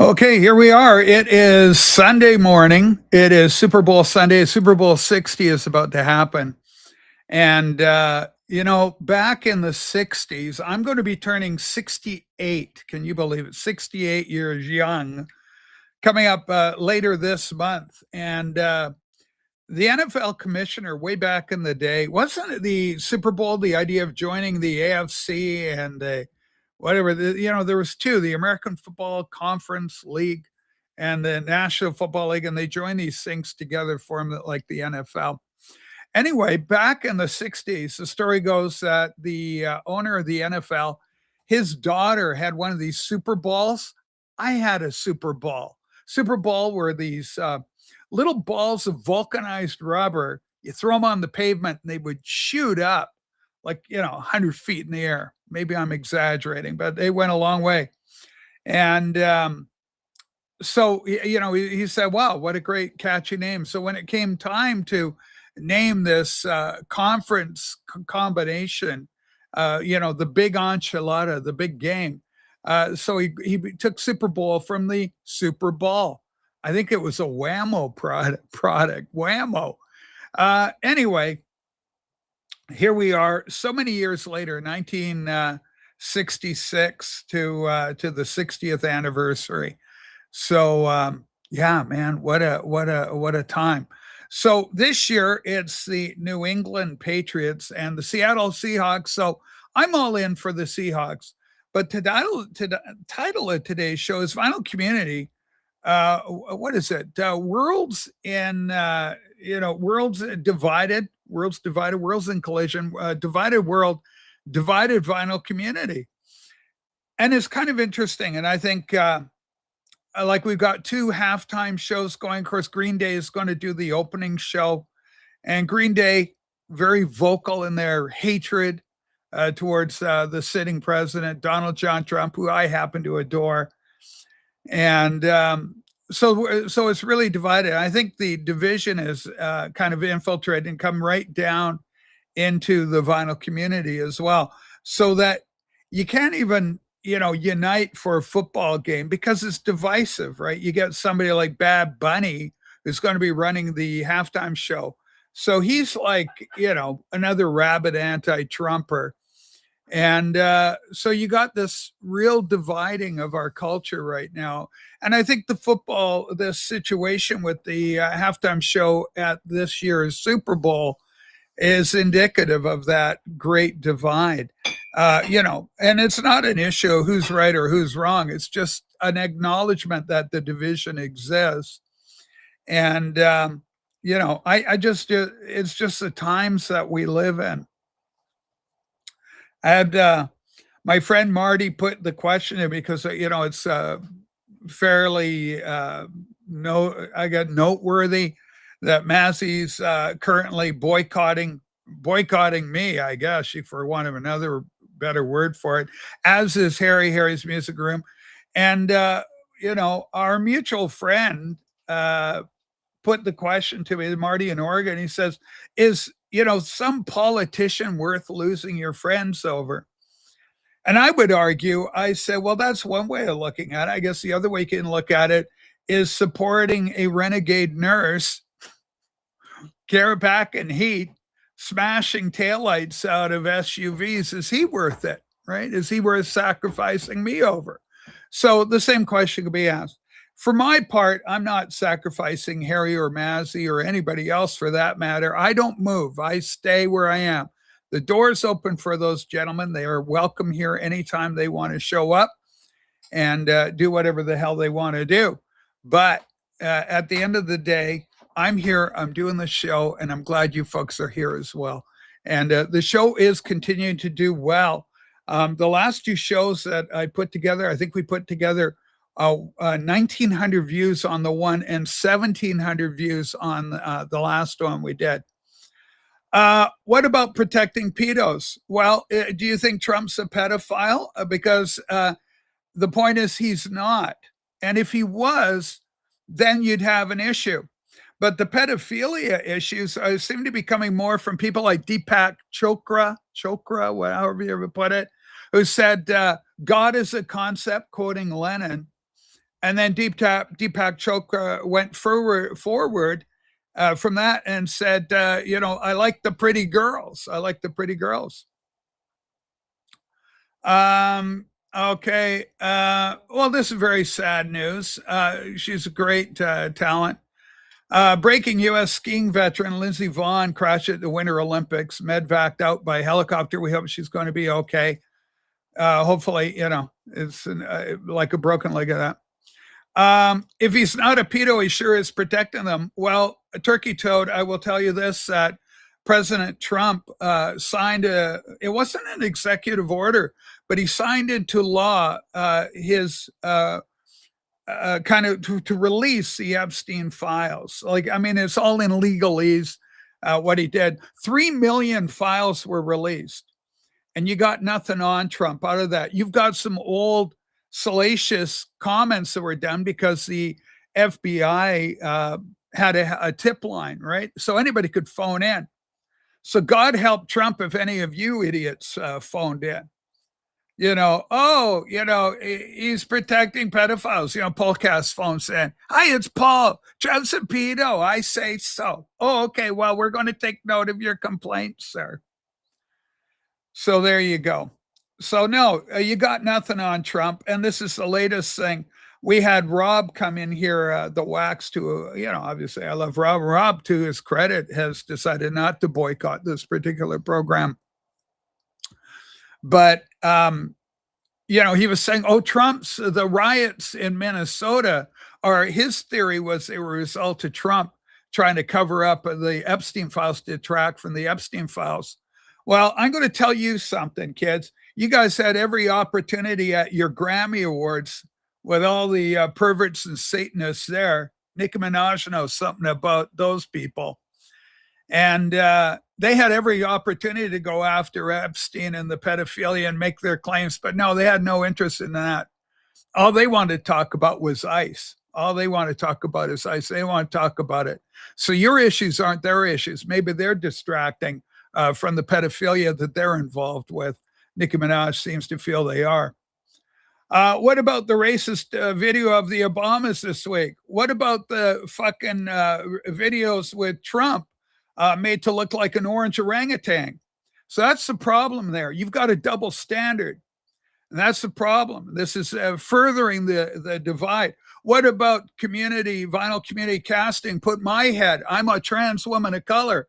Okay, here we are. It is Sunday morning. It is Super Bowl Sunday. Super Bowl 60 is about to happen. And, back in the 60s, I'm going to be turning 68. Can you believe it? 68 years young, coming up later this month. And the NFL commissioner, way back in the day, wasn't it the Super Bowl, the idea of joining the AFC and whatever, there was two, the American Football Conference League and the National Football League, and they joined these things together, formed like the NFL. Anyway, back in the 60s, the story goes that the owner of the NFL, his daughter had one of these Super Balls. I had a Super Ball. Super Ball were these little balls of vulcanized rubber. You throw them on the pavement and they would shoot up like, 100 feet in the air. Maybe I'm exaggerating, but they went a long way. And he said, wow, what a great catchy name. So when it came time to name this conference combination, the big enchilada, the big game. So he took Super Bowl from the Super Bowl. I think it was a Whammo product. Whammo. Anyway, here we are so many years later, 1966 to the 60th anniversary. So yeah, man, what a time. So this year it's the New England Patriots and the Seattle Seahawks. So I'm all in for the Seahawks. But the title of today's show is Final Community. What is it? Worlds in worlds divided, worlds in collision, divided world, divided vinyl community. And it's kind of interesting. And I think like we've got two halftime shows going. Of course, Green Day is going to do the opening show, and Green Day very vocal in their hatred towards the sitting president, Donald John Trump, who I happen to adore. And so it's really divided. I think the division is kind of infiltrated and come right down into the vinyl community as well, so that you can't even unite for a football game because it's divisive, right? You get somebody like Bad Bunny who's going to be running the halftime show. So he's like, another rabid anti-Trumper. And so you got this real dividing of our culture right now. And I think this situation with the halftime show at this year's Super Bowl is indicative of that great divide. And it's not an issue of who's right or who's wrong. It's just an acknowledgement that the division exists. And, it's just the times that we live in. I had my friend Marty put the question in because, it's fairly noteworthy that Massey's currently boycotting me, I guess, for want of another better word for it, as is Harry's Music Room. And, our mutual friend put the question to me, Marty in Oregon. He says, is, some politician worth losing your friends over? And I would argue, I say, well, that's one way of looking at it. I guess the other way you can look at it is supporting a renegade nurse, back in heat, smashing taillights out of SUVs. Is he worth it, right? Is he worth sacrificing me over? So the same question could be asked. For my part, I'm not sacrificing Harry or Massey or anybody else for that matter. I don't move. I stay where I am. The door's open for those gentlemen. They are welcome here anytime they want to show up and do whatever the hell they want to do. But at the end of the day, I'm here. I'm doing the show, and I'm glad you folks are here as well. And the show is continuing to do well. The last two shows that I put together, I think we put together 1,900 views on the one and 1,700 views on the last one we did. What about protecting pedos? Well, do you think Trump's a pedophile? Because the point is he's not. And if he was, then you'd have an issue. But the pedophilia issues seem to be coming more from people like Deepak Chopra, however you ever put it, who said God is a concept, quoting Lenin. And then Deepak Chopra went forward from that and said, I like the pretty girls. I like the pretty girls. Okay. Well, this is very sad news. She's a great talent. Breaking U.S. skiing veteran Lindsey Vonn crashed at the Winter Olympics, medvaced out by helicopter. We hope she's going to be okay. Hopefully, it's like a broken leg of that. If he's not a pedo, he sure is protecting them. Well, Turkey Toad, I will tell you this, that President Trump signed it wasn't an executive order, but he signed into law his kind of to release the Epstein files. It's all in legalese what he did. 3 million files were released, and you got nothing on Trump out of that. You've got some old salacious comments that were done because the FBI had a tip line, right? So anybody could phone in. So God help Trump if any of you idiots phoned in. He's protecting pedophiles. Paul Cass phones in. Hi, it's Paul. Trump's a pedo. I say so. Oh, okay. Well, we're going to take note of your complaint, sir. So there you go. So no, you got nothing on Trump. And this is the latest thing. We had Rob come in here, the wax to, obviously I love Rob. Rob, to his credit, has decided not to boycott this particular program. But, he was saying, the riots in Minnesota his theory was they were a result of Trump trying to cover up the Epstein files, detract from the Epstein files. Well, I'm going to tell you something, kids. You guys had every opportunity at your Grammy Awards with all the perverts and Satanists there. Nicki Minaj knows something about those people. And they had every opportunity to go after Epstein and the pedophilia and make their claims, but no, they had no interest in that. All they wanted to talk about was ICE. All they want to talk about is ICE. They want to talk about it. So your issues aren't their issues. Maybe they're distracting from the pedophilia that they're involved with. Nicki Minaj seems to feel they are. What about the racist video of the Obamas this week? What about the fucking videos with Trump made to look like an orange orangutan? So that's the problem there. You've got a double standard. And that's the problem. This is furthering the divide. What about vinyl community casting? Put my head. I'm a trans woman of color.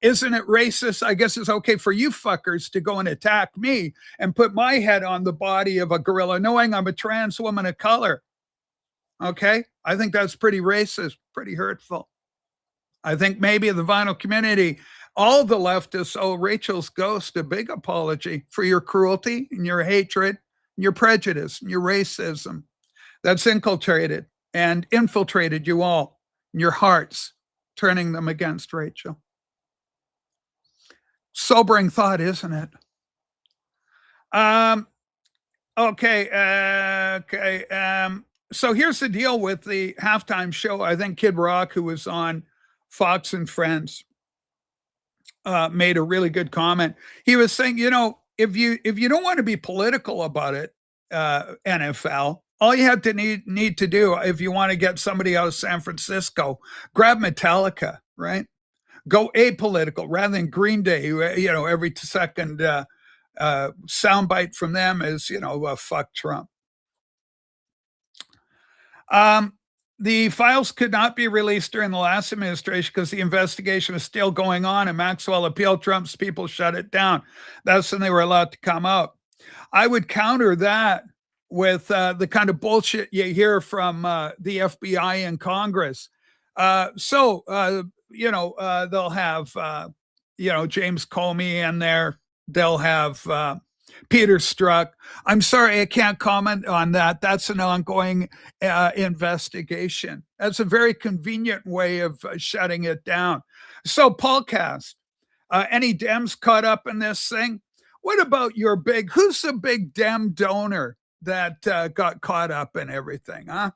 Isn't it racist? I guess it's okay for you fuckers to go and attack me and put my head on the body of a gorilla, knowing I'm a trans woman of color. Okay? I think that's pretty racist, pretty hurtful. I think maybe the vinyl community, all the leftists owe Rachel's ghost a big apology for your cruelty and your hatred, and your prejudice, and your racism that's infiltrated you all in your hearts, turning them against Rachel. Sobering thought, isn't it? Okay. So here's the deal with the halftime show. I think Kid Rock, who was on Fox and Friends, made a really good comment. He was saying, if you don't want to be political about it, NFL, all you have to need to do, if you want to get somebody out of San Francisco, grab Metallica, right? Go apolitical rather than Green Day. Every second soundbite from them is, fuck Trump. The files could not be released during the last administration because the investigation was still going on, and Maxwell appealed. Trump's people shut it down. That's when they were allowed to come out. I would counter that with the kind of bullshit you hear from the FBI and Congress. They'll have, James Comey in there. They'll have Peter Strzok. I'm sorry, I can't comment on that. That's an ongoing investigation. That's a very convenient way of shutting it down. So, Paulcast, any Dems caught up in this thing? What about who's the big Dem donor that got caught up in everything, huh?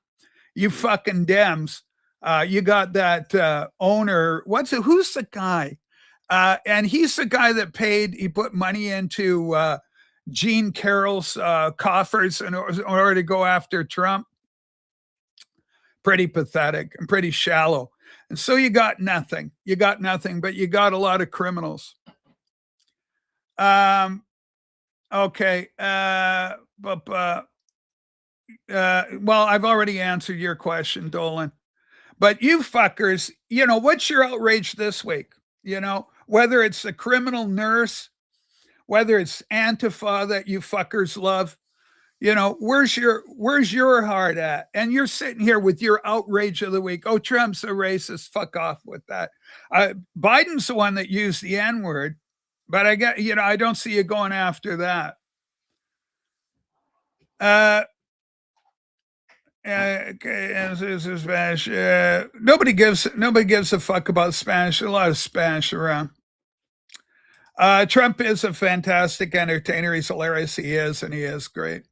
You fucking Dems. You got that owner. Who's the guy? And he's the guy that he put money into Jean Carroll's coffers in order to go after Trump. pretty pathetic and pretty shallow. And so you got nothing. You got nothing, but you got a lot of criminals. Okay. Well, I've already answered your question, Dolan. But you fuckers, what's your outrage this week? Whether it's a criminal nurse, whether it's Antifa that you fuckers love, where's your heart at? And you're sitting here with your outrage of the week. Oh, Trump's a racist. Fuck off with that. Biden's the one that used the N-word, but I don't see you going after that. Spanish. Nobody gives a fuck about Spanish. A lot of Spanish around. Trump is a fantastic entertainer. He's hilarious. He is great.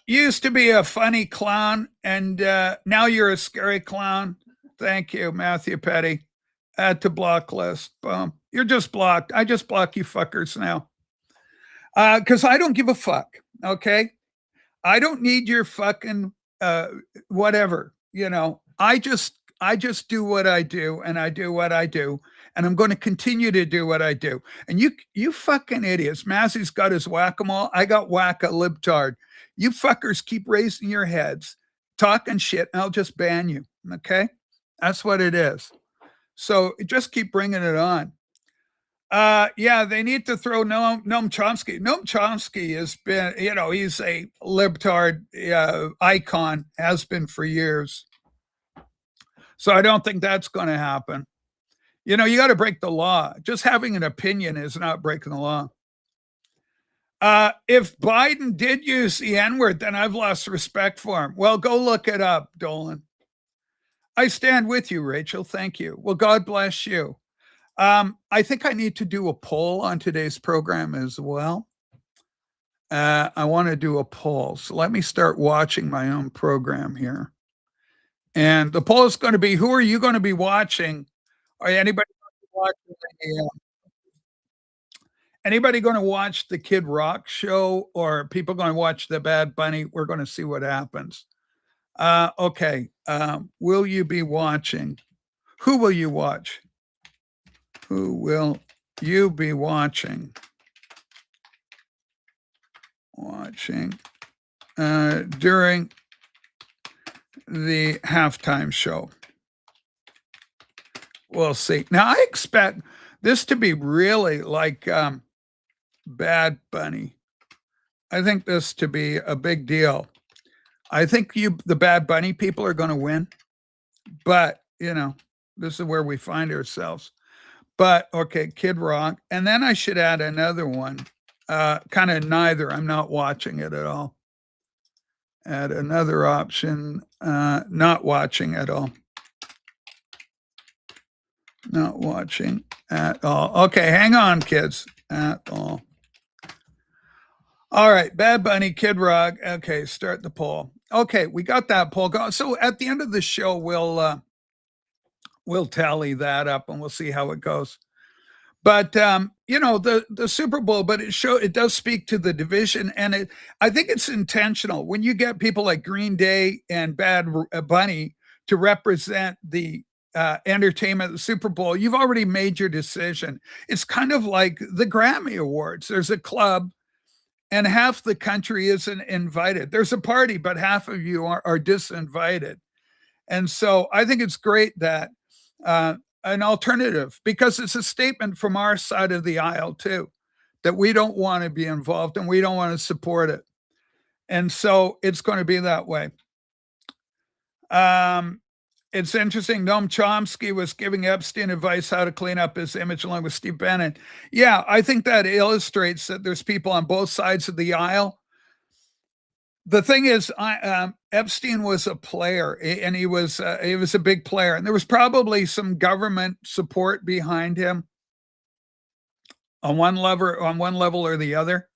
Used to be a funny clown, and now you're a scary clown. Thank you, Matthew Petty. Add to block list. Boom. You're just blocked. I just block you fuckers now. Because I don't give a fuck. Okay. I don't need your fucking whatever. I just do what I do, and I do what I do, and I'm going to continue to do what I do. And you fucking idiots. Massey's got his whack-a-mole. I got whack-a-libtard. You fuckers keep raising your heads, talking shit, and I'll just ban you. Okay? That's what it is. So just keep bringing it on. Yeah, they need to throw Noam Chomsky. Noam Chomsky has been, he's a libtard icon, has been for years. So I don't think that's going to happen. You got to break the law. Just having an opinion is not breaking the law. If Biden did use the N-word, then I've lost respect for him. Well, go look it up, Dolan. I stand with you, Rachel. Thank you. Well, God bless you. I think I need to do a poll on today's program as well. I want to do a poll. So let me start watching my own program here. And the poll is going to be, who are you going to be watching? Are anybody going to watch the Kid Rock show, or are people going to watch the Bad Bunny? We're going to see what happens. Okay. Will you be watching? Who will you watch? Who will you be watching? During the halftime show. We'll see. Now, I expect this to be really like Bad Bunny. I think this to be a big deal. I think the Bad Bunny people are going to win. But, this is where we find ourselves. But, okay, Kid Rock. And then I should add another one. Kind of neither. I'm not watching it at all. Add another option. Not watching at all. Not watching at all. Okay, hang on, kids. At all. All right, Bad Bunny, Kid Rock. Okay, start the poll. Okay, we got that poll going. So at the end of the show, we'll tally that up and we'll see how it goes. But the Super Bowl, but it does speak to the division, and I think it's intentional. When you get people like Green Day and Bad Bunny to represent the entertainment, the Super Bowl, you've already made your decision. It's kind of like the Grammy Awards. There's a club, and half the country isn't invited. There's a party, but half of you are disinvited. And so I think it's great that an alternative, because it's a statement from our side of the aisle too, that we don't want to be involved and we don't want to support it. And so it's going to be that way. It's interesting. Noam Chomsky was giving Epstein advice how to clean up his image along with Steve Bannon. Yeah, I think that illustrates that there's people on both sides of the aisle. The thing is, Epstein was a player, and he was a big player, and there was probably some government support behind him on one level or the other.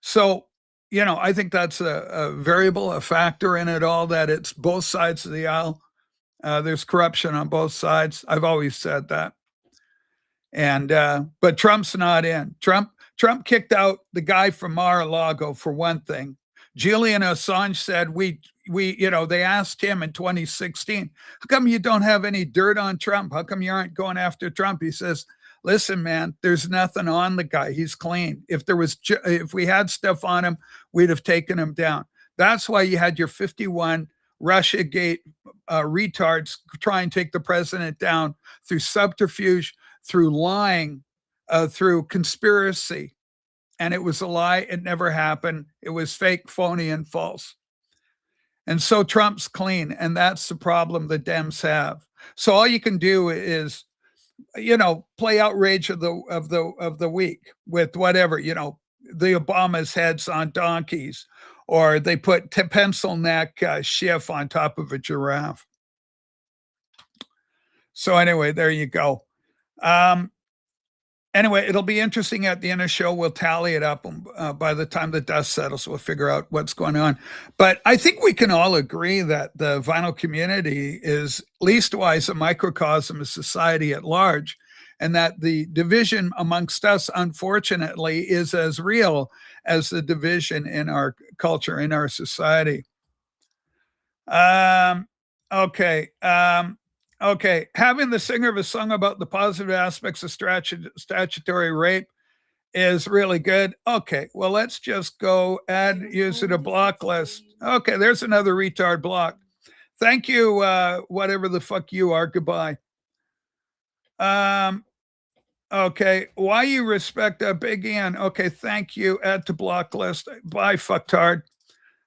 So, I think that's a variable, a factor in it all, that it's both sides of the aisle. There's corruption on both sides. I've always said that. And but Trump's not in. Trump kicked out the guy from Mar-a-Lago for one thing. Julian Assange said, we they asked him in 2016, how come you don't have any dirt on Trump? How come you aren't going after Trump? He says, listen, man, there's nothing on the guy. He's clean. If we had stuff on him, we'd have taken him down. That's why you had your 51 Russiagate retards try and take the president down through subterfuge, through lying, through conspiracy. And it was a lie. It never happened. It was fake, phony, and false. And so Trump's clean, and that's the problem the Dems have. So all you can do is, play outrage of the week with whatever, the Obama's heads on donkeys, or they put pencil neck Schiff on top of a giraffe. So anyway, there you go. Anyway, it'll be interesting at the end of the show. We'll tally it up. By the time the dust settles, we'll figure out what's going on. But I think we can all agree that the vinyl community is leastwise a microcosm of society at large, and that the division amongst us, unfortunately, is as real as the division in our culture, in our society. Okay. Okay, having the singer of a song about the positive aspects of statutory rape is really good. Okay, well, let's just go add user to block list. Okay, there's another retard block. Thank you, whatever the fuck you are. Goodbye. Okay, why you respect Big Ian? Okay, thank you. Add to block list. Bye, fucktard.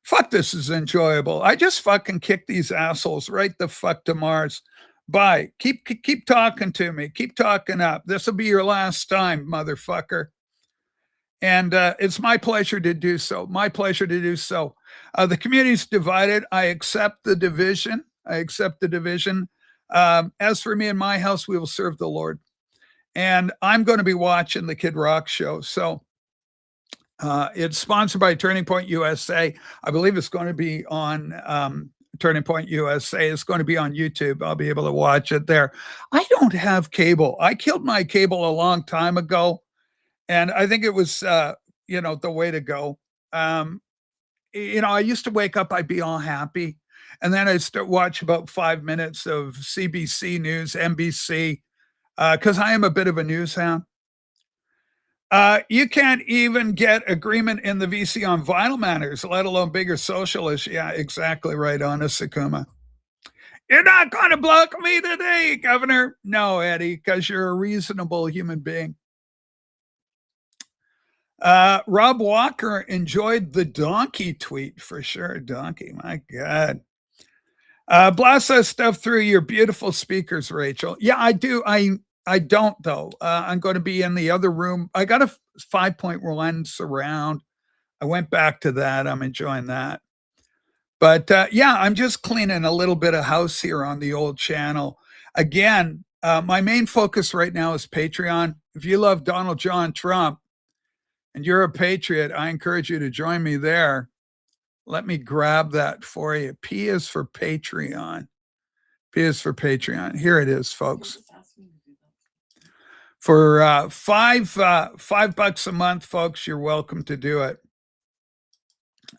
Fuck, this is enjoyable. I just fucking kick these assholes right the fuck to Mars. Bye. Keep talking to me. Keep talking up. This will be your last time, motherfucker. And it's my pleasure to do so. My pleasure to do so. The community's divided. I accept the division. As for me and my house, we will serve the Lord. And I'm going to be watching the Kid Rock show. So it's sponsored by Turning Point USA. I believe it's going to be on Turning Point USA. It's going to be on YouTube. I'll be able to watch it there. I don't have cable. I killed my cable a long time ago, and I think it was, the way to go. I used to wake up, I'd be all happy, and then I'd start watch about 5 minutes of CBC News, NBC, because I am a bit of a news hound. You can't even get agreement in the VC on vinyl matters, let alone bigger social issues. Yeah, exactly right on us, Sakuma. You're not going to block me today, Governor. No, Eddie, because you're a reasonable human being. Rob Walker enjoyed the donkey tweet for sure. Donkey, my God. Blast that stuff through your beautiful speakers, Rachel. Yeah, I do. I don't, though. I'm going to be in the other room. I got a 5.1 surround. I went back to that. I'm enjoying that. But I'm just cleaning a little bit of house here on the old channel. Again, my main focus right now is Patreon. If you love Donald John Trump and you're a patriot, I encourage you to join me there. Let me grab that for you. P is for Patreon. P is for Patreon. Here it is, folks. For $5 a month, folks, you're welcome to do it.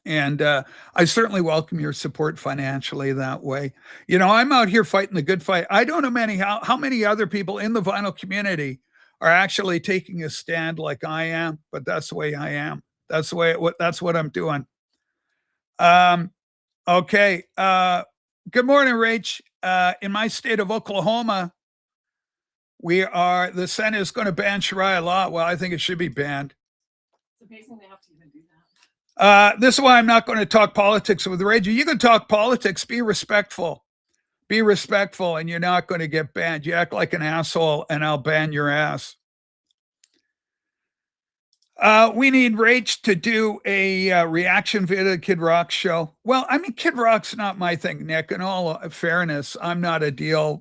And I certainly welcome your support financially that way. I'm out here fighting the good fight. I don't know how many other people in the vinyl community are actually taking a stand like I am, but that's the way I am. That's what I'm doing. Okay. Good morning, Rach. In my state of Oklahoma, the Senate is going to ban Sharia law. Well, I think it should be banned. It's amazing they have to even do that. This is why I'm not going to talk politics with Rachel. You can talk politics. Be respectful. Be respectful, and you're not going to get banned. You act like an asshole, and I'll ban your ass. We need Rach to do a reaction video to Kid Rock show. Well, I mean, Kid Rock's not my thing, Nick. In all fairness, I'm not a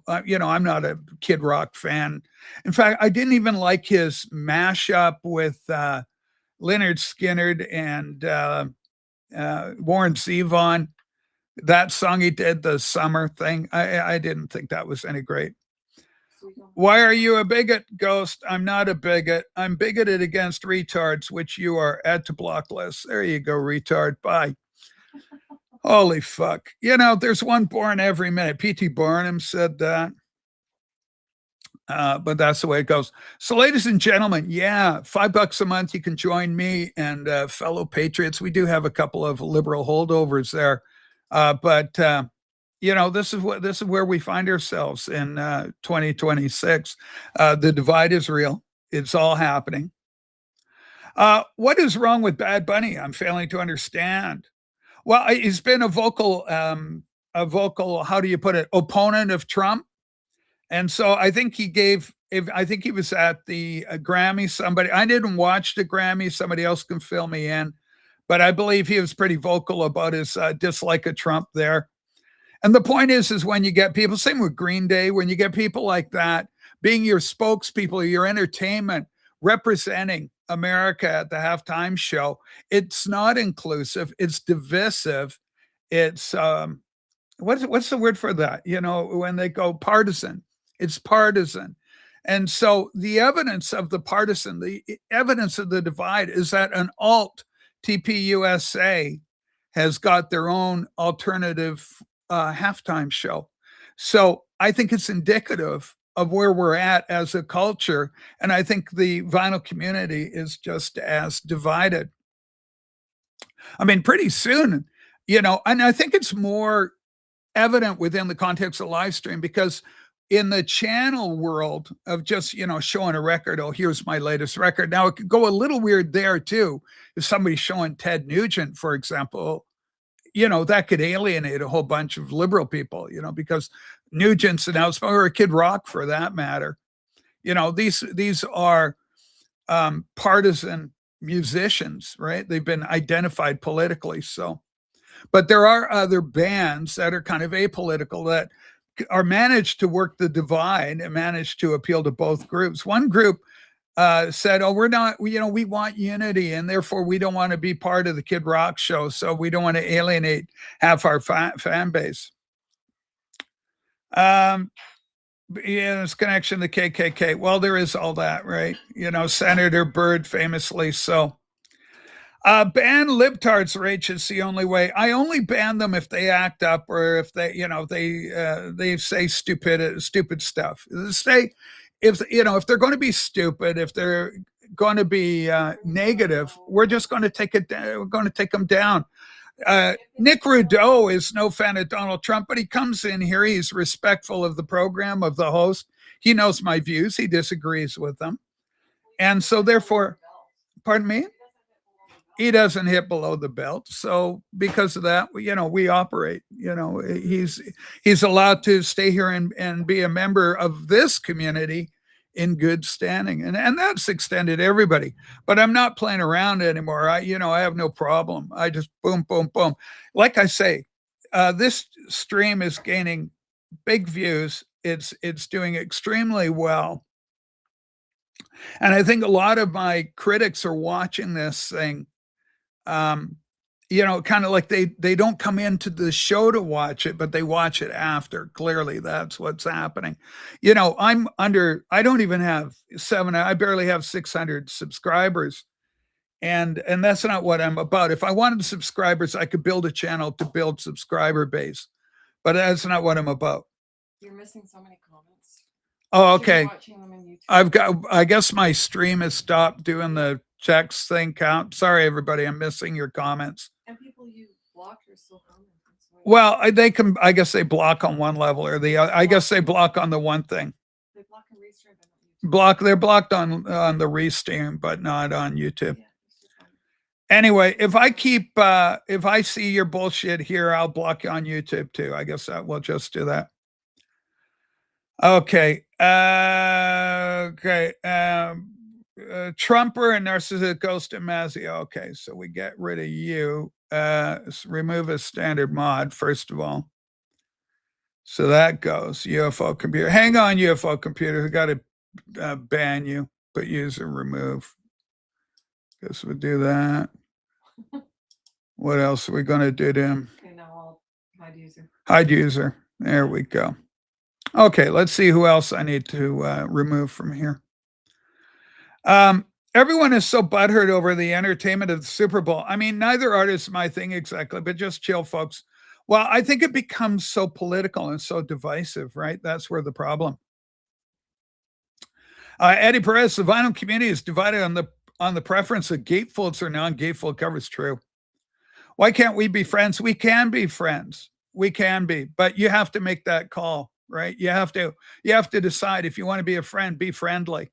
I'm not a Kid Rock fan. In fact, I didn't even like his mashup with Leonard Skinner and Warren Zevon. That song he did, the summer thing, I didn't think that was any great. Why are you a bigot, Ghost? I'm not a bigot. I'm bigoted against retards, which you are. Add to block list. There you go, retard. Bye. Holy fuck. There's one born every minute. P.T. Barnum said that. But that's the way it goes. So, ladies and gentlemen, yeah, $5 a month. You can join me and fellow patriots. We do have a couple of liberal holdovers there, but this is where we find ourselves in 2026. The divide is real. It's all happening. What is wrong with Bad Bunny? I'm failing to understand. Well, he's been a vocal, how do you put it, opponent of Trump. And so I think I think he was at the Grammy. I didn't watch the Grammy. Somebody else can fill me in. But I believe he was pretty vocal about his dislike of Trump there. And the point is when you get people, same with Green Day, when you get people like that being your spokespeople, your entertainment, representing America at the halftime show, it's not inclusive. It's divisive. It's what's the word for that? When they go partisan, it's partisan. And so the evidence of the evidence of the divide is that an alt TPUSA has got their own alternative halftime show. So I think it's indicative of where we're at as a culture. And I think the vinyl community is just as divided. I mean, pretty soon, and I think it's more evident within the context of live stream, because in the channel world of just, showing a record, oh, here's my latest record. Now it could go a little weird there too. If somebody's showing Ted Nugent, for example, that could alienate a whole bunch of liberal people, because Nugent's an outspoken, or Kid Rock for that matter. These are partisan musicians, right? They've been identified politically. So, but there are other bands that are kind of apolitical that are managed to work the divide and managed to appeal to both groups. One group said, oh, we're not, we want unity, and therefore we don't want to be part of the Kid Rock show. So we don't want to alienate half our fan base. This connection to KKK. Well, there is all that, right? Senator Byrd famously so. Ban libtards, Rach, is the only way. I only ban them if they act up, or if they, they say stupid stuff. If they're going to be stupid, if they're going to be negative, we're just going to take it down. We're going to take them down. Nick Trudeau is no fan of Donald Trump, but he comes in here. He's respectful of the program, of the host. He knows my views. He disagrees with them. And so therefore, pardon me? He doesn't hit below the belt. So because of that, we operate, he's allowed to stay here and be a member of this community in good standing. And that's extended to everybody, but I'm not playing around anymore. I have no problem. I just boom, boom, boom. Like I say, this stream is gaining big views. It's doing extremely well. And I think a lot of my critics are watching this thing, kind of like they don't come into the show to watch it, but they watch it after. Clearly, that's what's happening. I don't even have I barely have 600 subscribers. And that's not what I'm about. If I wanted subscribers, I could build a channel to build subscriber base, but that's not what I'm about. You're missing so many comments. Oh, okay. I guess my stream has stopped doing the checks thing count. Sorry, everybody. I'm missing your comments. And people you blocked are still commenting. Well, I guess they block on one level or the other. I guess they block on the one thing. They block and restream. They're blocked on the restream, but not on YouTube. Yeah. Anyway, if I see your bullshit here, I'll block you on YouTube too. I guess we'll just do that. Okay. Trumper and narcissistic ghost and Mazzy. Okay, so we get rid of you. Remove a standard mod, first of all. So that goes. UFO computer. Hang on, UFO computer. We got to ban you. Put user remove. Guess we'll do that. What else are we going to do to him? Okay, now I'll hide user. Hide user. There we go. Okay, let's see who else I need to remove from here. Everyone is so butthurt over the entertainment of the Super Bowl. I mean, neither artist is my thing exactly, but just chill, folks. Well, I think it becomes so political and so divisive, right? That's where the problem. Eddie Perez, the vinyl community is divided on the preference of gatefolds or non-gatefold covers. True. Why can't we be friends? We can be friends. We can be, but you have to make that call, right? You have to decide if you want to be a friend, be friendly.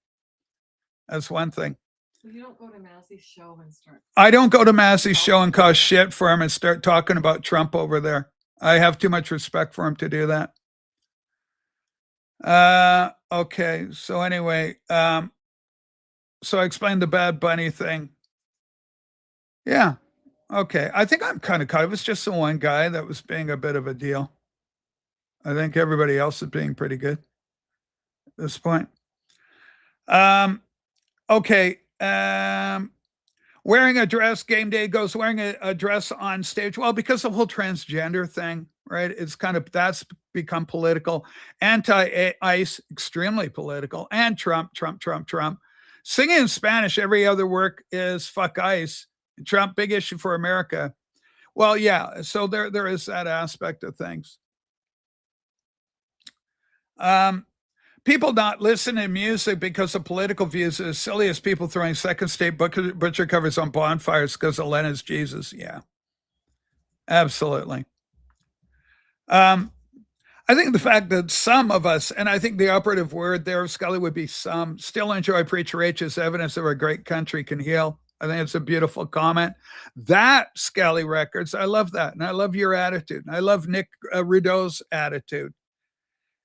That's one thing. Well, you don't go to Massey's show and start. I don't go to Massey's show and cause shit for him and start talking about Trump over there. I have too much respect for him to do that. Okay. So anyway, so I explained the Bad Bunny thing. Yeah. Okay. I think I'm kind of caught. It was just the one guy that was being a bit of a deal. I think everybody else is being pretty good at this point. Okay. Wearing a dress, game day goes wearing a dress on stage. Well, because the whole transgender thing, right? It's that's become political. Anti-ICE, extremely political. And Trump. Singing in Spanish, every other work is fuck ICE. Trump, big issue for America. Well, yeah. So there is that aspect of things. People not listening to music because of political views is as silly as people throwing second state butcher covers on bonfires because of Lennon's Jesus. Yeah, absolutely. I think the fact that some of us, and I think the operative word there, Scully, would be some, still enjoy Preacher H as evidence of a great country can heal. I think it's a beautiful comment. That, Scully Records, I love that. And I love your attitude. And I love Nick Rudeau's attitude.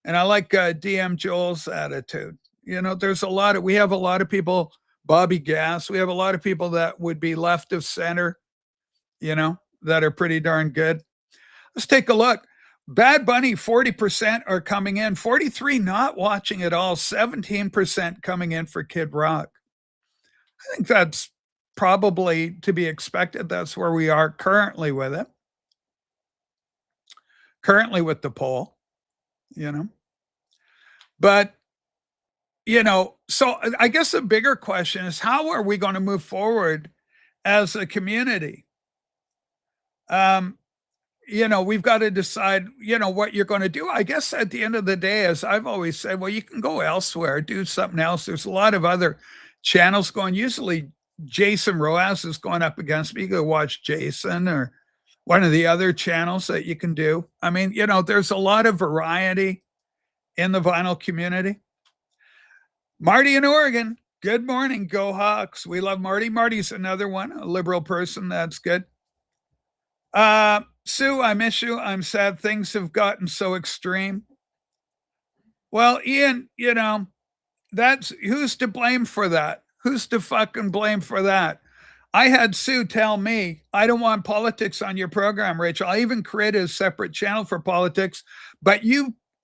And I like DM Joel's attitude. We have a lot of people, Bobby Gass, we have a lot of people that would be left of center, that are pretty darn good. Let's take a look. Bad Bunny, 40% are coming in, 43 not watching at all, 17% coming in for Kid Rock. I think that's probably to be expected. That's where we are currently with it. Currently with the poll, But, so I guess the bigger question is how are we going to move forward as a community? We've got to decide, what you're going to do. I guess at the end of the day, as I've always said, well, you can go elsewhere, do something else. There's a lot of other channels going. Usually Jason Roas is going up against me. You go watch Jason or one of the other channels that you can do. I mean, there's a lot of variety in the vinyl community. Marty in Oregon. Good morning. Go Hawks. We love Marty. Marty's another one, a liberal person. That's good. Sue, I miss you. I'm sad things have gotten so extreme. Well, Ian, that's who's to blame for that? Who's to fucking blame for that? I had Sue tell me, I don't want politics on your program, Rachel. I even created a separate channel for politics, but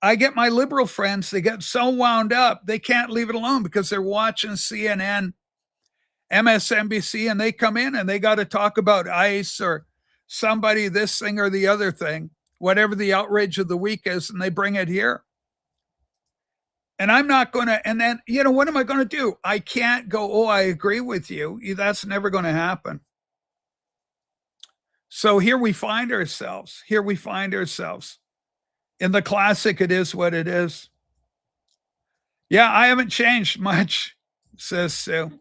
I get my liberal friends, they get so wound up, they can't leave it alone because they're watching CNN, MSNBC, and they come in and they got to talk about ICE or somebody, this thing or the other thing, whatever the outrage of the week is, and they bring it here. And I'm not going to, and then, what am I going to do? I can't go, oh, I agree with you. That's never going to happen. So here we find ourselves. In the classic, it is what it is. Yeah, I haven't changed much, says Sue.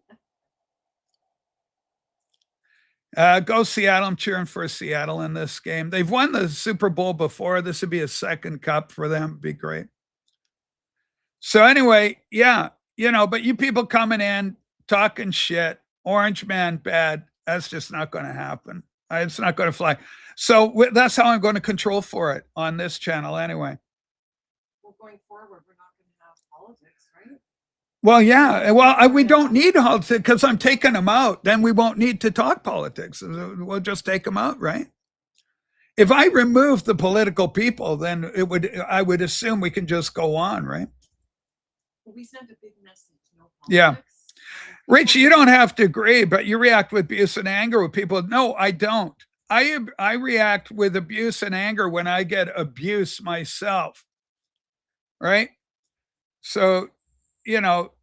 Go Seattle. I'm cheering for Seattle in this game. They've won the Super Bowl before. This would be a second cup for them. It'd be great. So anyway, yeah, but you people coming in, talking shit, Orange Man bad, that's just not going to happen. It's not going to fly. So that's how I'm going to control for it on this channel anyway. Well, going forward, we're not going to have politics, right? Well, yeah. Well, we don't need politics because I'm taking them out. Then we won't need to talk politics. We'll just take them out, right? If I remove the political people, then I would assume we can just go on, right? Well, we sent a big message. No politics. Yeah. Rich, you don't have to agree, but you react with abuse and anger with people. No, I don't. I react with abuse and anger when I get abuse myself. Right? So,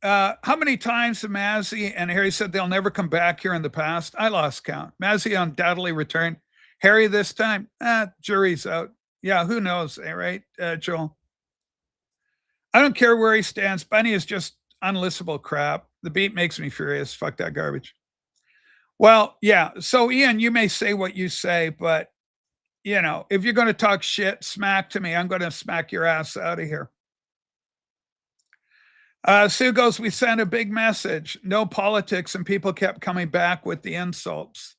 how many times Mazzy and Harry said they'll never come back here in the past? I lost count. Mazzy undoubtedly returned. Harry this time? Jury's out. Yeah, who knows, right, Joel? I don't care where he stands. Bunny is just unlistenable crap. The beat makes me furious. Fuck that garbage. Well, yeah. So, Ian, you may say what you say, but, if you're going to talk shit, smack to me. I'm going to smack your ass out of here. Sue goes, we sent a big message. No politics, and people kept coming back with the insults.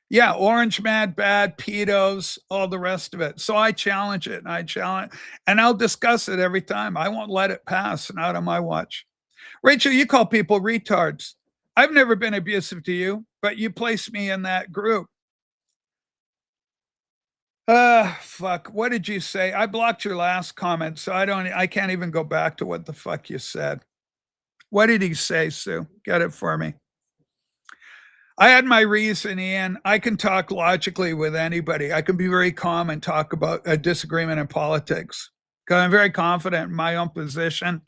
Yeah, orange mad bad, pedos, all the rest of it. So I challenge it, and I'll discuss it every time. I won't let it pass, not on my watch. Rachel, you call people retards. I've never been abusive to you, but you placed me in that group. Fuck. What did you say? I blocked your last comment, so I can't even go back to what the fuck you said. What did he say, Sue? Get it for me. I had my reason, Ian. I can talk logically with anybody. I can be very calm and talk about a disagreement in politics because I'm very confident in my own position.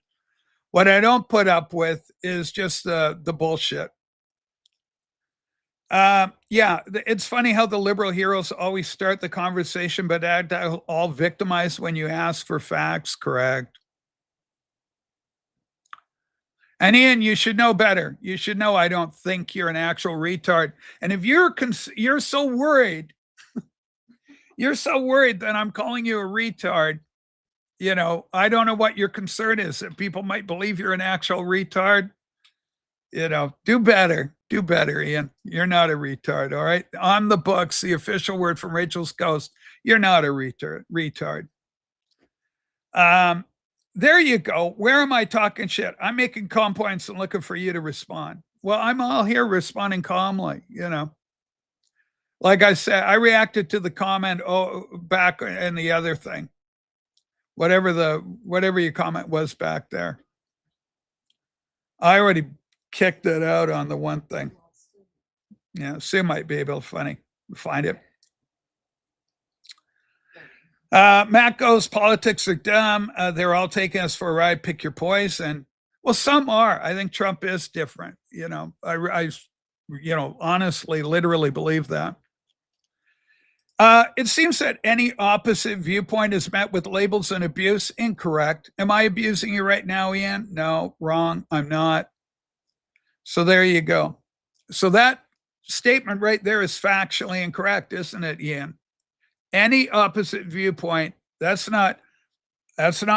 What I don't put up with is just the bullshit. Yeah, it's funny how the liberal heroes always start the conversation, but act all victimized when you ask for facts. Correct. And Ian, you should know better. You should know I don't think you're an actual retard. And if you're so worried, you're so worried that I'm calling you a retard, I don't know what your concern is. That people might believe you're an actual retard. Do better. Do better, Ian. You're not a retard, all right? On the books, the official word from Rachel's Ghost, you're not a retard. There you go. Where am I talking shit? I'm making calm points and looking for you to respond. Well, I'm all here responding calmly, Like I said, I reacted to the comment back in the other thing. Whatever your comment was back there. I already kicked it out on the one thing. Yeah, Sue might be able to find it. Matt goes, politics are dumb. They're all taking us for a ride. Pick your poison. Well, some are. I think Trump is different. I honestly, literally believe that. It seems that any opposite viewpoint is met with labels and abuse. Incorrect. Am I abusing you right now, Ian? No, wrong. I'm not. So there you go. So that statement right there is factually incorrect, isn't it, Ian? Any opposite viewpoint, that's not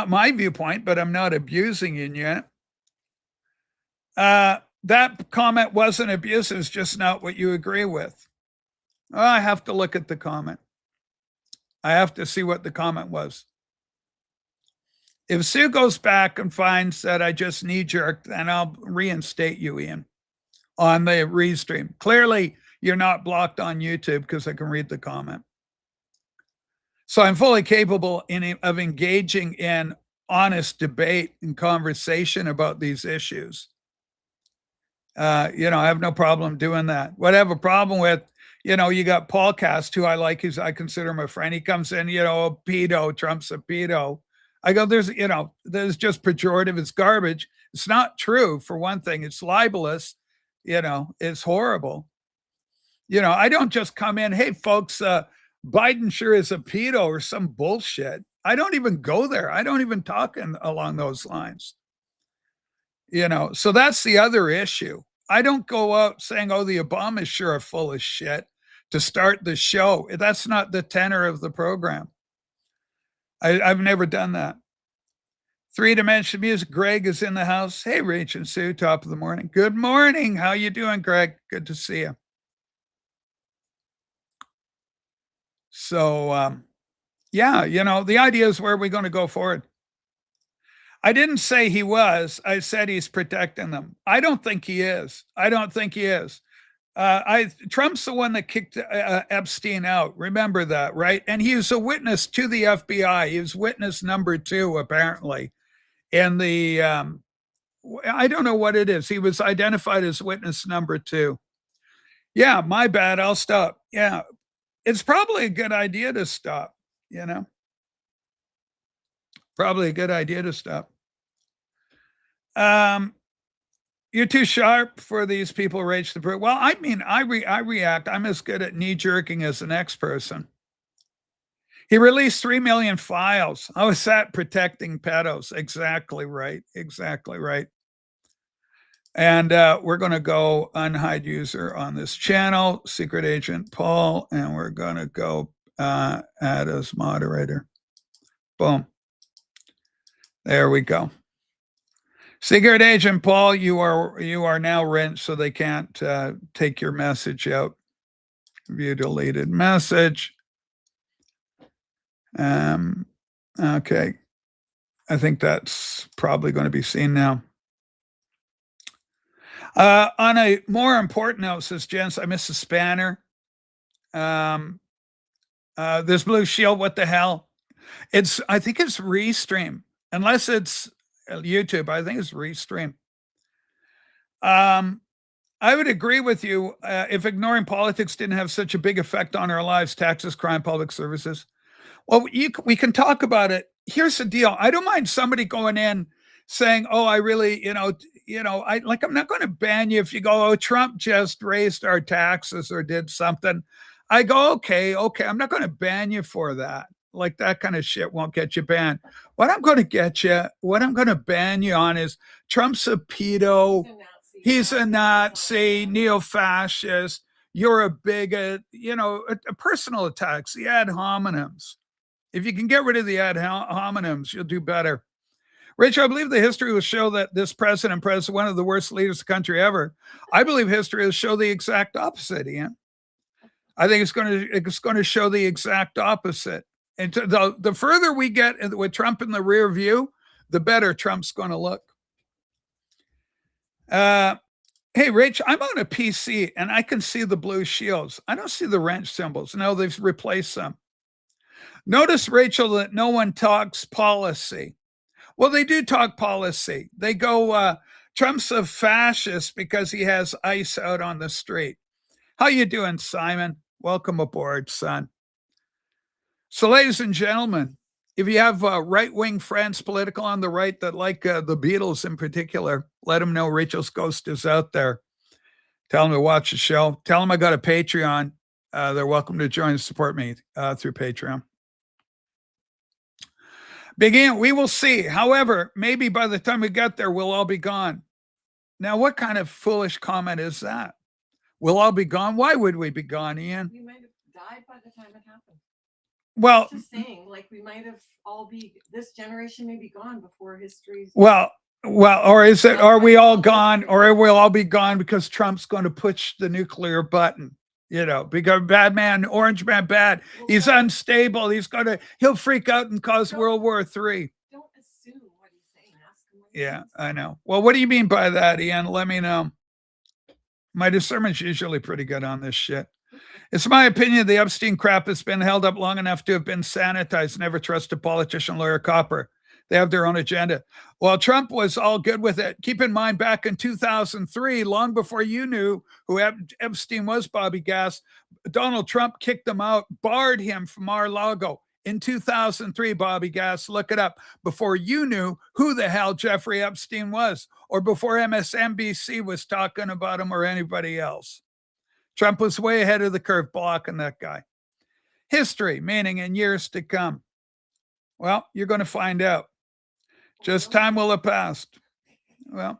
my viewpoint, but I'm not abusing you yet. That comment wasn't abusive, it's just not what you agree with. I have to look at the comment. I have to see what the comment was. If Sue goes back and finds that I just knee-jerked, then I'll reinstate you, Ian, on the restream. Clearly, you're not blocked on YouTube because I can read the comment. So I'm fully capable of engaging in honest debate and conversation about these issues. I have no problem doing that. What I have a problem with, you got Paul Cast, who I like, I consider my friend. He comes in, a pedo, Trump's a pedo. I go, there's just pejorative. It's garbage. It's not true, for one thing. It's libelous. It's horrible. I don't just come in, hey, folks, Biden sure is a pedo or some bullshit. I don't even go there. I don't even talk along those lines. So that's the other issue. I don't go out saying, oh, the Obamas sure are full of shit to start the show. That's not the tenor of the program. I've never done that. 3-dimensional music. Greg is in the house. Hey, Rach and Sue, top of the morning. Good morning. How you doing, Greg? Good to see you. So, yeah, the idea is, where are we going to go forward? I didn't say he was. I said he's protecting them. I don't think he is. Trump's the one that kicked Epstein out. Remember that, right? And he was a witness to the FBI. He was witness number 2, apparently. And I don't know what it is. He was identified as witness number 2. Yeah, my bad. I'll stop. Yeah. It's probably a good idea to stop, Probably a good idea to stop. You're too sharp for these people, Rach the Brute. Well, I mean, I react. I'm as good at knee jerking as the next person. He released 3 million files. How is that protecting pedos? Exactly right. Exactly right. And we're going to go unhide user on this channel, Secret Agent Paul, and we're going to go add as moderator. Boom. There we go. Secret Agent Paul, you are now rinsed, so they can't take your message out. View deleted message. Okay. I think that's probably going to be seen now. On a more important note, says Jens, I miss the spanner. This Blue Shield, what the hell? I think it's Restream. Unless it's YouTube, I think it's Restream. I would agree with you. If ignoring politics didn't have such a big effect on our lives, taxes, crime, public services. Well, we can talk about it. Here's the deal. I don't mind somebody going in saying, oh, I really, I'm not going to ban you if you go, oh, Trump just raised our taxes or did something. I go, okay. I'm not going to ban you for that. Like that kind of shit won't get you banned. What I'm going to ban you on is Trump's a pedo. He's a Nazi, neo-fascist. You're a bigot, a personal attacks, the ad hominems. If you can get rid of the ad hominems, you'll do better. Rich, I believe the history will show that this president is one of the worst leaders the country ever. I believe history will show the exact opposite, Ian. I think it's going to show the exact opposite. And the further we get with Trump in the rear view, the better Trump's going to look. Hey, Rich, I'm on a PC and I can see the blue shields. I don't see the wrench symbols. No, they've replaced them. Notice, Rachel, that no one talks policy. Well, they do talk policy. They go, Trump's a fascist because he has ICE out on the street. How you doing, Simon? Welcome aboard, son. So, ladies and gentlemen, if you have right-wing friends, political on the right that like the Beatles in particular, let them know Rachel's Ghost is out there. Tell them to watch the show. Tell them I got a Patreon. They're welcome to join and support me through Patreon. Begin. We will see. However, maybe by the time we get there, we'll all be gone. Now, what kind of foolish comment is that? We'll all be gone? Why would we be gone, Ian? We might have died by the time it happened. Well, just saying, like we might have all this generation may be gone before history's. Well, or is it? Are we all gone, or we'll all be gone because Trump's going to push the nuclear button? Because bad man, orange man, bad. He's unstable. He'll freak out and cause World War III. Don't assume what he's saying. Ask him. Yeah, I know. Well, what do you mean by that, Ian? Let me know. My discernment's usually pretty good on this shit. It's my opinion the Epstein crap has been held up long enough to have been sanitized. Never trust a politician, lawyer, copper. They have their own agenda. Well, Trump was all good with it. Keep in mind, back in 2003, long before you knew who Epstein was, Bobby Gass, Donald Trump kicked him out, barred him from Mar-a-Lago. In 2003, Bobby Gass, look it up, before you knew who the hell Jeffrey Epstein was, or before MSNBC was talking about him or anybody else. Trump was way ahead of the curve blocking that guy. History, meaning in years to come. Well, you're going to find out. Just time will have passed. Well,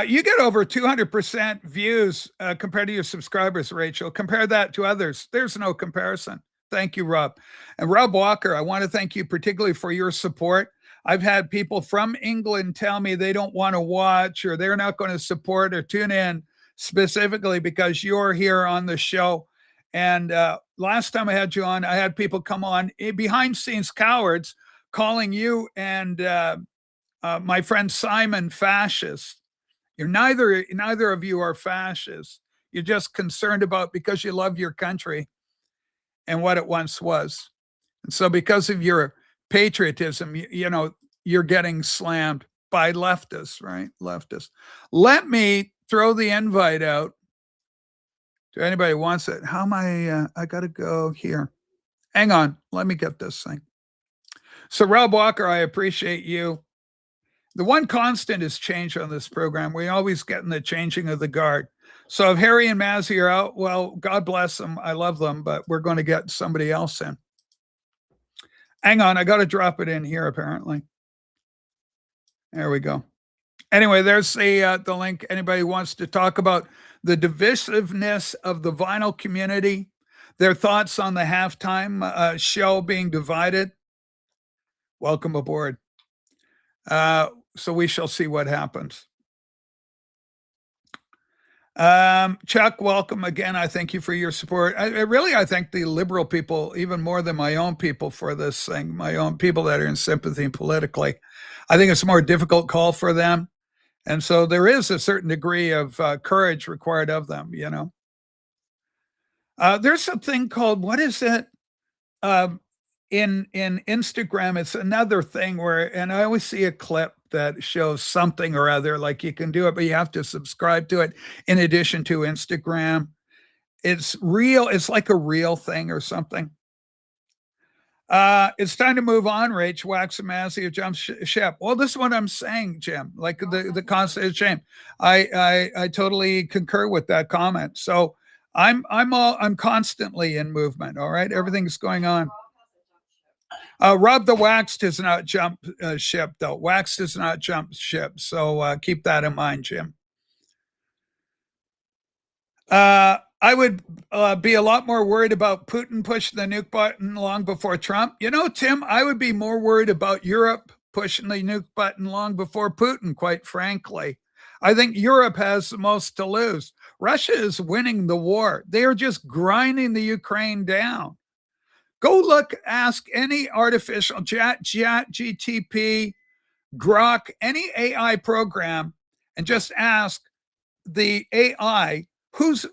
you get over 200% views compared to your subscribers, Rachel. Compare that to others. There's no comparison. Thank you, Rob. And Rob Walker, I want to thank you particularly for your support. I've had people from England tell me they don't want to watch or they're not going to support or tune in specifically because you're here on the show. And last time I had you on, I had people come on behind scenes cowards calling you and my friend Simon fascist. You're neither of you are fascists. You're just concerned about because you love your country and what it once was. And so because of your patriotism, you're getting slammed by leftists, right? Leftists. Let me throw the invite out to anybody who wants it. How am I got to go here. Hang on. Let me get this thing. So Rob Walker, I appreciate you. The one constant is change on this program. We always get in the changing of the guard. So if Harry and Mazzy are out, well, God bless them. I love them, but we're going to get somebody else in. Hang on, I got to drop it in here, apparently. There we go. Anyway, there's the link. Anybody wants to talk about the divisiveness of the vinyl community, their thoughts on the halftime show being divided, welcome aboard. So we shall see what happens. Chuck, welcome again. I thank you for your support. I thank the liberal people even more than my own people for this thing, my own people that are in sympathy politically. I think it's a more difficult call for them. And so there is a certain degree of courage required of them, you know. There's a thing called, what is it? In Instagram, it's another thing where, and I always see a clip that shows something or other, like you can do it, but you have to subscribe to it in addition to Instagram. It's real. It's like a real thing or something. It's time to move on, Rach. Wax and Massey have jumped ship. Well, this is what I'm saying, Jim. Like the constant shame. I totally concur with that comment. So I'm constantly in movement. All right, everything's going on. Rob the Wax does not jump ship, though. Wax does not jump ship. So keep that in mind, Jim. I would be a lot more worried about Putin pushing the nuke button long before Trump. You know, Tim, I would be more worried about Europe pushing the nuke button long before Putin, quite frankly. I think Europe has the most to lose. Russia is winning the war. They are just grinding the Ukraine down. Go look, ask any artificial chat, GTP, Grok, any AI program, and just ask the AI who's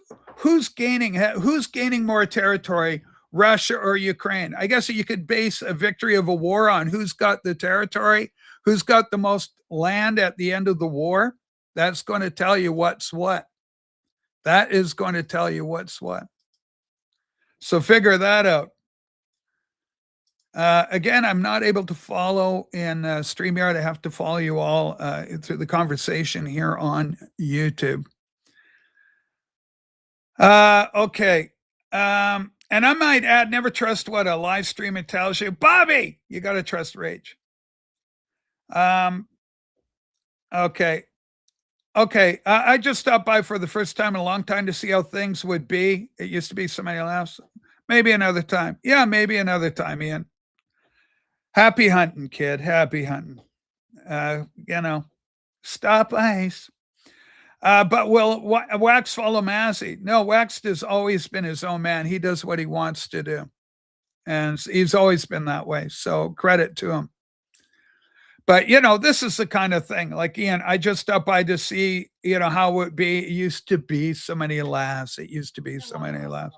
gaining more territory, Russia or Ukraine. I guess you could base a victory of a war on who's got the territory, who's got the most land at the end of the war. That's going to tell you what's what. That is going to tell you what's what. So figure that out. Again, I'm not able to follow in StreamYard. I have to follow you all through the conversation here on YouTube. Okay. And I might add, never trust what a live streamer tells you. Bobby, you got to trust Rage. Okay. Okay. I just stopped by for the first time in a long time to see how things would be. It used to be so many laughs. Maybe another time. Yeah, maybe another time, Ian. Happy hunting, kid. Happy hunting. You know, stop ice. But will Wax follow Massey? No, Wax has always been his own man. He does what he wants to do. And he's always been that way. So credit to him. But, you know, this is the kind of thing. Like, Ian, I just stopped by to see, you know, how it would be. It used to be so many laughs. It used to be so many laughs.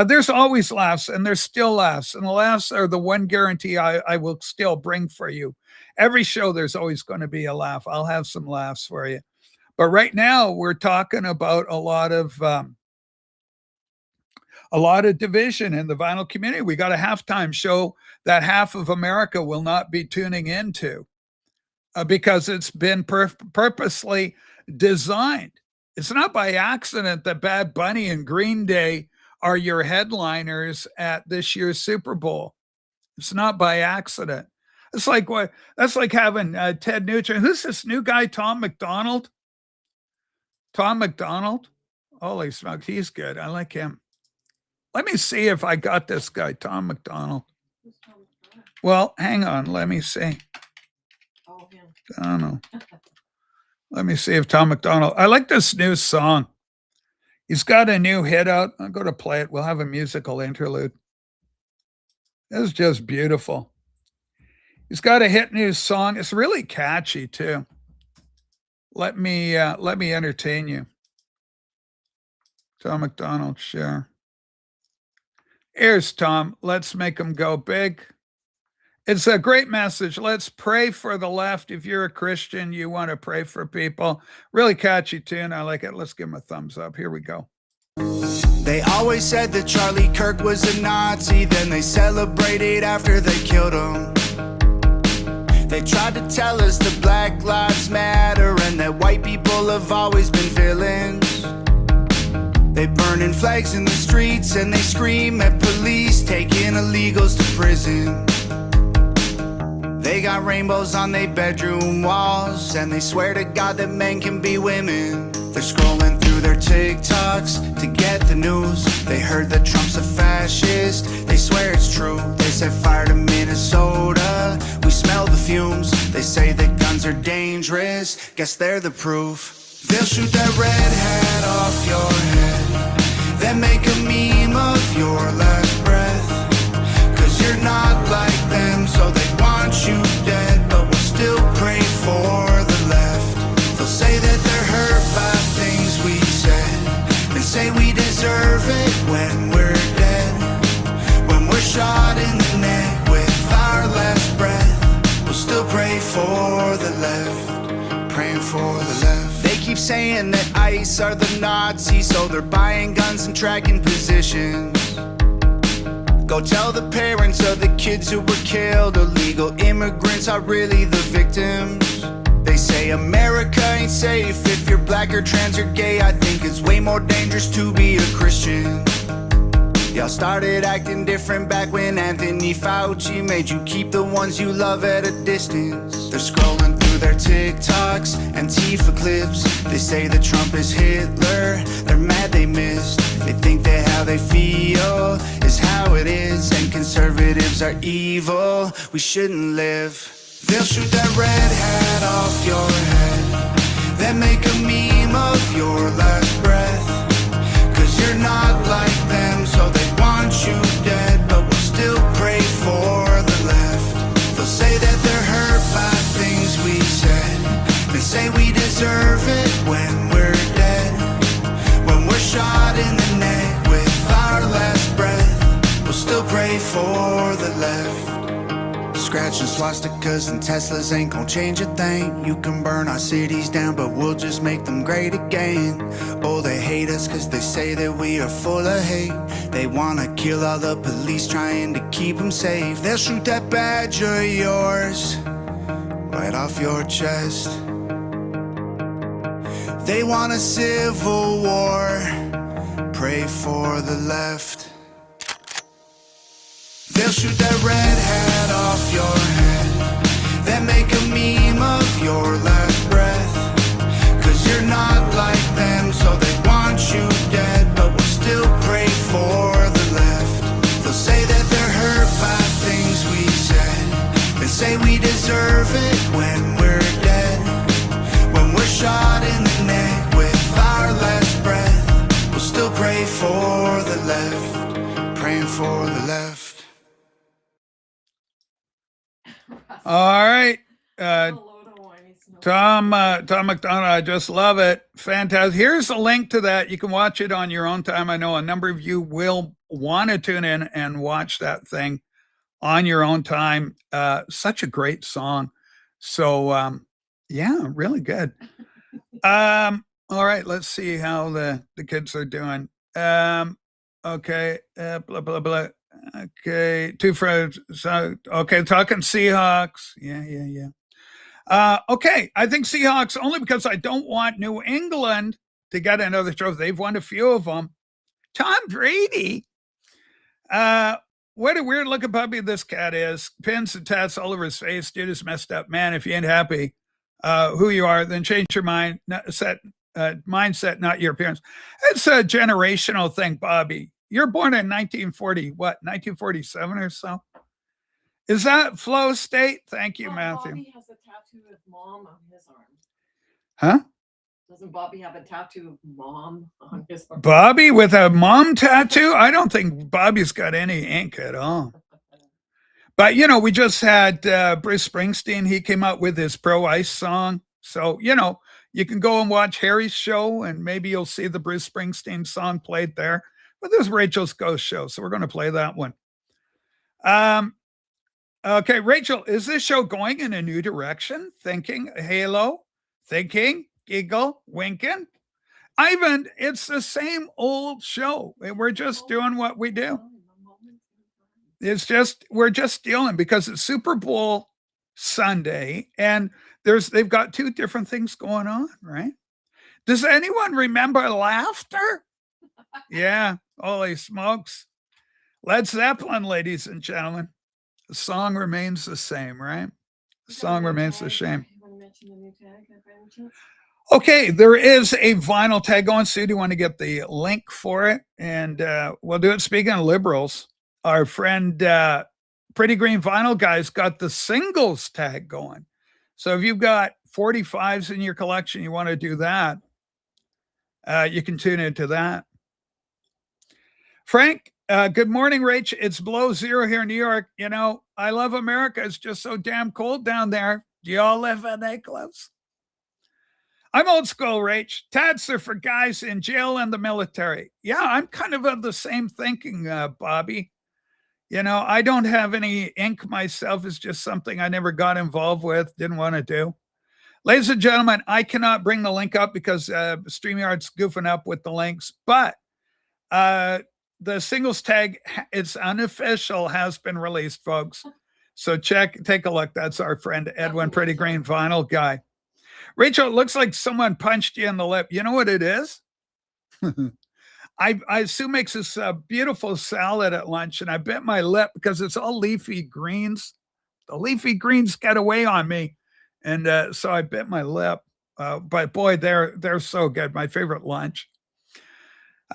There's always laughs, and there's still laughs. And the laughs are the one guarantee I will still bring for you. Every show, there's always going to be a laugh. I'll have some laughs for you. But right now, we're talking about a lot of division in the vinyl community. We got a halftime show that half of America will not be tuning into because it's been purposely designed. It's not by accident that Bad Bunny and Green Day are your headliners at this year's Super Bowl. It's not by accident. It's like what? That's like having Ted Nugent. Who's this new guy, Tom MacDonald? Tom MacDonald? Holy smokes, he's good. I like him. Let me see if I got this guy, Tom MacDonald. Well, hang on. Let me see. Oh, him. I don't know. Let me see if Tom MacDonald. I like this new song. He's got a new hit out. I'll go to play it. We'll have a musical interlude. It's just beautiful. He's got a hit new song. It's really catchy too. Let me entertain you. Tom MacDonald, share. Here's Tom. Let's make him go big. It's a great message. Let's pray for the left. If you're a Christian, you want to pray for people. Really catchy tune. I like it. Let's give him a thumbs up. Here we go. They always said that Charlie Kirk was a Nazi. Then they celebrated after they killed him. They tried to tell us that Black Lives Matter and that white people have always been villains. They burning flags in the streets and they scream at police, taking illegals to prison. They got rainbows on their bedroom walls, and they swear to God that men can be women. They're scrolling through their TikToks to get the news. They heard that Trump's a fascist, they swear it's true. They set fire to Minnesota, we smell the fumes. They say that guns are dangerous, guess they're the proof. They'll shoot that red hat off your head, then make a meme of your last breath. Cause you're not like them, so they want you dead. But we'll still pray for the left. They'll say that they're hurt by things we said, and say we deserve it when we're dead. When we're shot in the neck with our last breath, we'll still pray for the left, praying for the left. They keep saying that ICE are the Nazis, so they're buying guns and tracking positions. Go tell the parents of the kids who were killed. Illegal immigrants are really the victims. They say America ain't safe if you're black or trans or gay. I think it's way more dangerous to be a Christian. Y'all started acting different back when Anthony Fauci made you keep the ones you love at a distance. They're scrolling through their TikToks, Antifa clips. They say that Trump is Hitler, they're mad they missed. They think that how they feel is how it is, and conservatives are evil, we shouldn't live. They'll shoot that red hat off your head, then make a meme of your last breath. Cause you're not like them, so they want you dead. But we'll still pray for the left. They'll say that they're hurt by things we said, and say we deserve it when we're dead. When we're shot in the neck with our last breath, we'll still pray for the left. Scratching swastikas and Teslas ain't gon' change a thing. You can burn our cities down, but we'll just make them great again. Oh, they hate us cause they say that we are full of hate. They wanna kill all the police trying to keep them safe. They'll shoot that badge of yours right off your chest. They want a civil war, pray for the left. They'll shoot that red hat off your head, then make a meme of your last breath. Cause you're not like them, so they want you dead. But we'll still pray for the left. They'll say that they're hurt by things we said, and say we deserve it when we're dead. When we're shot in the neck with our last breath, we'll still pray for the left, praying for the left. All right. Tom MacDonald, I just love it. Fantastic. Here's a link to that. You can watch it on your own time. I know a number of you will want to tune in and watch that thing on your own time. Such a great song. So, yeah, really good. All right, let's see how the kids are doing. Okay, blah, blah, blah. Okay, two friends. So, okay, talking Seahawks. Yeah. Okay, I think Seahawks only because I don't want New England to get another trophy. They've won a few of them. Tom Brady. What a weird looking puppy this cat is. Pins and tats all over his face. Dude is messed up. Man, if you ain't happy who you are, then change your mindset, not your appearance. It's a generational thing, Bobby. You're born in 1947 or so? Is that flow state? Thank you, Matthew. Bobby has a tattoo of mom on his arm. Huh? Doesn't Bobby have a tattoo of mom on his arm? Bobby with a mom tattoo? I don't think Bobby's got any ink at all. But, we just had Bruce Springsteen. He came out with his Pro Ice song. So, you can go and watch Harry's show and maybe you'll see the Bruce Springsteen song played there. But there's Rachel's Ghost Show. So we're going to play that one. Okay, Rachel, is this show going in a new direction? Thinking, halo, thinking, giggle, winking. Ivan, it's the same old show. We're just doing what we do. We're just dealing because it's Super Bowl Sunday, and they've got two different things going on, right? Does anyone remember laughter? Yeah, holy smokes. Led Zeppelin, ladies and gentlemen. The song remains the same, right? The song remains the same. You want to mention the new tag by any chance? Okay, there is a vinyl tag going. Sue, do you want to get the link for it? And we'll do it. Speaking of liberals, our friend Pretty Green Vinyl Guy's got the singles tag going. So if you've got 45s in your collection, you want to do that, you can tune into that. Frank, good morning, Rach. It's below zero here in New York. You know, I love America. It's just so damn cold down there. Do you all live in A-clubs? I'm old school, Rach. Tads are for guys in jail and the military. Yeah, I'm kind of the same thinking, Bobby. You know, I don't have any ink myself. It's just something I never got involved with, didn't want to do. Ladies and gentlemen, I cannot bring the link up because StreamYard's goofing up with the links, but the singles tag, it's unofficial, has been released, folks. So take a look. That's our friend Edwin, Pretty Green Vinyl Guy. Rachel, it looks like someone punched you in the lip. You know what it is? Sue makes this beautiful salad at lunch, and I bit my lip because it's all leafy greens. The leafy greens get away on me, and so I bit my lip. But boy, they're so good. My favorite lunch.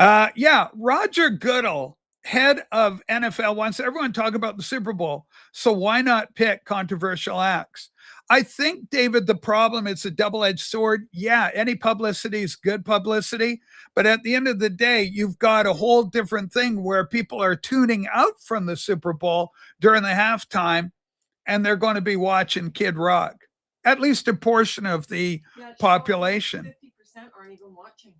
Yeah, Roger Goodell, head of NFL, wants everyone to talk about the Super Bowl. So why not pick controversial acts? I think, David, the problem, it's a double-edged sword. Yeah, any publicity is good publicity. But at the end of the day, you've got a whole different thing where people are tuning out from the Super Bowl during the halftime, and they're going to be watching Kid Rock. At least a portion of the population. 50% aren't even watching.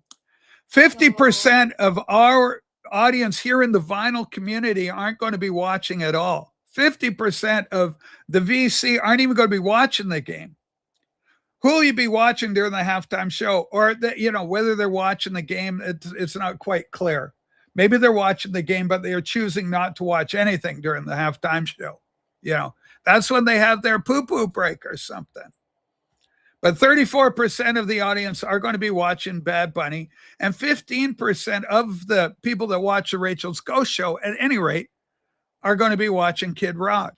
50% of our audience here in the vinyl community aren't going to be watching at all. 50% of the VC aren't even going to be watching the game. Who will you be watching during the halftime show? Or, whether they're watching the game, it's not quite clear. Maybe they're watching the game, but they are choosing not to watch anything during the halftime show. That's when they have their poo-poo break or something. But 34% of the audience are going to be watching Bad Bunny, and 15% of the people that watch the Rachel's Ghost Show, at any rate, are going to be watching Kid Rock.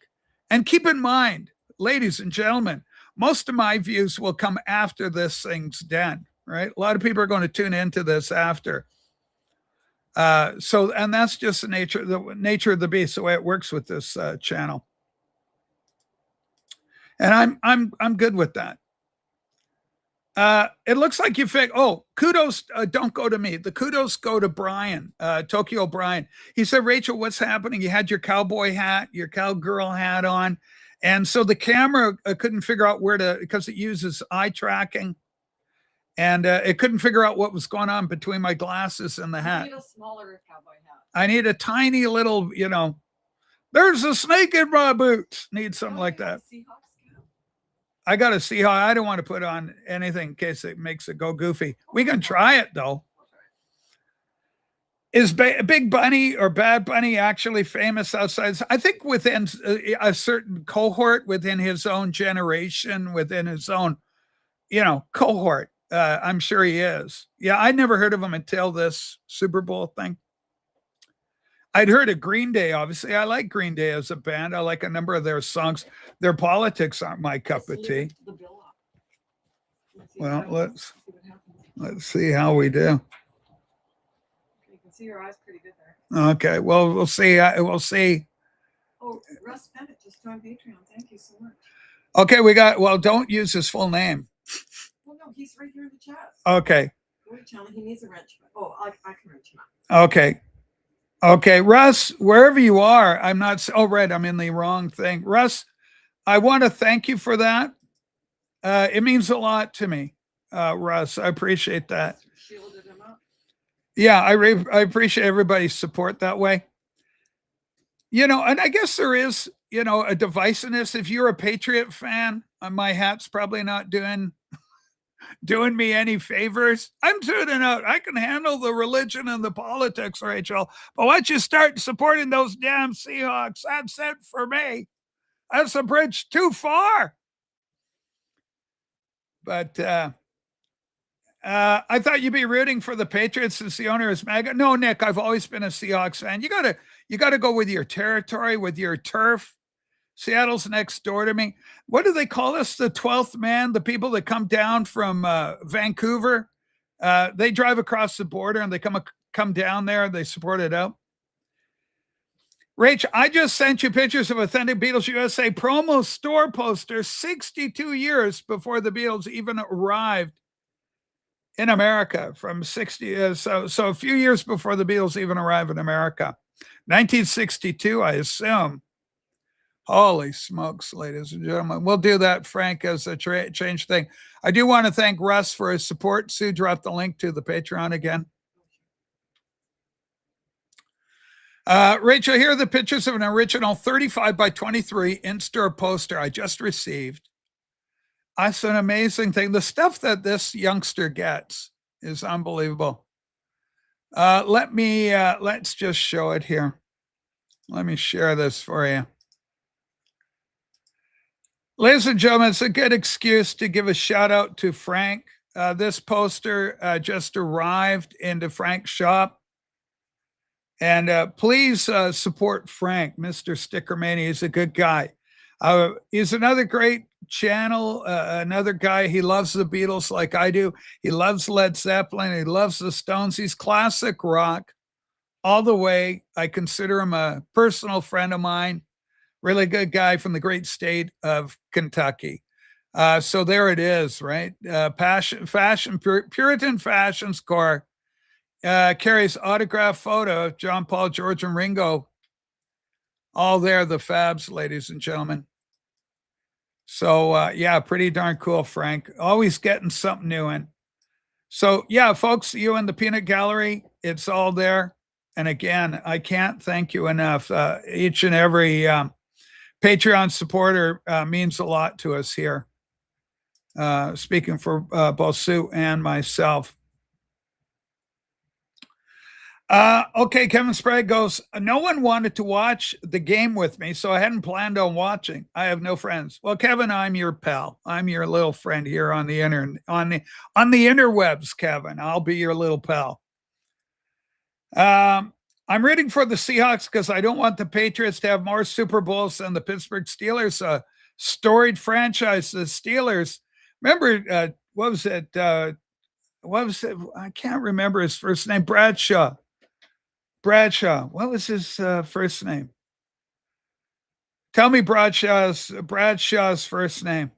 And keep in mind, ladies and gentlemen, most of my views will come after this thing's done, right? A lot of people are going to tune into this after. And that's just the nature of the beast, the way it works with this channel. And I'm good with that. It looks like you figured, kudos don't go to me. The kudos go to Brian, Tokyo Brian. He said, Rachel, what's happening? You had your cowboy hat, your cowgirl hat on. And so the camera couldn't figure out because it uses eye tracking. And it couldn't figure out what was going on between my glasses and the hat. You need a smaller cowboy hat. I need a tiny little, there's a snake in my boots. Need something like that. I got to see how I don't want to put on anything in case it makes it go goofy. We can try it, though. Is Big Bunny or Bad Bunny actually famous outside? I think within a certain cohort, within his own generation, within his own, cohort. I'm sure he is. Yeah, I'd never heard of him until this Super Bowl thing. I'd heard of Green Day, obviously. I like Green Day as a band. I like a number of their songs. Their politics aren't my cup of tea. Well, let's see how we do. You can see your eyes pretty good there. Okay, well, we'll see. We'll see. Oh, Russ Bennett just joined Patreon. Thank you so much. Okay, don't use his full name. Well, no, he's right here in the chat. Okay. Wait, tell me he needs a wrench. Oh, I can wrench him up. Okay, Russ, wherever you are, I'm in the wrong thing. Russ, I want to thank you for that. It means a lot to me, Russ. I appreciate that. Shielded him up. Yeah, I appreciate everybody's support that way. And I guess there is, a divisiveness. If you're a Patriot fan, my hat's probably not doing me any favors. I'm tuning out. I can handle the religion and the politics, Rachel. But once you start supporting those damn Seahawks, that's it for me. That's a bridge too far. But I thought you'd be rooting for the Patriots since the owner is MAGA. No, Nick, I've always been a Seahawks fan. You gotta go with your territory, with your turf. Seattle's next door to me. What do they call us? The 12th man, the people that come down from Vancouver. They drive across the border and they come down there and they support it out. Rach, I just sent you pictures of authentic Beatles USA promo store posters 62 years before the Beatles even arrived in America. From 60, so a few years before the Beatles even arrived in America. 1962, I assume. Holy smokes, ladies and gentlemen. We'll do that, Frank, as a change thing. I do want to thank Russ for his support. Sue dropped the link to the Patreon again. Rachel, here are the pictures of an original 35 by 23 in-store poster I just received. That's an amazing thing. The stuff that this youngster gets is unbelievable. Let's just show it here. Let me share this for you. Ladies and gentlemen, it's a good excuse to give a shout out to Frank. This poster just arrived into Frank's shop. And please support Frank, Mr. Stickermania. He's a good guy. He's another great channel, another guy. He loves the Beatles like I do. He loves Led Zeppelin. He loves the Stones. He's classic rock all the way. I consider him a personal friend of mine. Really good guy from the great state of Kentucky. So there it is, right? Puritan Fashion Score. Carries autograph photo of John, Paul, George, and Ringo. All there, the Fabs, ladies and gentlemen. So, yeah, pretty darn cool, Frank. Always getting something new in. So, yeah, folks, you and the Peanut Gallery, it's all there. And again, I can't thank you enough. Each and every Patreon supporter means a lot to us here. Speaking for both Sue and myself. Okay, Kevin Sprague goes, no one wanted to watch the game with me, so I hadn't planned on watching. I have no friends. Well, Kevin, I'm your pal. I'm your little friend here on the on the interwebs, Kevin. I'll be your little pal. I'm rooting for the Seahawks because I don't want the Patriots to have more Super Bowls than the Pittsburgh Steelers, a storied franchise. The Steelers, remember, what was it? I can't remember his first name. Bradshaw. What was his first name? Tell me Bradshaw's first name.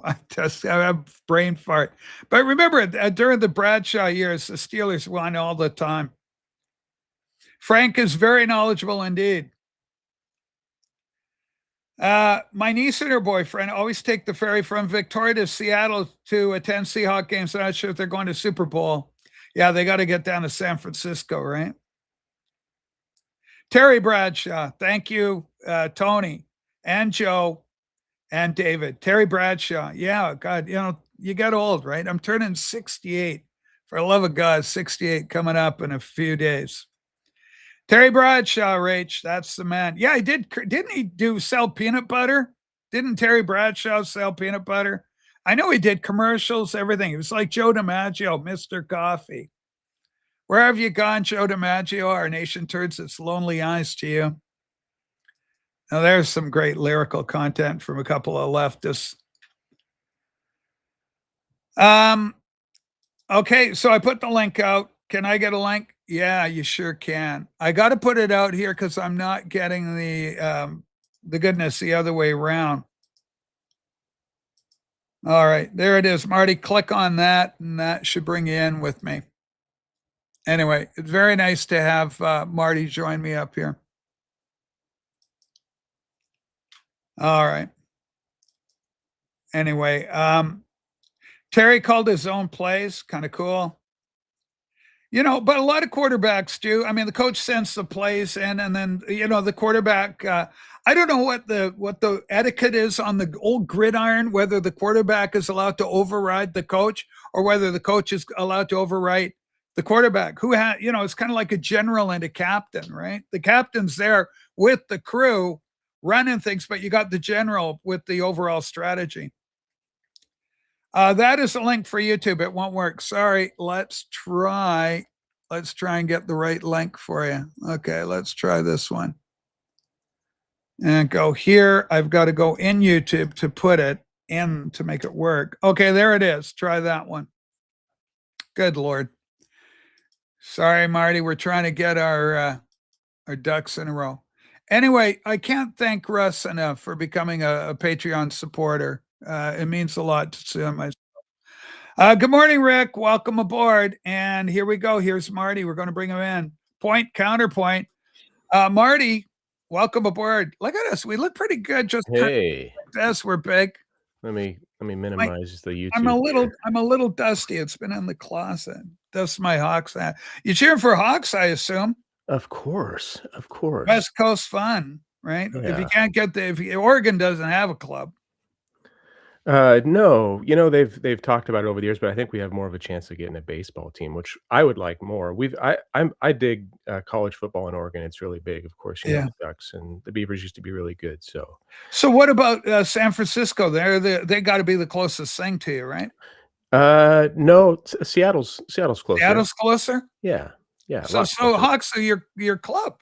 I have brain fart. But remember, during the Bradshaw years, the Steelers won all the time. Frank is very knowledgeable indeed. My niece and her boyfriend always take the ferry from Victoria to Seattle to attend Seahawk games. I'm not sure if they're going to Super Bowl. Yeah, they got to get down to San Francisco, right? Terry Bradshaw, thank you, Tony and Joe and David. Terry Bradshaw, yeah, God, you got old, right? I'm turning 68. For the love of God, 68 coming up in a few days. Terry Bradshaw, Rach, that's the man. Yeah, he did. Didn't he sell peanut butter? Didn't Terry Bradshaw sell peanut butter? I know he did commercials, everything. It was like Joe DiMaggio, Mr. Coffee. Where have you gone, Joe DiMaggio? Our nation turns its lonely eyes to you. Now, there's some great lyrical content from a couple of leftists. Okay, so I put the link out. Can I get a link? Yeah, you sure can. I got to put it out here because I'm not getting the goodness the other way around. All right, there it is, Marty. Click on that, and that should bring you in with me. Anyway, it's very nice to have Marty join me up here. All right. Anyway, Terry called his own plays. Kind of cool. But a lot of quarterbacks do. I mean, the coach sends the plays in, and then, the quarterback, I don't know what the etiquette is on the old gridiron, whether the quarterback is allowed to override the coach or whether the coach is allowed to override the quarterback, who it's kind of like a general and a captain, right? The captain's there with the crew running things, but you got the general with the overall strategy. That is a link for YouTube. It won't work. Sorry. Let's try and get the right link for you. Okay, let's try this one. And go here. I've got to go in YouTube to put it in to make it work. Okay, there it is. Try that one. Good Lord. Sorry, Marty. We're trying to get our ducks in a row. Anyway, I can't thank Russ enough for becoming a Patreon supporter. It means a lot to myself. Good morning, Rick. Welcome aboard. And here we go. Here's Marty. We're going to bring him in. Point, counterpoint. Marty, welcome aboard. Look at us. We look pretty good. Just Hey, like this. We're big. let me minimize the YouTube. I'm here. a little dusty. It's been in the closet. Dust my Hawks hat. You cheering for Hawks, I assume. Of course. West Coast fun, right? If you Yeah. can't get if Oregon doesn't have a club. No, they've talked about it over the years, but I think we have more of a chance of getting a baseball team, which I would like more. I dig college football in Oregon. It's really big, of course. Yeah. The Ducks and the Beavers used to be really good. So what about San Francisco? They got to be the closest thing to you, right? No, Seattle's closer. Seattle's closer. Yeah, a So lot closer. Hawks are your club.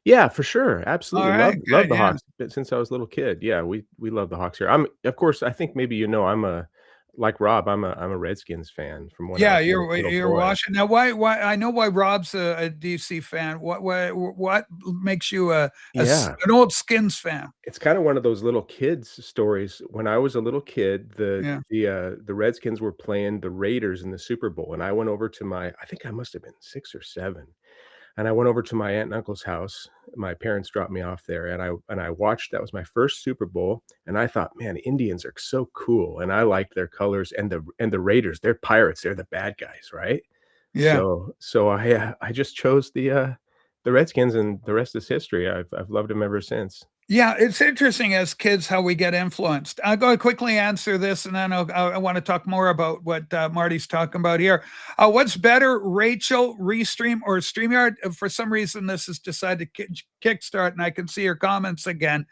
Yeah, for sure. Absolutely. All right, Love good, the yeah. Hawks since I was a little kid. Yeah, we love the Hawks here. Of course, I think maybe I'm like Rob, I'm a Redskins fan from when I Yeah, was a little you're boy. watching now. Why I know why Rob's a DC fan. What makes you an old Skins fan? It's kind of one of those little kids stories. When I was a little kid, the Redskins were playing the Raiders in the Super Bowl, and I went over to I think I must have been 6 or 7. And I went over to my aunt and uncle's house. My parents dropped me off there, and I watched. That was my first Super Bowl, and I thought, man, Indians are so cool, and I liked their colors. And the Raiders, they're pirates, they're the bad guys, right? Yeah. So I just chose the Redskins, and the rest is history. I've loved them ever since. Yeah, it's interesting as kids how we get influenced. I'll go quickly answer this, and then I want to talk more about what Marty's talking about here. What's better, Rachel, Restream, or StreamYard? For some reason, this has decided to kickstart, and I can see your comments again.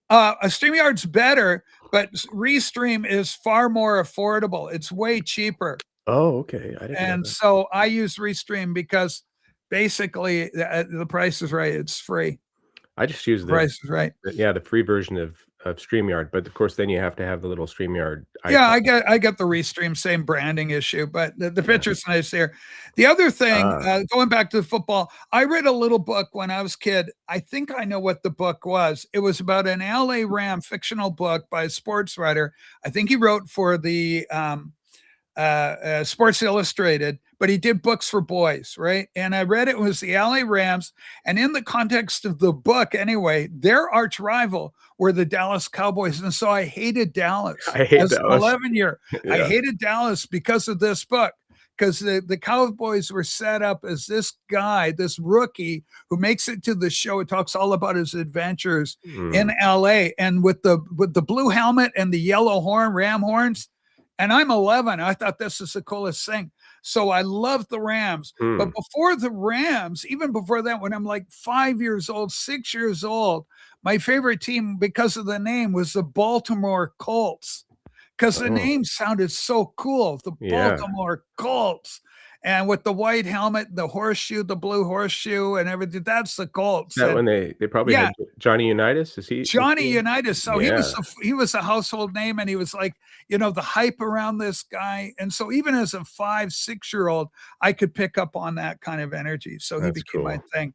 A StreamYard's better, but Restream is far more affordable. It's way cheaper. Oh, okay. I didn't know And that. so I use Restream because basically the price is right. It's free. I just use The price is right. the free version of StreamYard, but of course then you have to have the little StreamYard Yeah, icon. I get the Restream, same branding issue, but the picture's nice there. The other thing, going back to the football, I read a little book when I was a kid. I think I know what the book was. It was about an LA Ram fictional book by a sports writer. I think he wrote for the Sports Illustrated, but he did books for boys, right? And I read it was the LA Rams, and in the context of the book, anyway, their arch rival were the Dallas Cowboys, and so I hated Dallas. I hate as Dallas. an 11-year. I Yeah. hated Dallas because of this book. Because the Cowboys were set up as this guy, this rookie who makes it to the show. It talks all about his adventures in LA, and with the blue helmet and the yellow horn, ram horns. And I'm 11. I thought this is the coolest thing. So I loved the Rams. But before the Rams, even before that, when I'm like 5 years old, 6 years old, my favorite team, because of the name, was the Baltimore Colts. Because the name sounded so cool. The Baltimore Colts. And with the white helmet, the horseshoe, the blue horseshoe, and everything. That's the Colts. That And when they probably had Johnny Unitas. Is he Johnny Unitas. So Yeah. he was a household name, and he was like, the hype around this guy. And so even as a 5, 6-year-old, I could pick up on that kind of energy. So he That's became my cool. thing.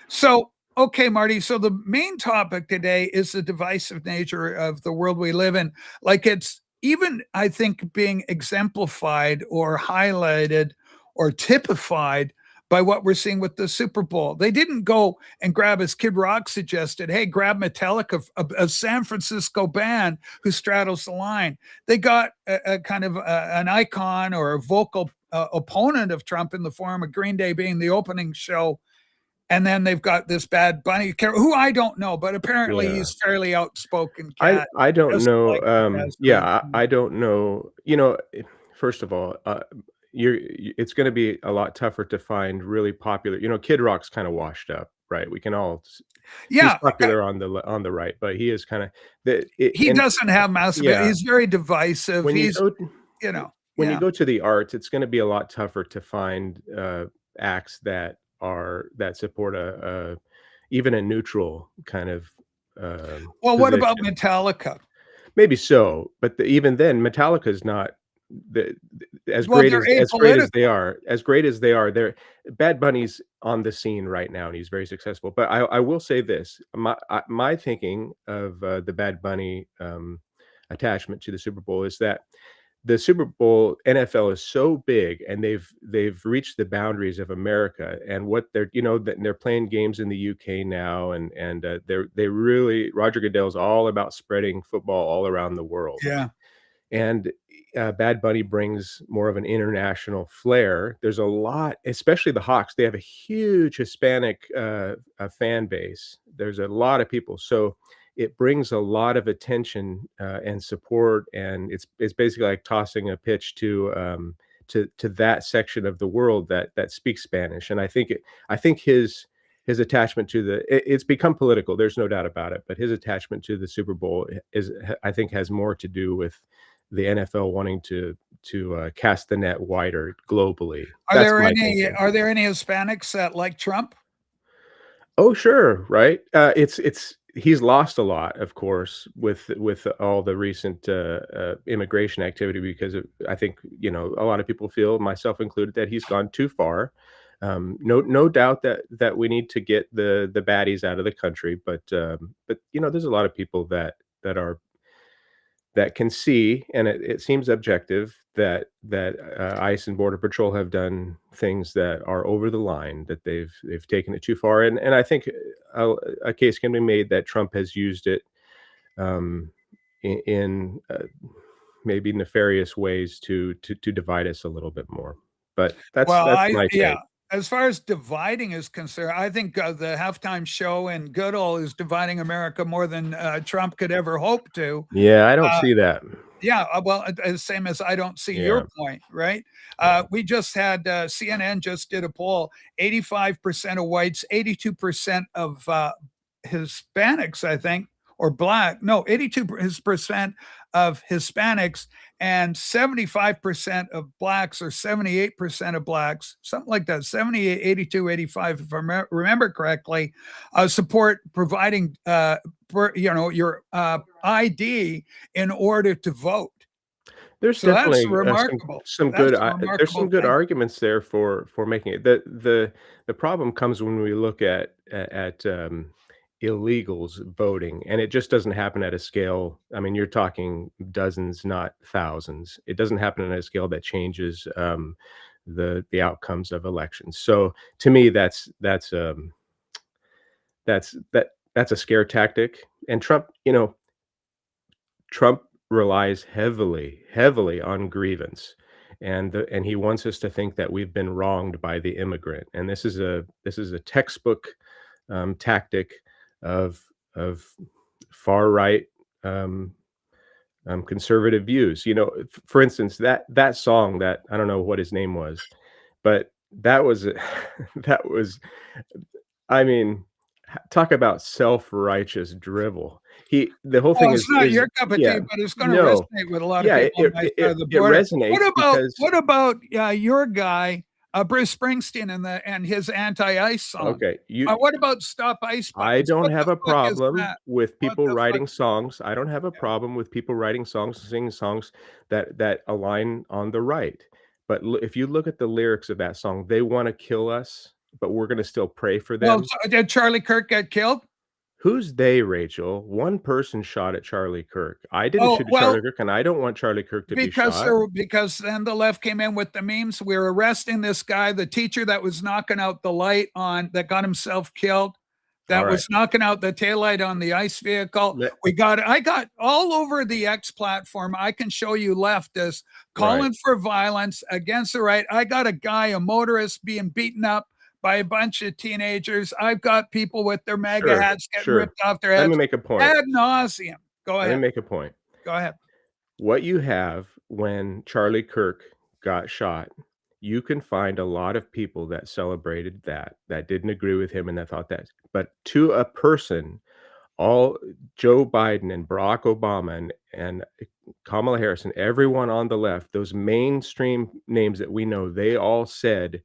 So, okay, Marty. So the main topic today is the divisive nature of the world we live in. Like it's even, I think, being exemplified or highlighted or typified by what we're seeing with the Super Bowl. They didn't go and grab, as Kid Rock suggested, hey, grab Metallica, a San Francisco band who straddles the line. They got a kind of an icon or a vocal opponent of Trump in the form of Green Day being the opening show. And then they've got this Bad Bunny character, who I don't know, but apparently he's fairly outspoken cat. I don't know. I don't know. First of all, it's going to be a lot tougher to find really popular. Kid Rock's kind of washed up, right? We can all Yeah, popular on the right, but he is kinda the it he and doesn't have massive yeah, he's very divisive. when you He's, go you know, when you yeah. go to the arts, it's gonna be a lot tougher to find, acts that support a even a neutral kind of, Well, what about position. Metallica? Maybe so, but even then, Metallica is not as Well, great they're as they apolitical. are as great as they are, they're Bad Bunny's on the scene right now, and he's very successful, but I will say this, my thinking of, the Bad Bunny, attachment to the Super Bowl is that the Super Bowl NFL is so big, and they've reached the boundaries of America, and what they're they're playing games in the UK now, and they really Roger Goodell's all about spreading football all around the world. Yeah. And, Bad Bunny brings more of an international flair. There's a lot, especially the Hawks, they have a huge Hispanic, fan base. There's a lot of people, so it brings a lot of attention, and support, and it's basically like tossing a pitch to that section of the world that speaks Spanish, and I think his attachment to it's become political, there's no doubt about it, but his attachment to the Super Bowl I think has more to do with the NFL wanting to cast the net wider globally. That's my thinking. Are there any Hispanics that like Trump? Oh, sure, right? It's he's lost a lot, of course, with all the recent, immigration activity because I think, a lot of people feel, myself included, that he's gone too far. No doubt that we need to get the baddies out of the country, but, there's a lot of people that are that can see, and it seems objective that ICE and Border Patrol have done things that are over the line, that they've taken it too far, and I think a case can be made that Trump has used it um, in maybe nefarious ways to divide us a little bit more. But Well, that's my yeah, take. as far as dividing is concerned, I think, the halftime show in Goodall is dividing America more than, Trump could ever hope to. Yeah, I don't Uh, see that. yeah, well, same as I don't see your Yeah, point, right? yeah. We just had, CNN just did a poll, 85% of whites, 82% of, Hispanics, I think, or black. No, 82 percent of Hispanics and 75% of blacks or 78% of blacks, something like that, 78, 82, 85, if I remember correctly, support providing, your ID in order to vote. There's So that's definitely, remarkable. some good That's a there's some remarkable good thing. arguments there for making it. The problem comes when we look at illegals voting, and it just doesn't happen at a scale. I mean, you're talking dozens, not thousands. It doesn't happen at a scale that changes, the outcomes of elections. So, to me, that's a scare tactic, and Trump relies heavily on grievance, and he wants us to think that we've been wronged by the immigrant, and this is a textbook, tactic of of far right, um, conservative views. For instance, that song that I don't know what his name was, but that was that was I mean, talk about self-righteous drivel. The whole Well, thing it's not is your cup of tea, yeah, but it's gonna no. resonate with a lot of Yeah, people on my side of the it border. resonates because What about, your guy, Bruce Springsteen and his anti-ICE song? okay, What about Stop Ice I Spice? don't What have the a fuck is problem that? with What people the fuck writing is songs. I don't have a yeah, problem with people writing songs and singing songs that align on the right. But if you look at the lyrics of that song, they wanna kill us, but we're gonna still pray for well, them. so did Charlie Kirk get killed? Who's they, Rachel? One person shot at Charlie Kirk. I didn't Oh, shoot at well, Charlie Kirk, and I don't want Charlie Kirk to be shot. because then the left came in with the memes. We're arresting this guy, the teacher that was knocking out the light on that got himself killed, that Alright. was knocking out the taillight on the ICE vehicle. Le I got all over the X platform. I can show you leftists Right. calling for violence against the right. I got a guy, a motorist, being beaten up by a bunch of teenagers. I've got people with their MAGA Sure, hats getting sure. ripped off their Let me heads make a point. ad nauseum. Go Let me ahead. make a point. Go ahead. What you have when Charlie Kirk got shot, you can find a lot of people that celebrated that didn't agree with him and that thought that. But to a person, all Joe Biden and Barack Obama and Kamala Harris and everyone on the left, those mainstream names that we know, they all said,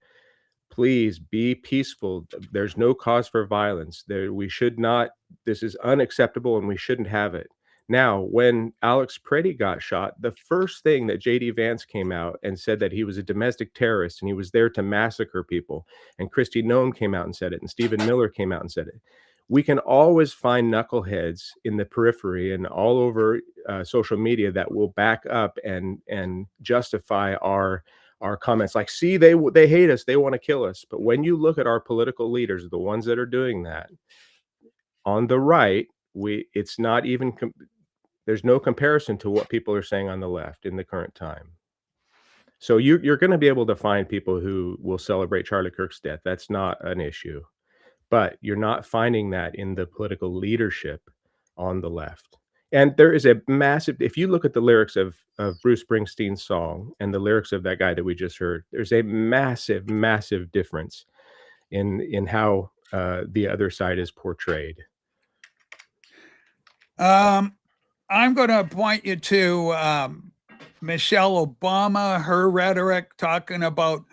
please be peaceful. There's no cause for violence. We should not, this is unacceptable and we shouldn't have it. Now, when Alex Preddy got shot, the first thing that JD Vance came out and said that he was a domestic terrorist and he was there to massacre people. And Kristi Noem came out and said it, and Stephen Miller came out and said it. We can always find knuckleheads in the periphery and all over social media that will back up and justify our comments like, see, they hate us, they want to kill us. But when you look at our political leaders, the ones that are doing that on the right, it's not even there's no comparison to what people are saying on the left in the current time. So you're going to be able to find people who will celebrate Charlie Kirk's death. That's not an issue. But you're not finding that in the political leadership on the left. And there is a massive, if you look at the lyrics of Bruce Springsteen's song and the lyrics of that guy that we just heard, there's a massive, massive difference in how the other side is portrayed. I'm going to point you to Michelle Obama, her rhetoric talking about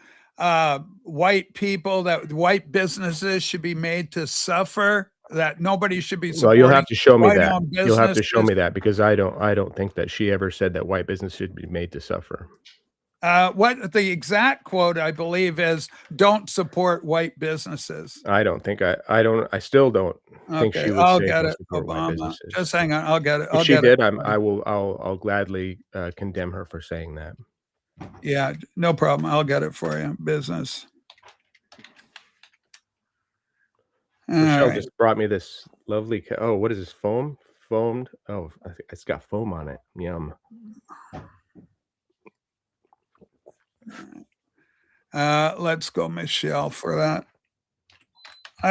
white people, that white businesses should be made to suffer, that nobody should be supporting. Well, you'll have to show me that. white-owned You'll have to show businesses. me that because I don't think that she ever said that white business should be made to suffer. What the exact quote, I believe, is don't support white businesses. I still don't think she Okay, would I'll say get don't it, support white Obama. businesses. Just hang on, I'll get it. If she did, I'll gladly condemn her for saying that. Yeah, no problem. I'll get it for you. Business. All Michelle right. just brought me this lovely. Oh, what is this? Foamed. Oh, I think it's got foam on it. Yum. Let's go, Michelle, for that.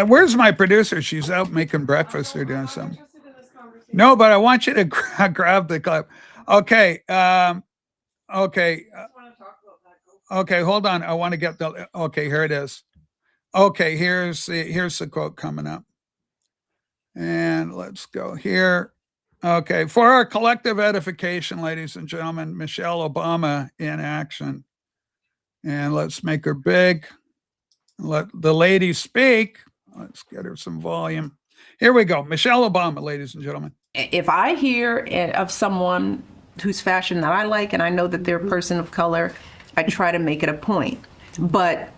Where's my producer? She's out making breakfast or doing something. No, but I want you to grab the clip. Okay. Okay. Okay, hold on. I want to get the. Okay, here it is. Okay, here's the quote coming up. And let's go here. Okay, for our collective edification, ladies and gentlemen, Michelle Obama in action. And let's make her big. Let the lady speak. Let's get her some volume. Here we go. Michelle Obama, ladies and gentlemen. If I hear of someone whose fashion that I like and I know that they're a person of color, I try to make it a point. But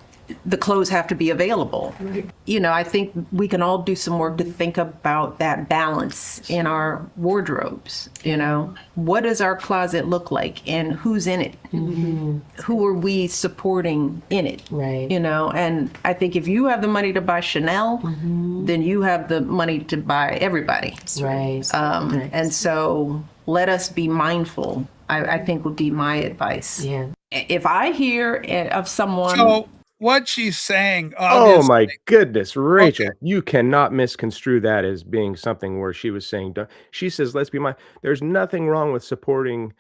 the clothes have to be available. Right. You know, I think we can all do some work to think about that balance in our wardrobes. You know, what does our closet look like and who's in it? Mm-hmm. Who are we supporting in it? Right. You know, and I think if you have the money to buy Chanel, mm-hmm. then you have the money to buy everybody. Right. And so let us be mindful, I think would be my advice. Yeah. If I hear of someone... So what she's saying... Oh my goodness, Rachel, okay. You cannot misconstrue that as being something where she was saying... She says, let's be mindful. There's nothing wrong with supporting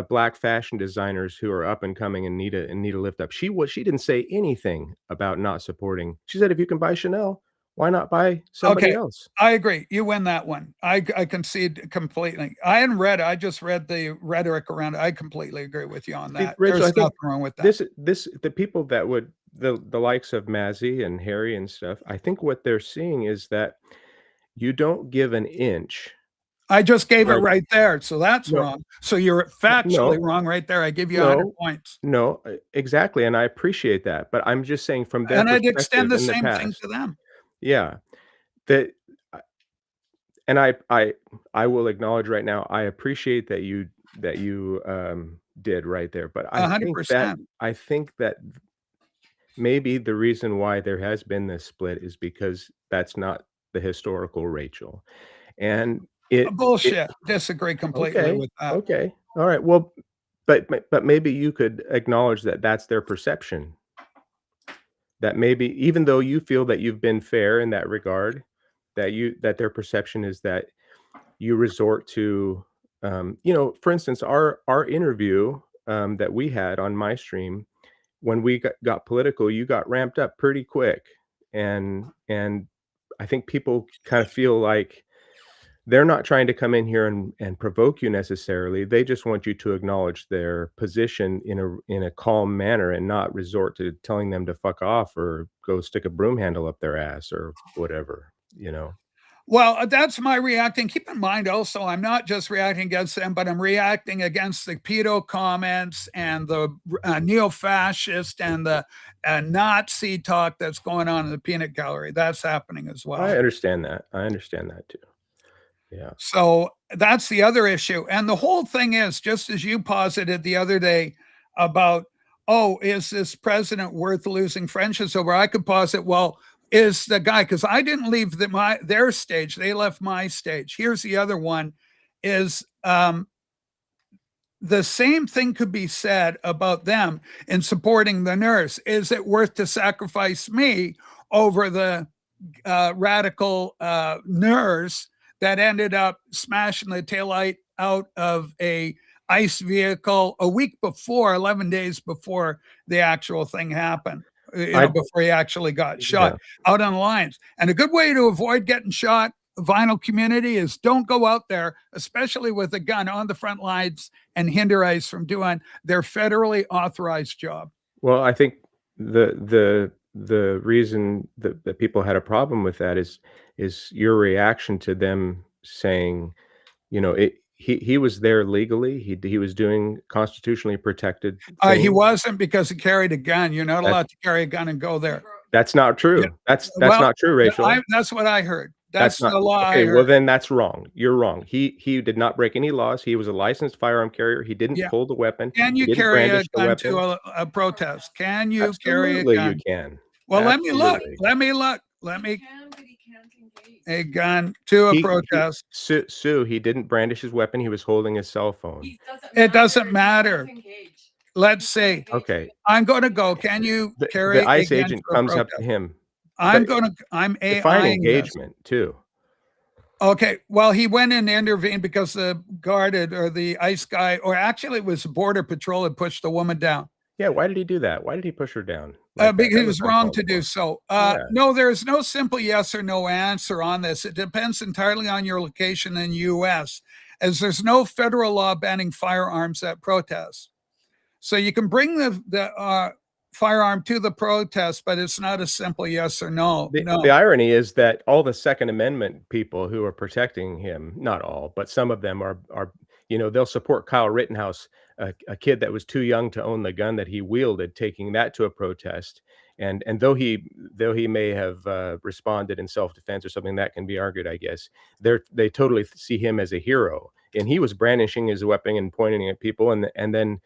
Black fashion designers who are up and coming and need a lift up. She didn't say anything about not supporting. She said, if you can buy Chanel, why not buy somebody else? I agree. You win that one. I concede completely. I hadn't read it. I just read the rhetoric around it. I completely agree with you on that. Rachel, There's nothing wrong with that. The people that would, the likes of Mazzy and Harry and stuff, I think what they're seeing is that you don't give an inch. I just gave it right there. So that's wrong. So you're factually wrong right there. I give you 100 points. No, exactly. And I appreciate that. But I'm just saying from that and I'd extend the same thing to them. Yeah, and I will acknowledge right now, I appreciate that you did right there, but I 100%. think that maybe the reason why there has been this split is because that's not the historical Rachel, and bullshit. Disagree completely with that. Okay, all right. Well, but maybe you could acknowledge that that's their perception. That maybe even though you feel that you've been fair in that regard, that their perception is that you resort to, for instance, our interview that we had on my stream, when we got political, you got ramped up pretty quick, and I think people kind of feel like they're not trying to come in here and provoke you necessarily. They just want you to acknowledge their position in a calm manner and not resort to telling them to fuck off or go stick a broom handle up their ass or whatever, you know? Well, that's my reacting. Keep in mind also, I'm not just reacting against them, but I'm reacting against the pedo comments and the neo-fascist and the Nazi talk that's going on in the peanut gallery. That's happening as well. I understand that. I understand that too. Yeah. So that's the other issue. And the whole thing is, just as you posited the other day about, oh, is this president worth losing friendships over? I could posit, well, is the guy, because I didn't leave their stage, they left my stage. Here's the other one is the same thing could be said about them in supporting the nurse. Is it worth to sacrifice me over the radical nurse that ended up smashing the taillight out of a ICE vehicle a week before, 11 days before the actual thing happened, before he actually got shot out on the lines? And a good way to avoid getting shot, vinyl community, is don't go out there, especially with a gun, on the front lines and hinder ICE from doing their federally authorized job. Well, I think the reason that people had a problem with that is your reaction to them saying, you know, he was there legally. He was doing constitutionally protected things. He wasn't, because he carried a gun. You're not allowed to carry a gun and go there. That's not true. Yeah. That's not true, Rachel. That's what I heard. That's not the law. okay. Well, then that's wrong. You're wrong. He did not break any laws. He was a licensed firearm carrier. He didn't pull the weapon. Can you carry a gun to a protest? Can you carry a gun? Absolutely, you can. Well, Absolutely. let me look. A gun to a protest. Sue, he didn't brandish his weapon. He was holding his cell phone. It doesn't matter. Let's see. Okay. I'm going to go. Can you carry the ICE a gun agent to a comes up protest? to him. I'm Define engagement too. Okay. Well, he went in to intervene because the guarded, or the ICE guy, or actually it was Border Patrol, had pushed the woman down. Yeah. Why did he do that? Why did he push her down? Because he was wrong to do so. No, there is no simple yes or no answer on this. It depends entirely on your location in the U.S., as there's no federal law banning firearms at protests. So you can bring the firearm to the protest, but it's not a simple yes or no. The irony is that all the Second Amendment people who are protecting him, not all, but some of them are they'll support Kyle Rittenhouse, a kid that was too young to own the gun that he wielded, taking that to a protest. And though he may have responded in self-defense or something, that can be argued, I guess, they totally see him as a hero. And he was brandishing his weapon and pointing at people, and then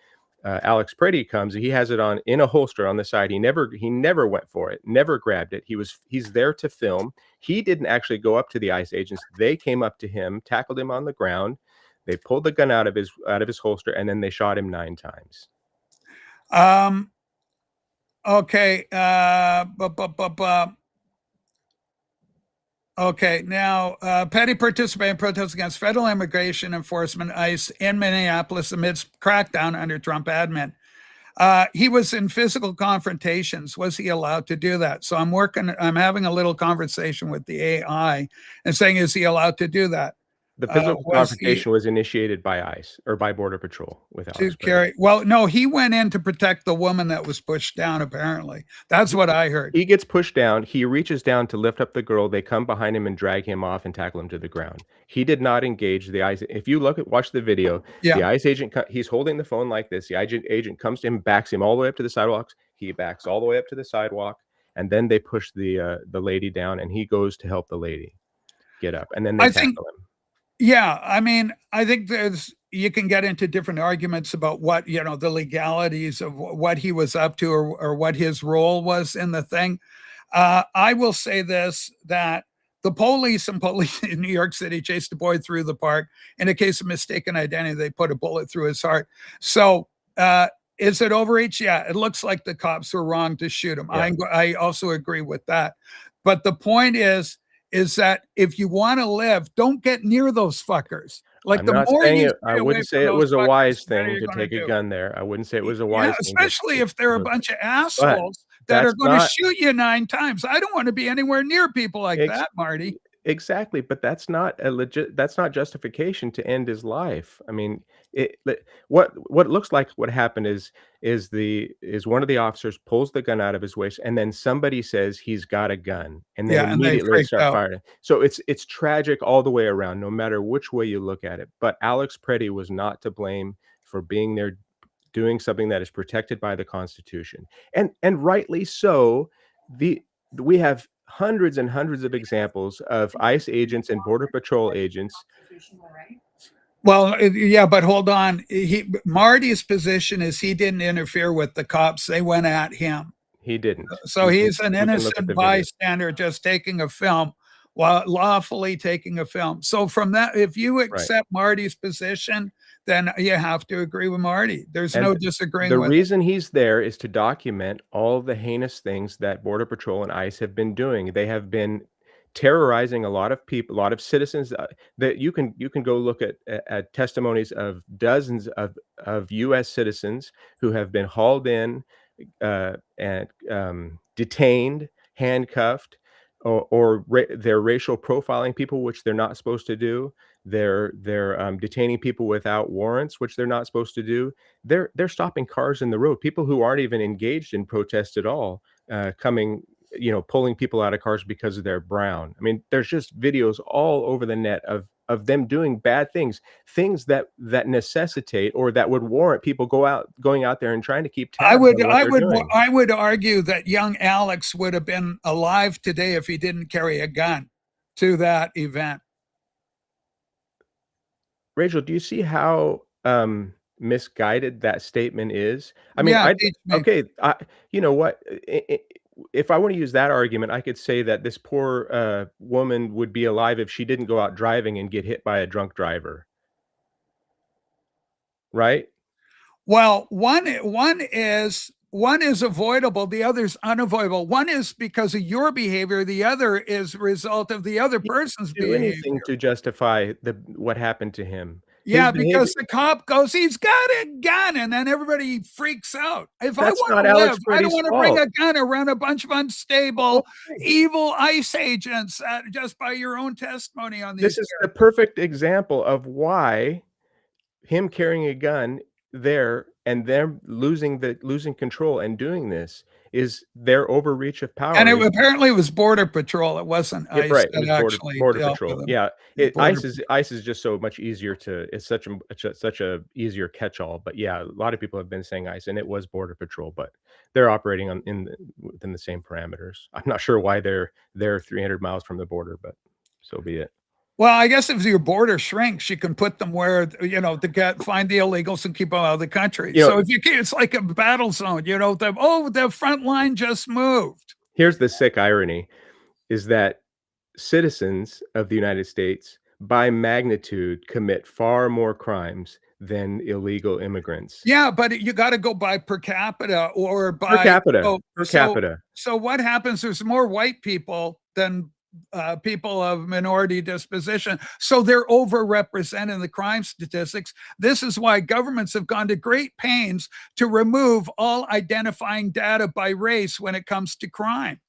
Alex Pretty comes. He has it on in a holster on the side. He never went for it, never grabbed it. He's there to film. He didn't actually go up to the ICE agents. They came up to him, tackled him on the ground. They pulled the gun out of his holster, and then they shot him 9 times. Okay. Okay. Now, Petty participated in protests against federal immigration enforcement, ICE, in Minneapolis amidst crackdown under Trump admin. He was in physical confrontations. Was he allowed to do that? So I'm having a little conversation with the AI and saying, is he allowed to do that? The physical confrontation was initiated by ICE or by Border Patrol with Alex Pretty. Well, no, he went in to protect the woman that was pushed down, apparently. That's what I heard. He gets pushed down. He reaches down to lift up the girl. They come behind him and drag him off and tackle him to the ground. He did not engage the ICE. If you watch the video, the ICE agent, he's holding the phone like this. The agent comes to him, backs him all the way up to the sidewalks. He backs all the way up to the sidewalk, and then they push the lady down, and he goes to help the lady get up, and then they tackle him. Yeah, I mean, I think you can get into different arguments about what, the legalities of what he was up to, or what his role was in the thing. I will say this, that the police in New York City chased a boy through the park. In a case of mistaken identity, they put a bullet through his heart. So is it overreach? Yeah, it looks like the cops were wrong to shoot him. Yeah. I also agree with that. But the point is that if you want to live, don't get near those fuckers. Like I'm the not more saying you it. I stay away wouldn't from say it those was a fuckers, wise the better thing you're to gonna take a do. gun there. I wouldn't say it was a Yeah, wise thing especially if they're a to do. bunch of But assholes that are that's going to not shoot you 9 times. I don't want to be anywhere near people like ex that, Marty. exactly, but that's not justification to end his life. I mean, what it looks like what happened is one of the officers pulls the gun out of his waist, and then somebody says he's got a gun, and then Yeah, and they immediately they freaked start out. firing. So it's tragic all the way around, no matter which way you look at it. But Alex Preddy was not to blame for being there doing something that is protected by the Constitution. And rightly so. The we have hundreds and hundreds of examples of ICE agents and Border Patrol agents. Constitutional right. Well, yeah, but hold on. Marty's position is he didn't interfere with the cops. They went at him. He didn't. So he's an We can look at innocent the video. bystander just taking a film while lawfully taking a film. So from that, if you Right. accept Marty's position, then you have to agree with Marty. There's no And disagreeing the with it. reason he's there is to document all the heinous things that Border Patrol and ICE have been doing. They have been terrorizing a lot of people, a lot of citizens. That you can go look at testimonies of dozens of U.S. citizens who have been hauled in and detained, handcuffed, they're racial profiling people, which they're not supposed to do. They're detaining people without warrants, which they're not supposed to do. They're stopping cars in the road. People who aren't even engaged in protest at all, coming, pulling people out of cars because they're brown. I mean, there's just videos all over the net of them doing bad things that necessitate or that would warrant people going out there and trying to keep tabs on what they're doing. I would argue that young Alex would have been alive today if he didn't carry a gun to that event. Rachel, do you see how misguided that statement is? I mean, Yeah, teach me. okay, you know what? If I want to use that argument, I could say that this poor woman would be alive if she didn't go out driving and get hit by a drunk driver. Right? Well, one is avoidable, the other's unavoidable. One is because of your behavior, the other is a result of the other person's Do behavior. anything to justify what happened to him. Yeah, His because behavior, the cop goes, he's got a gun, and then everybody freaks out. If I that's want not to Alex live, I don't Preddy's want to bring fault. a gun around a bunch of unstable, evil ICE agents just by your own testimony on these. This is the perfect example of why him carrying a gun there and them losing control and doing this is their overreach of power. And it apparently was Border Patrol. It wasn't Yeah, ICE right, it that was actually Border dealt Patrol. with them. Yeah, Border ICE is just so much easier it's such a easier catch-all, but yeah, a lot of people have been saying ICE, and it was Border Patrol, but they're operating within the same parameters. I'm not sure why they're 300 miles from the border, but so be it. Well, I guess if your border shrinks, you can put them where, to find the illegals and keep them out of the country. So if you can, it's like a battle zone, the front line just moved. Here's the sick irony is that citizens of the United States by magnitude commit far more crimes than illegal immigrants. Yeah, but you got to go by per capita or by Per capita. So what happens? There's more white people than people of minority disposition. So they're overrepresented in the crime statistics. This is why governments have gone to great pains to remove all identifying data by race when it comes to crime,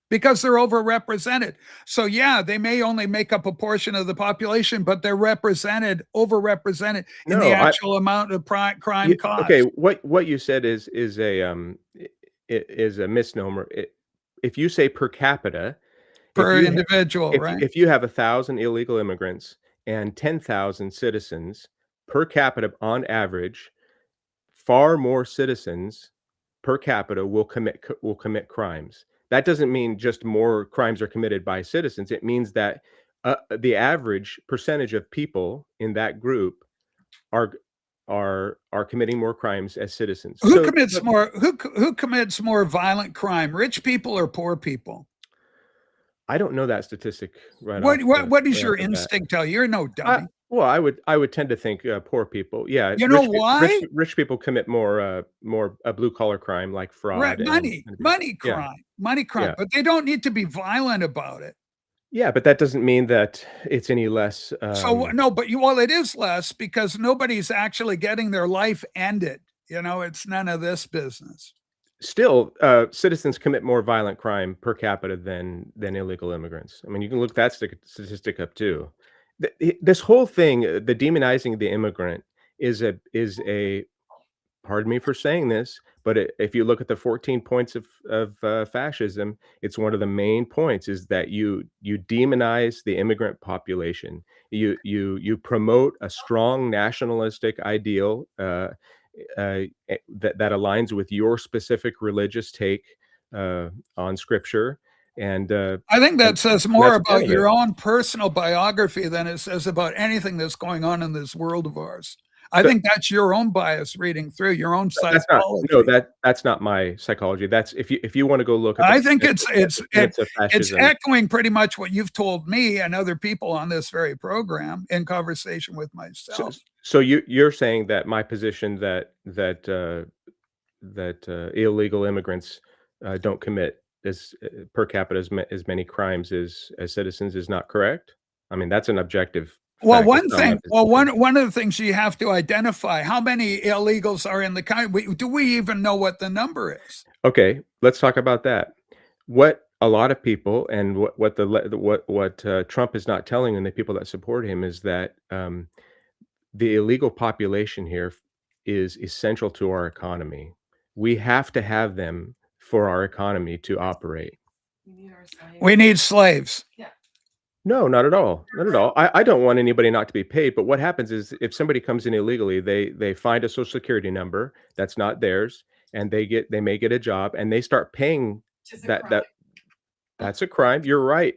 because they're overrepresented. So yeah, they may only make up a portion of the population, but they're overrepresented in the actual amount of crime caused. Okay, what you said is a misnomer. If you say per capita, Per individual, right? If you have 1,000 illegal immigrants and 10,000 citizens per capita on average, far more citizens per capita will commit crimes. That doesn't mean just more crimes are committed by citizens. It means that the average percentage of people in that group are committing more crimes as citizens. Who commits more violent crime, rich people or poor people? I don't know that statistic right What does your instinct tell you? You're no dummy. Well, I would tend to think poor people. Yeah, you know why? Rich people commit more blue collar crime like fraud, money crime, Yeah. but they don't need to be violent about it. Yeah, but that doesn't mean that it's any less. So no, but well, it is less because nobody's actually getting their life ended. It's none of this business. Still, citizens commit more violent crime per capita than illegal immigrants. I mean, you can look that statistic up too. This whole thing, the demonizing the immigrant, is a pardon me for saying this, but if you look at the 14 points of fascism, it's one of the main points is that you demonize the immigrant population. You promote a strong nationalistic ideal that aligns with your specific religious take on scripture, and I think that says more that's part about of it. your own personal biography than it says about anything that's going on in this world of ours. I But think that's your own bias reading through your own that's not no, psychology. that's not my psychology. That's if you want to go look at I think at the tenets of it's fascism. echoing pretty much what you've told me and other people on this very program in conversation with So, myself. so you're saying that my position that illegal immigrants don't commit as per capita as many crimes as citizens is not correct? I mean, that's an objective Well, fact. It's one not my thing, well, position. one of the things you have to identify how many illegals are in the country. Do we even know what the number is? Okay, let's talk about that. What a lot of people and what Trump is not telling and the people that support him is that the illegal population here is essential to our economy. We have to have them for our economy to operate. We need our slaves. We need slaves. Yeah. No, not at all. Not at all. I don't want anybody not to be paid, but what happens is if somebody comes in illegally, they find a social security number that's not theirs, and they may get a job, and they start paying Which is a that crime. that that's a crime. You're right.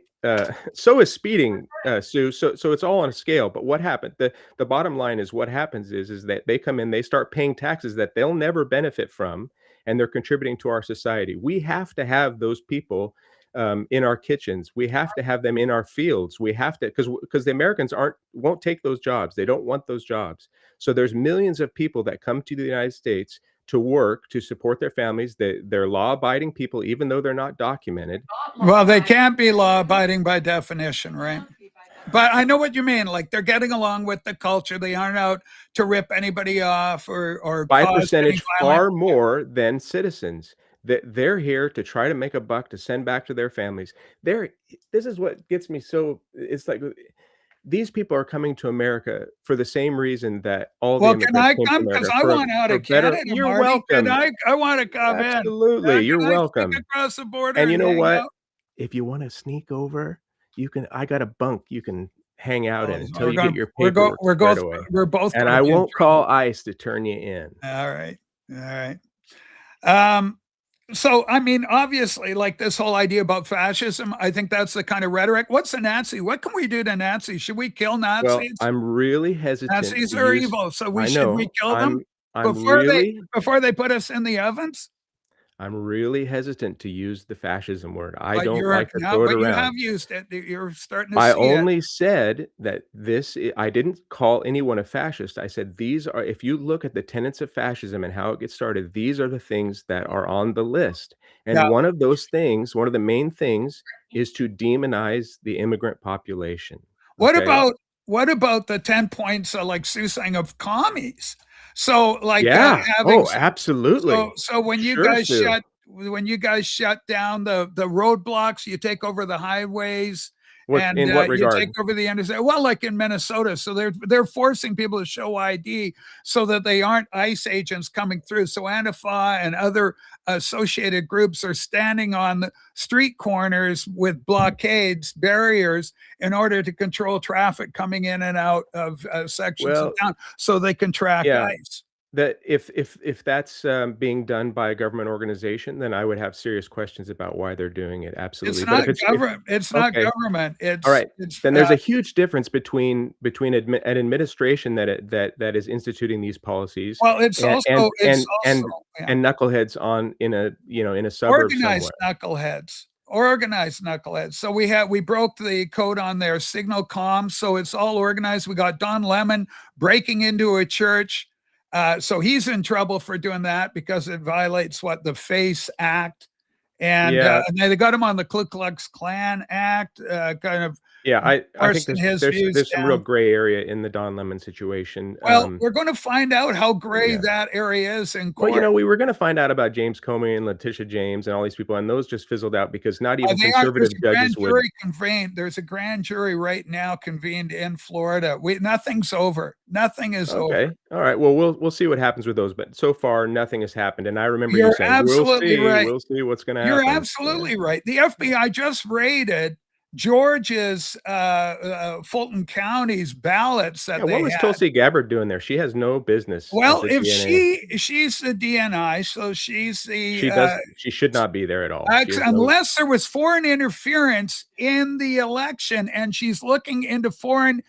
So is speeding, Sue. So it's all on a scale. But what happened? The bottom line is what happens is that they come in, they start paying taxes that they'll never benefit from, and they're contributing to our society. We have to have those people in our kitchens. We have to have them in our fields. We have to because the Americans won't take those jobs. They don't want those jobs. So there's millions of people that come to the United States to work to support their families. They're law-abiding people, even though they're not documented. Well, they can't be law abiding by definition, right? But I know what you mean. Like they're getting along with the culture. They aren't out to rip anybody off or By cause any percentage violence. far more than citizens. They're here to try to make a buck to send back to their families. This is what gets me so it's like these people are coming to America for the same reason that all the Well, can immigrants I came to come? Because America I want out for of better. Canada, You're Marty. Can welcome. I want to come in. Absolutely. You're Can I sneak welcome. across the border And you know hang what? out? If you want to sneak over, I got a bunk you can hang out in Oh, until you get your paperwork we're squared both away. we're both And going I to be in won't trouble. call ICE to turn you in. All right. All right. So I mean, obviously, like this whole idea about fascism, I think that's the kind of rhetoric. What's a Nazi? What can we do to Nazis? Should we kill Well, Nazis? I'm really hesitant Nazis to are use evil, so I should we know. kill them I'm before really they put us in the ovens? I'm really hesitant to use the fascism word. I don't You're like to now, throw it but you around. have used it. You're starting to I see it. only said that I didn't call anyone a fascist. I said these are if you look at the tenets of fascism and how it gets started, these are the things that are on the list. Yeah. And one of those things, one of the main things is to demonize the immigrant population. What Okay? about the 10 points like Sue saying of commies? So like Yeah. having Oh, absolutely. so Sure, Sue. when you guys shut down the roadblocks, you take over the highways What and in what you take regard? over the interstate. Well, like in Minnesota, so they're forcing people to show ID so that they aren't ICE agents coming through. So Antifa and other associated groups are standing on the street corners with blockades, barriers, in order to control traffic coming in and out of sections of Well, town, so they can track yeah. ICE. That if that's being done by a government organization, then I would have serious questions about why they're doing it. It's Absolutely. But not if government. It's not okay, government. all right, It's then there's a huge difference between an administration that is instituting these policies well, it's and also yeah, and knuckleheads on in a in a suburb organized somewhere. knuckleheads. Organized knuckleheads. So we broke the code on their signal comms, so it's all organized. We got Don Lemon breaking into a church. So he's in trouble for doing that because it violates what the FACE Act And they got him on the Ku Klux Klan Act, kind of I think forcing his views there's some real down. gray area in the Don Lemon situation. Well, we're going to find out how gray Yeah. that area is in Well, court. we were going to find out about James Comey and Leticia James and all these people, and those just fizzled out because not even conservative judges would. There's a grand jury right now convened in Florida. Nothing's over. Nothing is over. Okay. All right. Well, we'll see what happens with those, but so far nothing has happened. And I remember you You're saying, absolutely right. We'll see what's going to happen. You're absolutely right. The FBI just raided Georgia's Fulton County's ballots that they what was had. Tulsi Gabbard doing there? She has no business. Well, as a if DNA. she's the DNI, so she's the she should not be there at all. Unless there was foreign interference in the election, and she's looking into foreign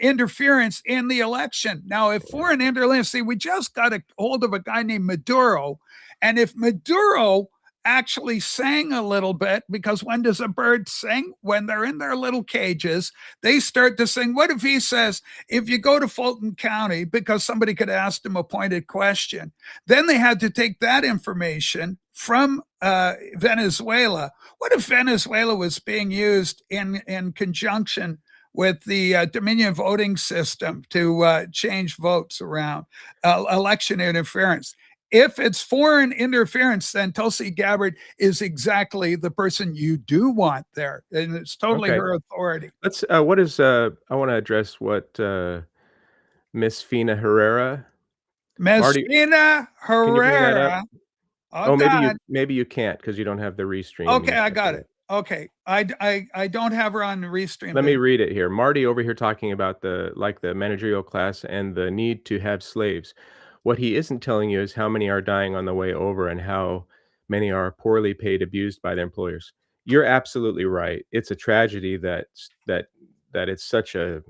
interference in the election. Now, if foreign interference, we just got a hold of a guy named Maduro, and if Maduro actually sang a little bit, because when does a bird sing? When they're in their little cages, they start to sing. What if he says, if you go to Fulton County, because somebody could ask him a pointed question, then they had to take that information from Venezuela. What if Venezuela was being used in conjunction with the Dominion voting system to change votes around, election interference? If it's foreign interference, then Tulsi Gabbard is exactly the person you do want there, and it's totally her authority. Let's. What is? I want to address what Miss Fina Herrera. Miss Fina Herrera. Maybe you can't because you don't have the restream. Okay, I got it. Okay, I don't have her on the restream. Let me read it here. Marty over here talking about the managerial class and the need to have slaves. What he isn't telling you is how many are dying on the way over and how many are poorly paid, abused by their employers. You're absolutely right. It's a tragedy that it's such a.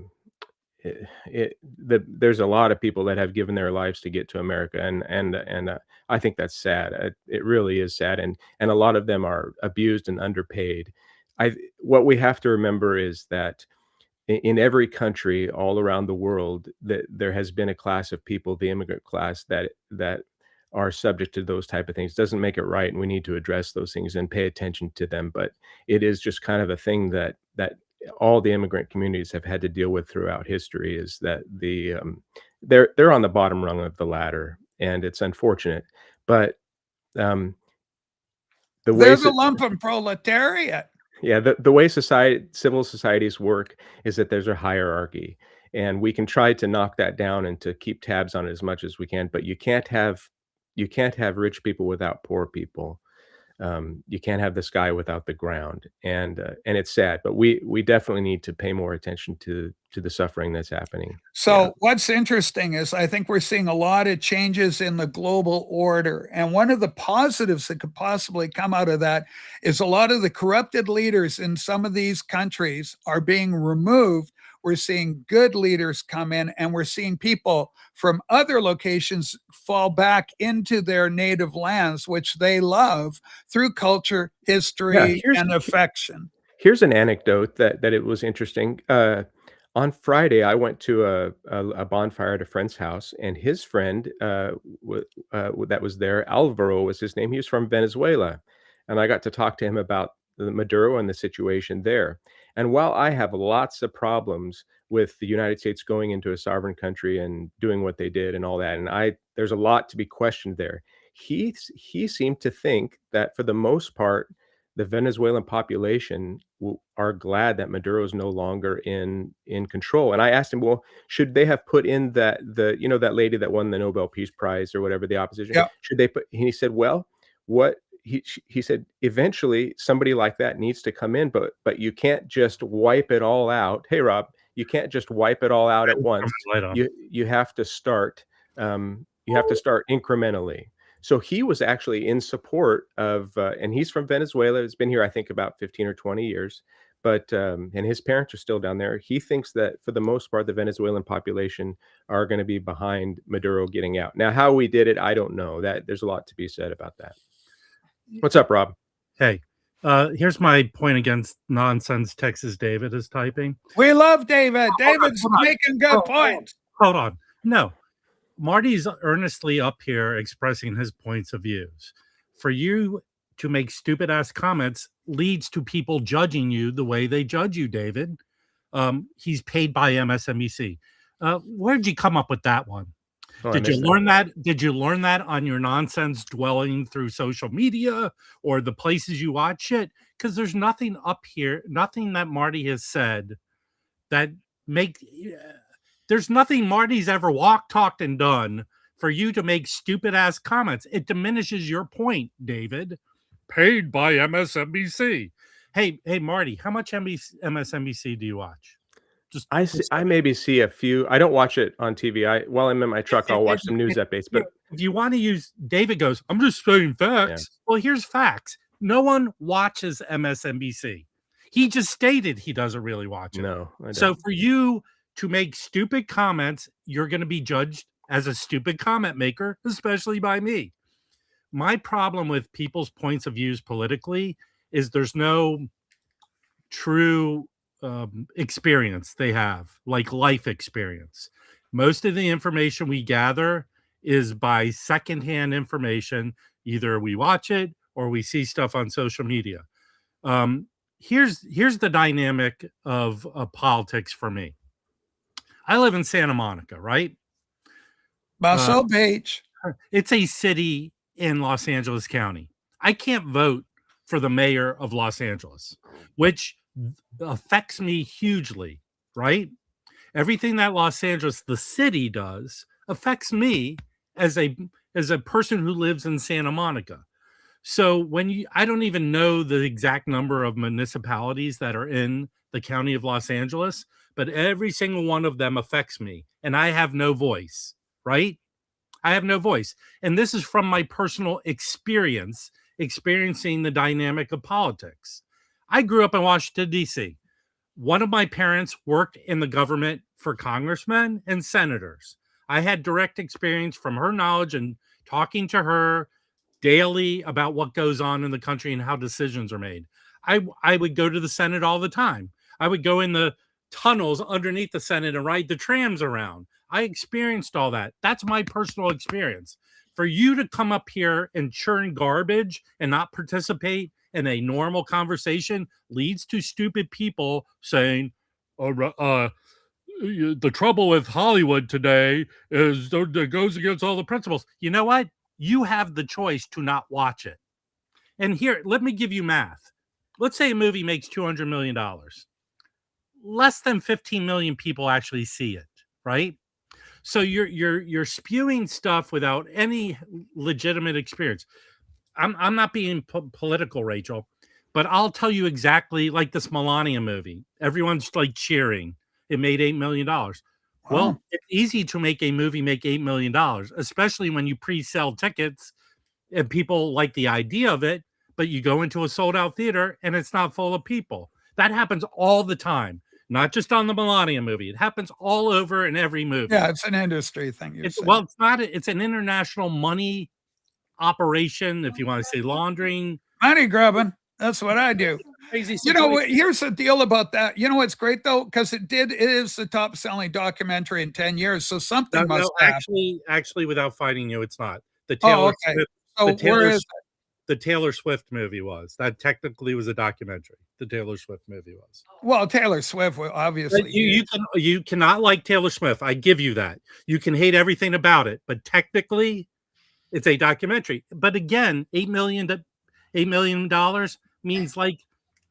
There's a lot of people that have given their lives to get to America, and I think that's sad. It really is sad, and a lot of them are abused and underpaid. What we have to remember is that in every country all around the world, that there has been a class of people, the immigrant class, that are subject to those type of things. Doesn't make it right, and we need to address those things and pay attention to them. But it is just kind of a thing that all the immigrant communities have had to deal with throughout history, is that they're on the bottom rung of the ladder, and it's unfortunate. But there's a lumpen proletariat. Yeah, the way civil societies work is that there's a hierarchy, and we can try to knock that down and to keep tabs on it as much as we can. But you can't have rich people without poor people. You can't have the sky without the ground, and it's sad. But we definitely need to pay more attention to the suffering that's happening. So what's interesting is I think we're seeing a lot of changes in the global order. And one of the positives that could possibly come out of that is a lot of the corrupted leaders in some of these countries are being removed. We're seeing good leaders come in, and we're seeing people from other locations fall back into their native lands, which they love through culture, history, and affection. Here's an anecdote that it was interesting. On Friday, I went to a bonfire at a friend's house, and his friend that was there, Alvaro was his name. He was from Venezuela, and I got to talk to him about Maduro and the situation there. And while I have lots of problems with the United States going into a sovereign country and doing what they did and all that, and there's a lot to be questioned there, he seemed to think that for the most part, the Venezuelan population are glad that Maduro is no longer in control. And I asked him, well, should they have put in that that lady that won the Nobel Peace Prize or whatever, the opposition? Yeah. Should they put? And he said, well, he said, eventually somebody like that needs to come in, but you can't just wipe it all out. Hey, Rob, you can't just wipe it all out at once. You have to start. You have to start incrementally. So he was actually in support of, and he's from Venezuela. He's been here, I think, about 15 or 20 years. But and his parents are still down there. He thinks that for the most part, the Venezuelan population are going to be behind Maduro getting out. Now, how we did it, I don't know. That there's a lot to be said about that. What's up, Rob? Hey, here's my point against nonsense Texas David is typing. We love David. David's making good points. Hold on. No, Marty's earnestly up here expressing his points of views. For you to make stupid ass comments leads to people judging you the way they judge you, David. He's paid by MSNBC. Where'd you come up with that one? Oh, Did you learn that? Did you learn that on your nonsense dwelling through social media or the places you watch it? Because there's nothing up here, nothing that Marty has said that there's nothing Marty's ever walked, talked, and done for you to make stupid ass comments. It diminishes your point, David. Paid by MSNBC. Hey, Marty, how much MSNBC do you watch? I maybe see a few. I don't watch it on TV. While I'm in my truck, I'll watch some news updates. But if you want to use, David goes, I'm just saying facts. Yeah. Well, here's facts. No one watches MSNBC. He just stated he doesn't really watch it. No, I don't. So for you to make stupid comments, you're going to be judged as a stupid comment maker, especially by me. My problem with people's points of views politically is there's no true experience they have, like life experience. Most of the information we gather is by secondhand information. Either we watch it or we see stuff on social media. Here's the dynamic of politics for me. I live in Santa Monica, right? Basso Beach. It's a city in Los Angeles County. I can't vote for the mayor of Los Angeles, which affects me hugely, right? Everything that Los Angeles, the city, does affects me as a person who lives in Santa Monica. So I don't even know the exact number of municipalities that are in the county of Los Angeles, but every single one of them affects me, and I have no voice, right? I have no voice. And this is from my personal experiencing the dynamic of politics. I grew up in Washington, D.C. One of my parents worked in the government for congressmen and senators. I had direct experience from her knowledge and talking to her daily about what goes on in the country and how decisions are made. I would go to the Senate all the time. I would go in the tunnels underneath the Senate and ride the trams around. I experienced all that. That's my personal experience. For you to come up here and churn garbage and not participate in a normal conversation leads to stupid people saying, the trouble with Hollywood today is it goes against all the principles. You know what? You have the choice to not watch it. And here, let me give you math. Let's say a movie makes $200 million. Less than 15 million people actually see it, right? So you're spewing stuff without any legitimate experience. I'm not being political, Rachel, but I'll tell you exactly, like this Melania movie. Everyone's like cheering. It made $8 million. Well, it's easy to make a movie make $8 million, especially when you pre-sell tickets and people like the idea of it, but you go into a sold-out theater and it's not full of people. That happens all the time, not just on the Melania movie. It happens all over in every movie. Yeah, it's an industry thing. It's not. It's an international money operation, if you want to say laundering. Money grubbing. That's what I do. Crazy you know, here's the deal about that. You know what's great though, because it is the top selling documentary in 10 years. So something must happen. Actually, without fighting you, it's not. The Taylor Swift movie was. That technically was a documentary. The Taylor Swift movie was. Well, Taylor Swift, obviously. You cannot like Taylor Swift. I give you that. You can hate everything about it, but technically, it's a documentary. But again, $8 million means like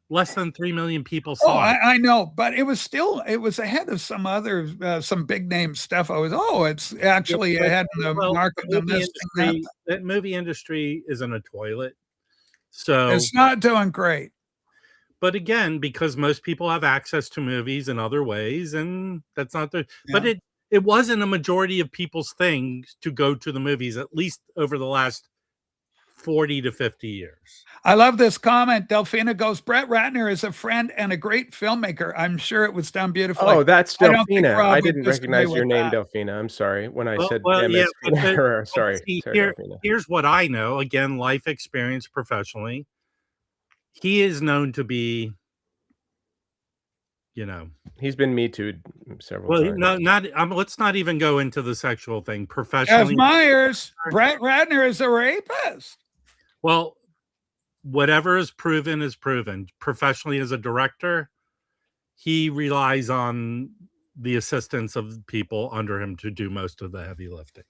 less than 3 million people saw it. I know, but it was ahead of some other, some big name stuff. It's actually ahead of the market. That movie industry is in a toilet. So it's not doing great. But again, because most people have access to movies in other ways, and that's not the, but it wasn't a majority of people's things to go to the movies, at least over the last 40 to 50 years. I love this comment. Delphina goes, Brett Ratner is a friend and a great filmmaker. I'm sure it was done beautifully. Oh, that's Delphina. I didn't recognize your name, Delphina. I'm sorry. When I said sorry. Here's what I know. Again, life experience professionally. He is known to be, he's been Me Too'd several times. Let's not even go into the sexual thing. Professionally, as Myers, Brett Ratner is a rapist. Well, whatever is proven is proven. Professionally as a director, he relies on the assistance of people under him to do most of the heavy lifting.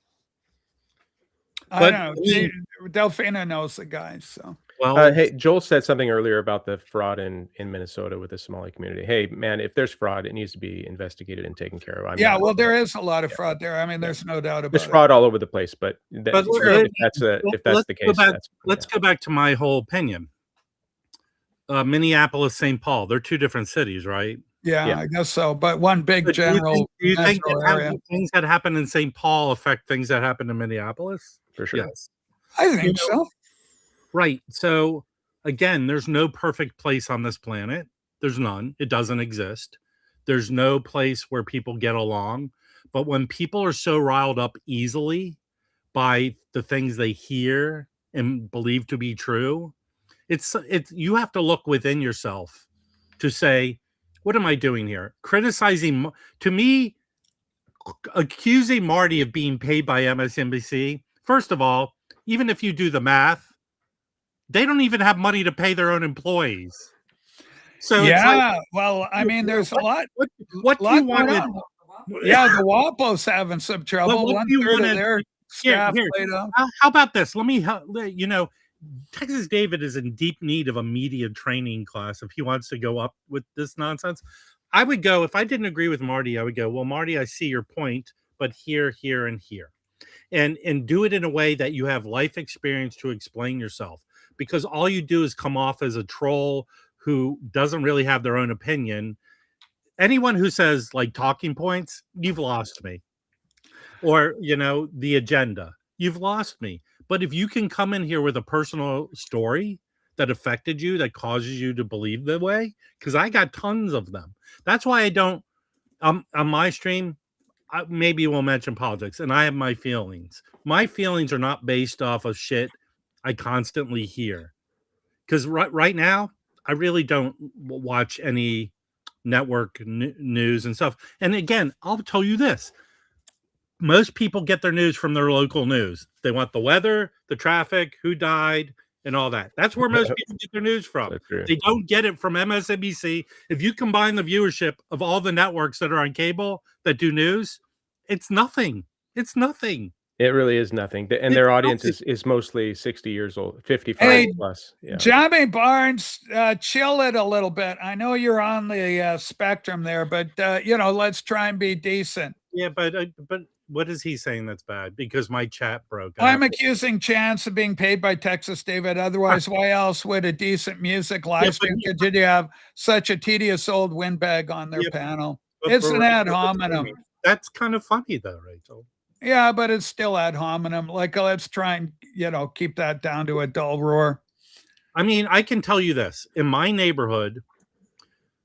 I don't know. Delphina knows the guys, so. Well, hey, Joel said something earlier about the fraud in Minnesota with the Somali community. Hey, man, if there's fraud, it needs to be investigated and taken care of. Yeah, well, there is a lot of fraud there. I mean, there's no doubt about There's it. fraud all over the place, but if that's let's the case, let's go back to my whole opinion. Minneapolis, St. Paul, they're two different cities, right? Yeah, I guess so. But one big But general do you think metro that area. things that happen in St. Paul affect things that happen in Minneapolis? for sure. Yes. I think so. Right. So again, there's no perfect place on this planet. There's none. It doesn't exist. There's no place where people get along. But when people are so riled up easily by the things they hear and believe to be true, it's you have to look within yourself to say, what am I doing here? Criticizing, to me, accusing Marty of being paid by MSNBC. First of all, even if you do the math, they don't even have money to pay their own employees. So Yeah, it's like, well, I mean, there's a lot. what do lot you going want? on. Yeah, the WAPO's having some trouble. what One do you third of wanna- their staff here. laid off. How about this? Let me, Texas David is in deep need of a media training class if he wants to go up with this nonsense. I would go, if I didn't agree with Marty, I would go, well, Marty, I see your point, but here, and here. And do it in a way that you have life experience to explain yourself. Because all you do is come off as a troll who doesn't really have their own opinion. Anyone who says like talking points, you've lost me. Or, the agenda, you've lost me. But if you can come in here with a personal story that affected you, that causes you to believe the way, because I got tons of them. That's why I don't, on my stream, maybe we'll mention politics, and I have my feelings. My feelings are not based off of shit I constantly hear. Because right now, I really don't watch any network news and stuff. And again, I'll tell you this. Most people get their news from their local news. They want the weather, the traffic, who died, and all that. That's where most people get their news from. They don't get it from MSNBC. If you combine the viewership of all the networks that are on cable that do news, it's nothing. It's nothing. It really is nothing. And their audience is mostly 60 years old, 55 Hey, plus. Yeah. Johnny Barnes, chill it a little bit. I know you're on the spectrum there, but let's try and be decent. Yeah, but what is he saying that's bad? Because my chat broke. I'm accusing Chance of being paid by Texas David. Otherwise, why else would a decent music live stream continue to have such a tedious old windbag on their panel? It's an ad hominem. That's kind of funny, though, Rachel. Yeah, but it's still ad hominem. Like, let's try and, keep that down to a dull roar. I mean, I can tell you this. In my neighborhood,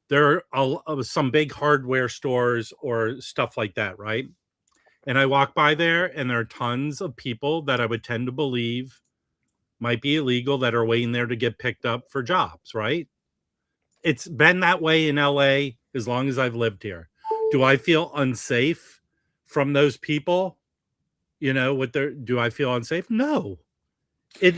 there are some big hardware stores or stuff like that, right? And I walk by there, and there are tons of people that I would tend to believe might be illegal that are waiting there to get picked up for jobs, right? It's been that way in LA as long as I've lived here. Do I feel unsafe from those people? Do I feel unsafe? No. Are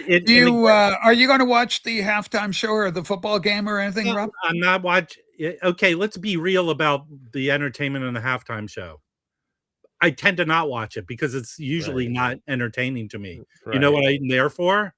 you going to watch the halftime show or the football game or anything, Rob? I'm not watching. Okay, let's be real about the entertainment and the halftime show. I tend to not watch it because it's usually not entertaining to me. Right. You know what I'm there for?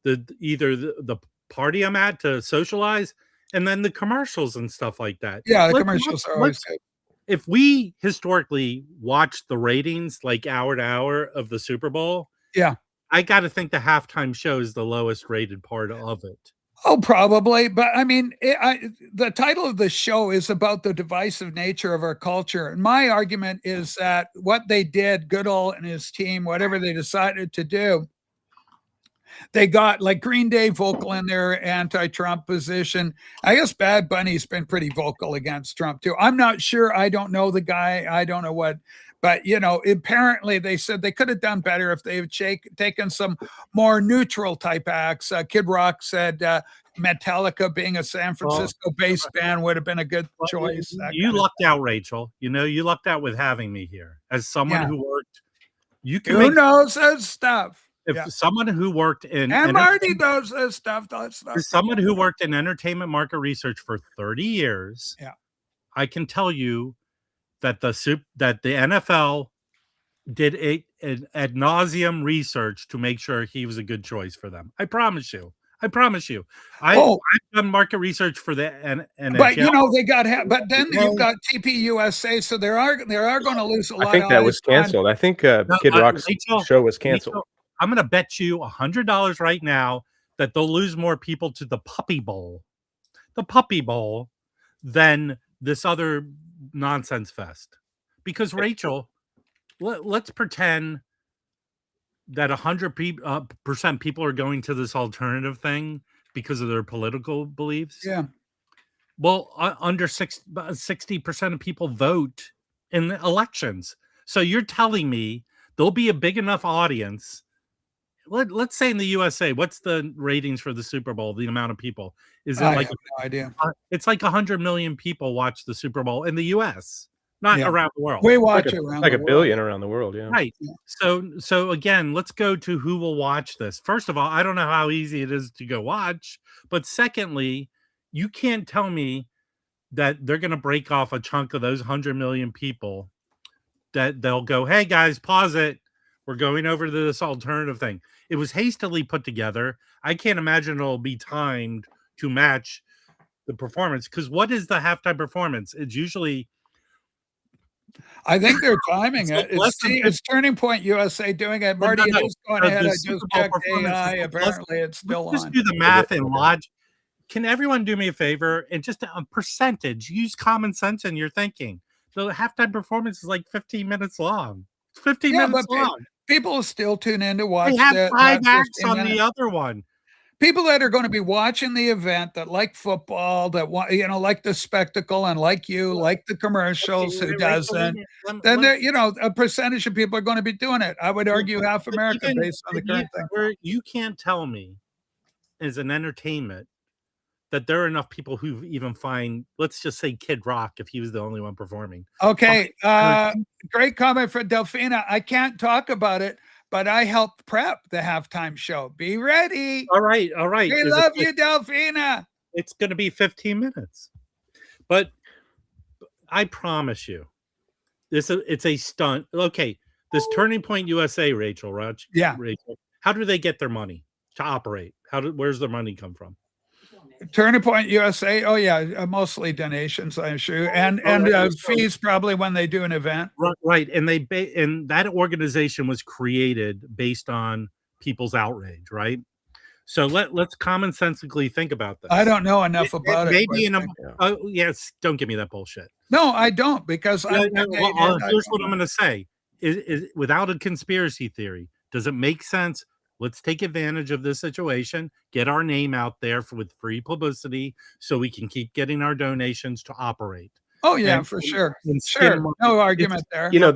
Either the party I'm at to socialize, and then the commercials and stuff like that. Yeah, the commercials are always good. If we historically watch the ratings like hour to hour of the Super Bowl, yeah, I got to think the halftime show is the lowest rated part of it. Oh, probably. But I mean, the title of the show is about the divisive nature of our culture. And my argument is that what they did, Goodall and his team, whatever they decided to do, they got like Green Day vocal in their anti-Trump position. I guess Bad Bunny's been pretty vocal against Trump too. I'm not sure. I don't know the guy. I don't know what. But, apparently they said they could have done better if they had taken some more neutral type acts. Kid Rock said Metallica being a San Francisco-based band would have been a good choice. You lucked out, Rachel. You lucked out with having me here. As someone who worked, who knows that stuff? if Yeah. someone who worked in And Marty does this stuff. as someone who worked in entertainment market research for 30 years, Yeah. I can tell you that the NFL did an ad nauseum research to make sure he was a good choice for them. I promise you. I promise you. I've done market research for the NHL. But you know they got. But then you've got TPUSA, so they are going to lose a lot. I think that was canceled. I think Kid Rock's show was canceled. I'm going to bet you $100 right now that they'll lose more people to the Puppy Bowl, than this other nonsense fest. Because Rachel, let's pretend that 100% people are going to this alternative thing because of their political beliefs. Yeah. Well, under 60% of people vote in the elections. So you're telling me there'll be a big enough audience. Let's say in the USA, what's the ratings for the Super Bowl? The amount of people is it I like have no idea. It's like 100 million people watch the Super Bowl in the US, not around the world. We watch it around like the a world. billion around the world. Yeah. Right. So again, let's go to who will watch this. First of all, I don't know how easy it is to go watch, but secondly, you can't tell me that they're going to break off a chunk of those 100 million people that they'll go, hey guys, pause it. We're going over to this alternative thing. It was hastily put together. I can't imagine it'll be timed to match the performance. Because what is the halftime performance? It's usually... I think they're timing It's it. less than It's Turning Point USA doing it. Marty, no. it is going The ahead. I Super just Bowl checked performance AI. is less- Apparently, it's still Let's on. do the math and logic. Can everyone do me a favor and just a percentage? Use common sense in your thinking. The halftime performance is like 15 minutes long. It's 15 minutes long. People still tune in to watch They have that. 5 that acts 15 on minutes. the other one. People that are going to be watching the event that like football, that want, like the spectacle, and like you, like the commercials, who doesn't? Then a percentage of people are going to be doing it. I would argue half America based on the current thing. Where you can't tell me as an entertainment that there are enough people who even find, let's just say, Kid Rock, if he was the only one performing. Okay, great comment from Delphina. I can't talk about it, but I helped prep the halftime show. Be ready. All right. We love you, Delphina. It's going to be 15 minutes. But I promise you, it's a stunt. Okay, this Turning Point USA, Rachel, how do they get their money to operate? Where's their money come from? Turning Point USA. Oh yeah, mostly donations, I'm sure, and fees probably when they do an event. Right, and and that organization was created based on people's outrage, right? So let's commonsensically think about this. I don't know enough about it. Maybe yes, don't give me that bullshit. No, I don't, because here's what I'm going to say: is without a conspiracy theory, does it make sense? Let's take advantage of this situation, get our name out there with free publicity so we can keep getting our donations to operate. Oh yeah, for sure. Sure. No argument there. Their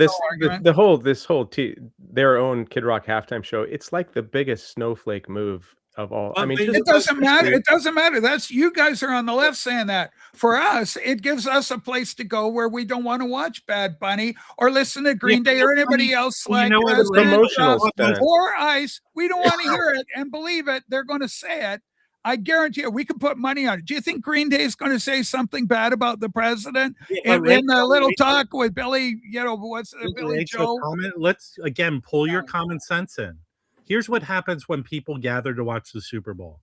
own Kid Rock halftime show. It's like the biggest snowflake move of all. I mean, it doesn't matter. It doesn't matter. That's you guys are on the left saying that. For us, it gives us a place to go where we don't want to watch Bad Bunny or listen to Green Day or anybody else like promotional or Ice. We don't want to hear it and believe it. They're going to say it. I guarantee you, we could put money on it. Do you think Green Day is going to say something bad about the president in the little talk with Billy? Billy Joe? Let's again pull your common sense in. Here's what happens when people gather to watch the Super Bowl.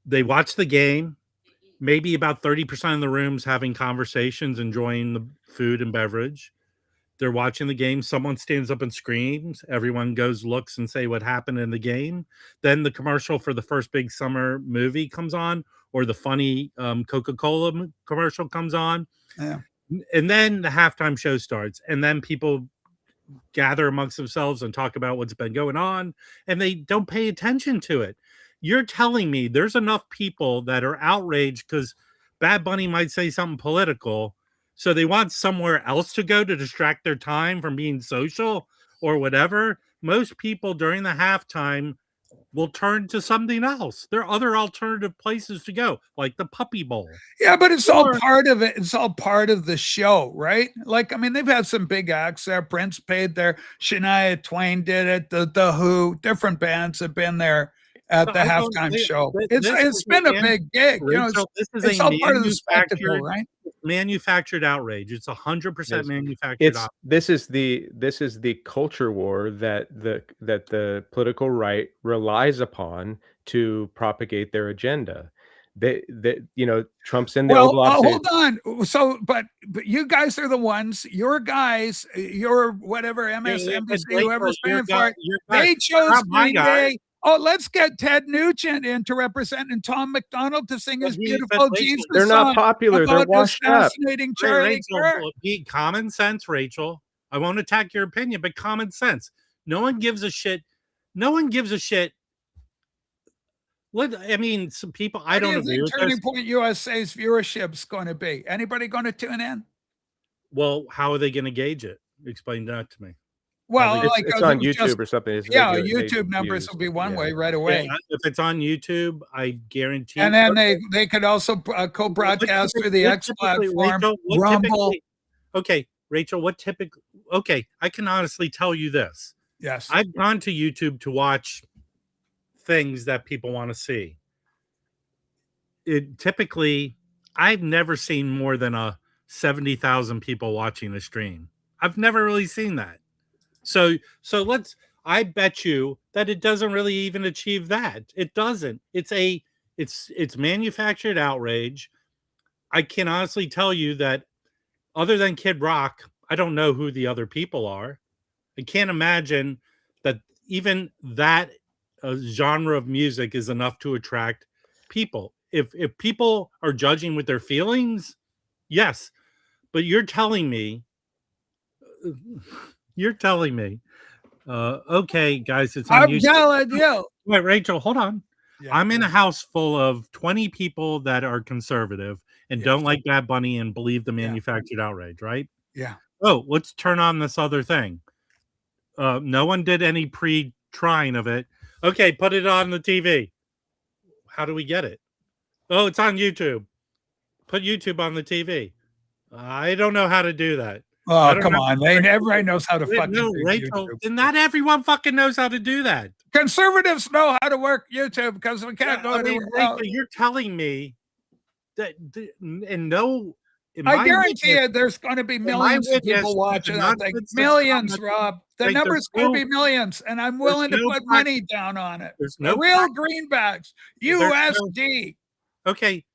They watch the game. Maybe about 30% of the room's having conversations, enjoying the food and beverage. They're watching the game. Someone stands up and screams. Everyone goes, looks, and say what happened in the game. Then the commercial for the first big summer movie comes on, or the funny Coca-Cola commercial comes on. Yeah. And then the halftime show starts. And then people gather amongst themselves and talk about what's been going on, and they don't pay attention to it. You're telling me there's enough people that are outraged because Bad Bunny might say something political, so they want somewhere else to go to distract their time from being social or whatever. Most people during the halftime will turn to something else. There are other alternative places to go, like the Puppy Bowl. Yeah, but it's all Or- part of it. It's all part of the show, right? Like, I mean, they've had some big acts there. Prince paid there. Shania Twain did it. The Who, different bands have been there at So the I don't- halftime thi- show. thi- It's this it's is been a an- big gig. You know, Rachel, this is it's a all part of the spectacle, manufactured, right? manufactured outrage. It's 100% Yes. manufactured. It's this is the culture war that the political right relies upon to propagate their agenda. Trump's in the Well, Oval Office. hold on. So, but you guys are the ones. Your guys, your whatever MSNBC, whoever's paying for it, they chose not my Green guy. Day. Oh, let's get Ted Nugent in to represent and Tom MacDonald to sing his But beautiful Rachel, Jesus They're not song popular. They're about washed up. assassinating Charlie Kirk. Rachel, be common sense, Rachel. I won't attack your opinion, but common sense. No one gives a shit. No one gives a shit. I mean, some people, I don't What do agree you with think Turning this. Point USA's viewership's going to be? Anybody going to tune in? Well, how are they going to gauge it? Explain that to me. Well, It's, like it's uh, on just- YouTube or something. It's Yeah, they YouTube numbers views. will be one Yeah. way right away. Yeah, if it's on YouTube, I guarantee. And then they could also co-broadcast through the X platform, Rumble. Okay, Rachel, what typically? Okay, I can honestly tell you this. Yes. I've gone to YouTube to watch things that people want to see. It typically, I've never seen more than 70,000 people watching a stream. I've never really seen that. So I bet you that it doesn't really even achieve that. It doesn't. It's manufactured outrage. I can honestly tell you that other than Kid Rock, I don't know who the other people are. I can't imagine that even that genre of music is enough to attract people. If people are judging with their feelings, yes. But you're telling me, okay, guys, it's on I'm YouTube. telling you. Wait, Rachel, hold on. Yeah. I'm in a house full of 20 people that are conservative and Yes. don't like Bad Bunny and believe the manufactured outrage, right? Yeah. Oh, let's turn on this other thing. No one did any pre-trying of it. Okay, put it on the TV. How do we get it? Oh, it's on YouTube. Put YouTube on the TV. I don't know how to do that. I Oh, don't come know. on. Everybody knows how to Wait, fucking no, do Rachel, YouTube. and not everyone fucking knows how to do that. Conservatives know how to work YouTube because we can't Yeah, go I mean, anywhere else. Rachel, you're telling me that, in no, in I my guarantee witness- you there's going to be my millions of witness, people you watching do that not thing. put Millions, subscribe- Rob. The like, number's there's going to no- be millions, and I'm willing to no put fact- money down on it. There's The no real fact- greenbacks, There's no- USD. Okay,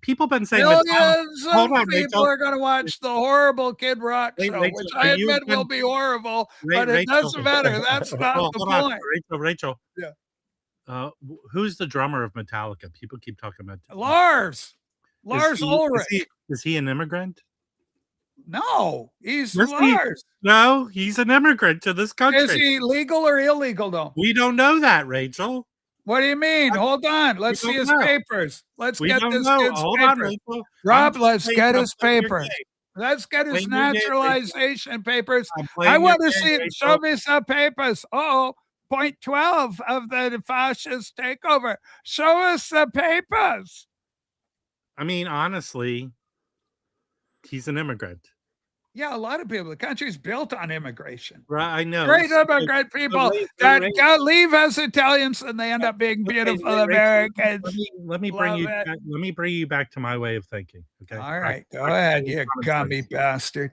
people have been saying that Millions of hold on, people Rachel. are going to watch the horrible Kid Rock Wait, show, Rachel, which are I you admit will con- be horrible, Wait, but it Rachel. doesn't matter. That's not Hold the on, point. Rachel. Yeah. Who's the drummer of Metallica? People keep talking about Lars Is he- Ulrich. Is he an immigrant? No, he's Yes, he- Lars. No, he's an immigrant to this country. Is he legal or illegal, though? We don't know that, Rachel. What do you mean? Hold on. Let's see don't his know. papers. Let's We get don't this know. kid's Hold on, papers. Rachel. Rob, I'm let's playing- get I'm his playing your papers. game. Let's get his Playing your game, Rachel. naturalization papers. I'm playing I your want to game, see it. Rachel. Show me some papers. Oh, point 12 of the fascist takeover. Show us the papers. I mean, honestly, he's an immigrant. Yeah, a lot of people. The country's built on immigration. Right? I know. Great immigrant people that leave as Italians and they end up being beautiful Americans. Let me bring Love you. it. Let me bring you back to my way of thinking. Okay. All right, go ahead, you gummy bastard.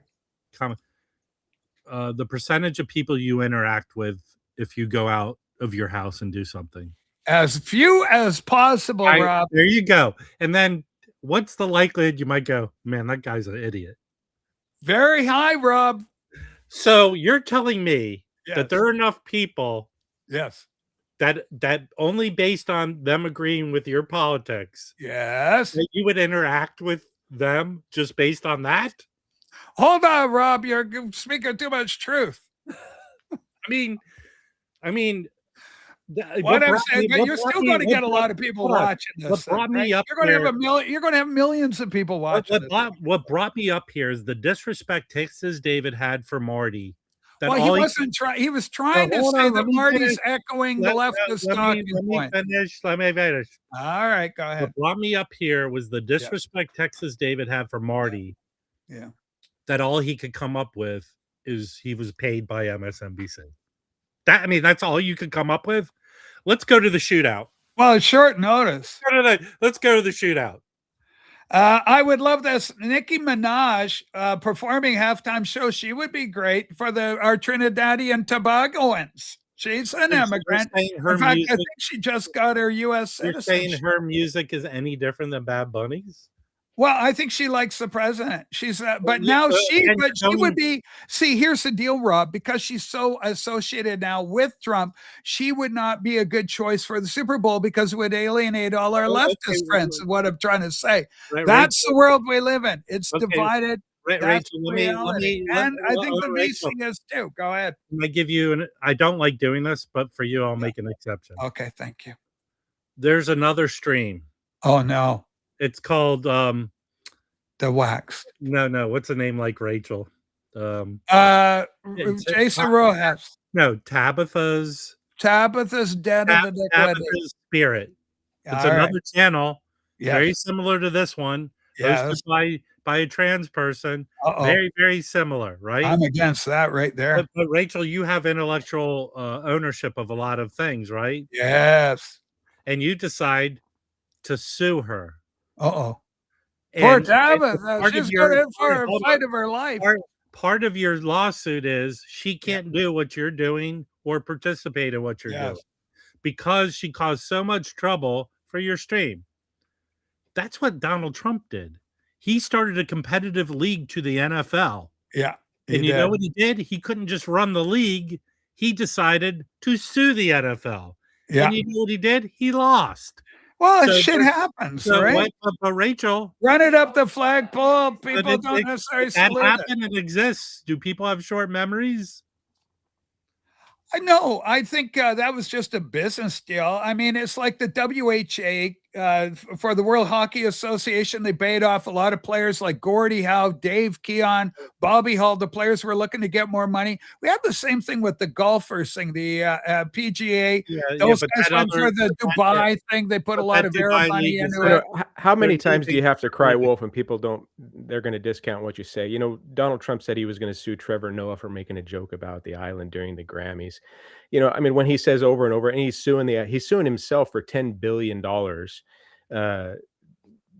The percentage of people you interact with if you go out of your house and do something. As few as possible, Rob. There you go. And then what's the likelihood you might go, man, that guy's an idiot? Very high, Rob. So you're telling me Yes. that there are enough people Yes. that only based on them agreeing with your politics Yes. that you would interact with them just based on that? Hold on, Rob. You're speaking too much truth. I mean, What I'm saying, you're still going to get a lot of people watching this. What brought me up You're going to have there- a million. You're going to have millions of people watching. What brought me up here is the disrespect Texas David had for Marty. That Well, he all wasn't trying. He was No, trying to hold say on, that let me Marty's finish. echoing the leftist talking Let me point. finish. Let me finish. All right, go ahead. What brought me up here was the disrespect Texas David had for Marty. Yeah. That all he could come up with is he was paid by MSNBC. That's all you could come up with. Let's go to the shootout. Well, it's short notice. Let's go to the shootout. I would love this. Nicki Minaj performing halftime show. She would be great for our Trinidadian Tobagoans. She's an immigrant. In fact, I think she just got her U.S. You're citizenship. saying her music is any different than Bad Bunny's? Well, I think she likes the president. She's but now she would be. See, here's the deal, Rob. Because she's so associated now with Trump, she would not be a good choice for the Super Bowl because it would alienate all our leftist friends. Is what I'm trying to say. That's the world we live in. It's divided. That's reality. And I think the VC is too. Go ahead. I give you I don't like doing this, but for you, I'll make an exception. Okay, thank you. There's another stream. Oh no. It's called The Wax. No. What's a name like Rachel? Jason Rojas. No, Tabitha's Den of Iniquity. Tabitha's Spirit. It's another channel, very similar to this one, hosted by a trans person. Very, very similar, right? I'm against that right there. But Rachel, you have intellectual ownership of a lot of things, right? Yes. And you decide to sue her. Poor Tabitha. She's got in for a fight of her life. Part of your lawsuit is she can't do what you're doing or participate in what you're doing because she caused so much trouble for your stream. That's what Donald Trump did. He started a competitive league to the NFL. Yeah. And you know what he did? He couldn't just run the league. He decided to sue the NFL. Yeah. And you know what he did? He lost. Well, shit happens, right? But Rachel, run it up the flagpole. People don't necessarily salute that happened. It exists. Do people have short memories? No, I think that was just a business deal. I mean, it's like the WHA for the World Hockey Association. They paid off a lot of players like Gordie Howe, Dave Keon, Bobby Hull. The players were looking to get more money. We had the same thing with the golfers thing, the PGA. Those guys went for the Dubai thing. They put a lot of Arab money into it. How many times do you have to cry wolf and people they're going to discount what you say? You know, Donald Trump said he was going to sue Trevor Noah for making a joke about the island during the Grammys. You know, I mean, when he says over and over, and he's suing himself for $10 billion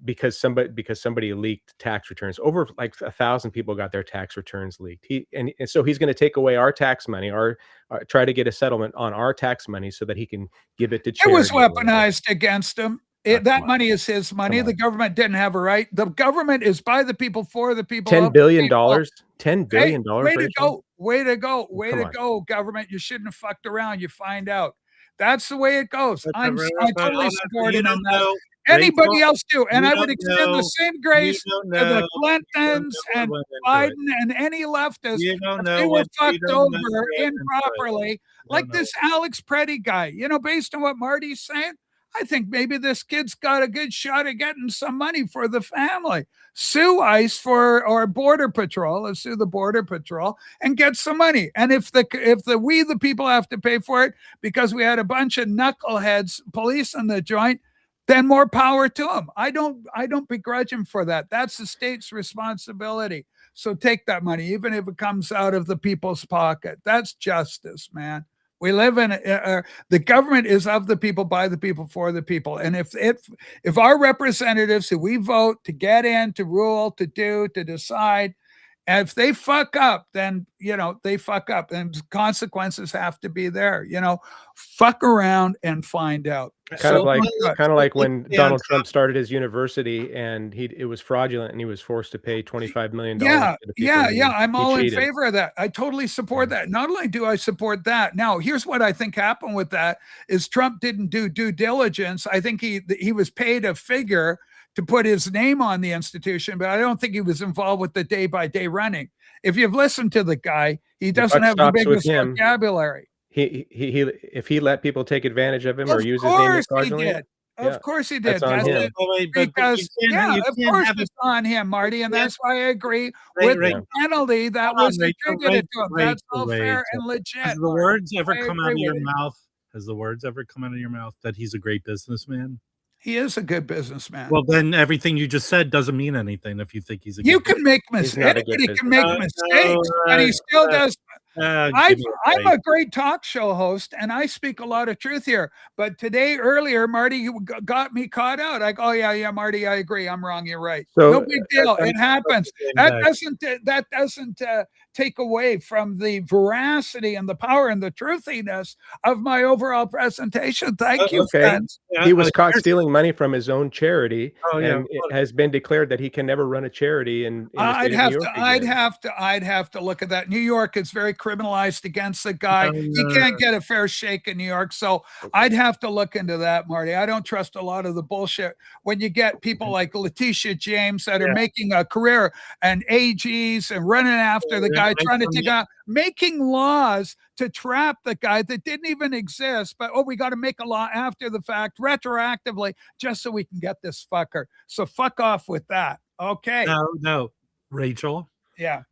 because somebody leaked tax returns. Over like 1,000 people got their tax returns leaked. And so he's going to take away our tax money, try to get a settlement on our tax money so that he can give it to charity. It was weaponized against him. That money is his money. The government didn't have a right. The government is by the people, for the people. $10 billion. $10 billion. Way to go. Way to go. Way to go, government. You shouldn't have fucked around. You find out. That's the way it goes. I totally support it on that. Anybody else do. And I would extend the same grace to the Clintons and Biden and any leftists if they were fucked over improperly. Like this Alex Preddy guy, based on what Marty's saying, I think maybe this kid's got a good shot at getting some money for the family. Sue ICE or Border Patrol. Let's sue the Border Patrol and get some money. And if we the people have to pay for it because we had a bunch of knuckleheads policing the joint, then more power to them. I don't begrudge him for that. That's the state's responsibility. So take that money, even if it comes out of the people's pocket. That's justice, man. We live in the government is of the people, by the people, for the people. And if our representatives who we vote to get in, to rule, to do, to decide, and if they fuck up, then they fuck up, and consequences have to be there. Fuck around and find out. Kind of like when Donald Trump started his university and it was fraudulent and he was forced to pay $25 million. Yeah. I'm all in favor of that. I totally support that. Not only do I support that, now here's what I think happened with that is Trump didn't do due diligence. I think he was paid a figure to put his name on the institution, but I don't think he was involved with the day-by-day running. If you've listened to the guy, he doesn't have the biggest vocabulary. If he let people take advantage of him or use his name fraudulently, Of course he did. That's on him. Because yeah, of course it's on him, Marty, and that's why I agree with the penalty that was attributed to him. That's all fair and legit. Has the words ever come out of your mouth? Has the words ever come out of your mouth that he's a great businessman? He is a good businessman. Well, then everything you just said doesn't mean anything if you think he's a good You can make mistakes. He can make mistakes, and he still does. I'm a great talk show host, and I speak a lot of truth here. But earlier, Marty got me caught out. Like, oh yeah, Marty, I agree. I'm wrong. You're right. So, no big deal. It happens. That doesn't take away from the veracity and the power and the truthiness of my overall presentation. Thank you, friends. He was caught stealing money from his own charity, and it has been declared that he can never run a charity. I'd have to look at that. New York is very criminalized against the guy. He can't get a fair shake in New York. So I'd have to look into that, Marty. I don't trust a lot of the bullshit when you get people like Leticia James that are making a career and AGs and running after the guy, trying to take out, making laws to trap the guy that didn't even exist. But we got to make a law after the fact, retroactively, just so we can get this fucker. So fuck off with that. Okay. No, Rachel. Yeah.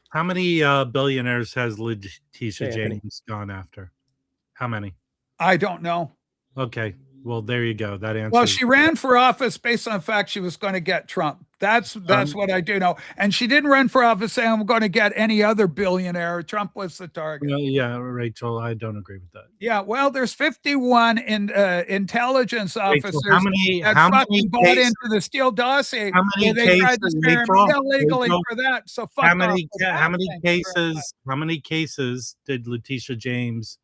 How many billionaires has Leticia James gone after? How many? I don't know. Okay. Well, there you go. That answer. Well, she ran for office based on the fact she was going to get Trump. That's what I do know. And she didn't run for office saying I'm going to get any other billionaire. Trump was the target. Yeah, Rachel, I don't agree with that. Yeah, well, there's 51 intelligence officers Rachel, how many bought into the Steele dossier. How many they tried to spare me illegally Rachel, for that. So fuck how many cases did Leticia James,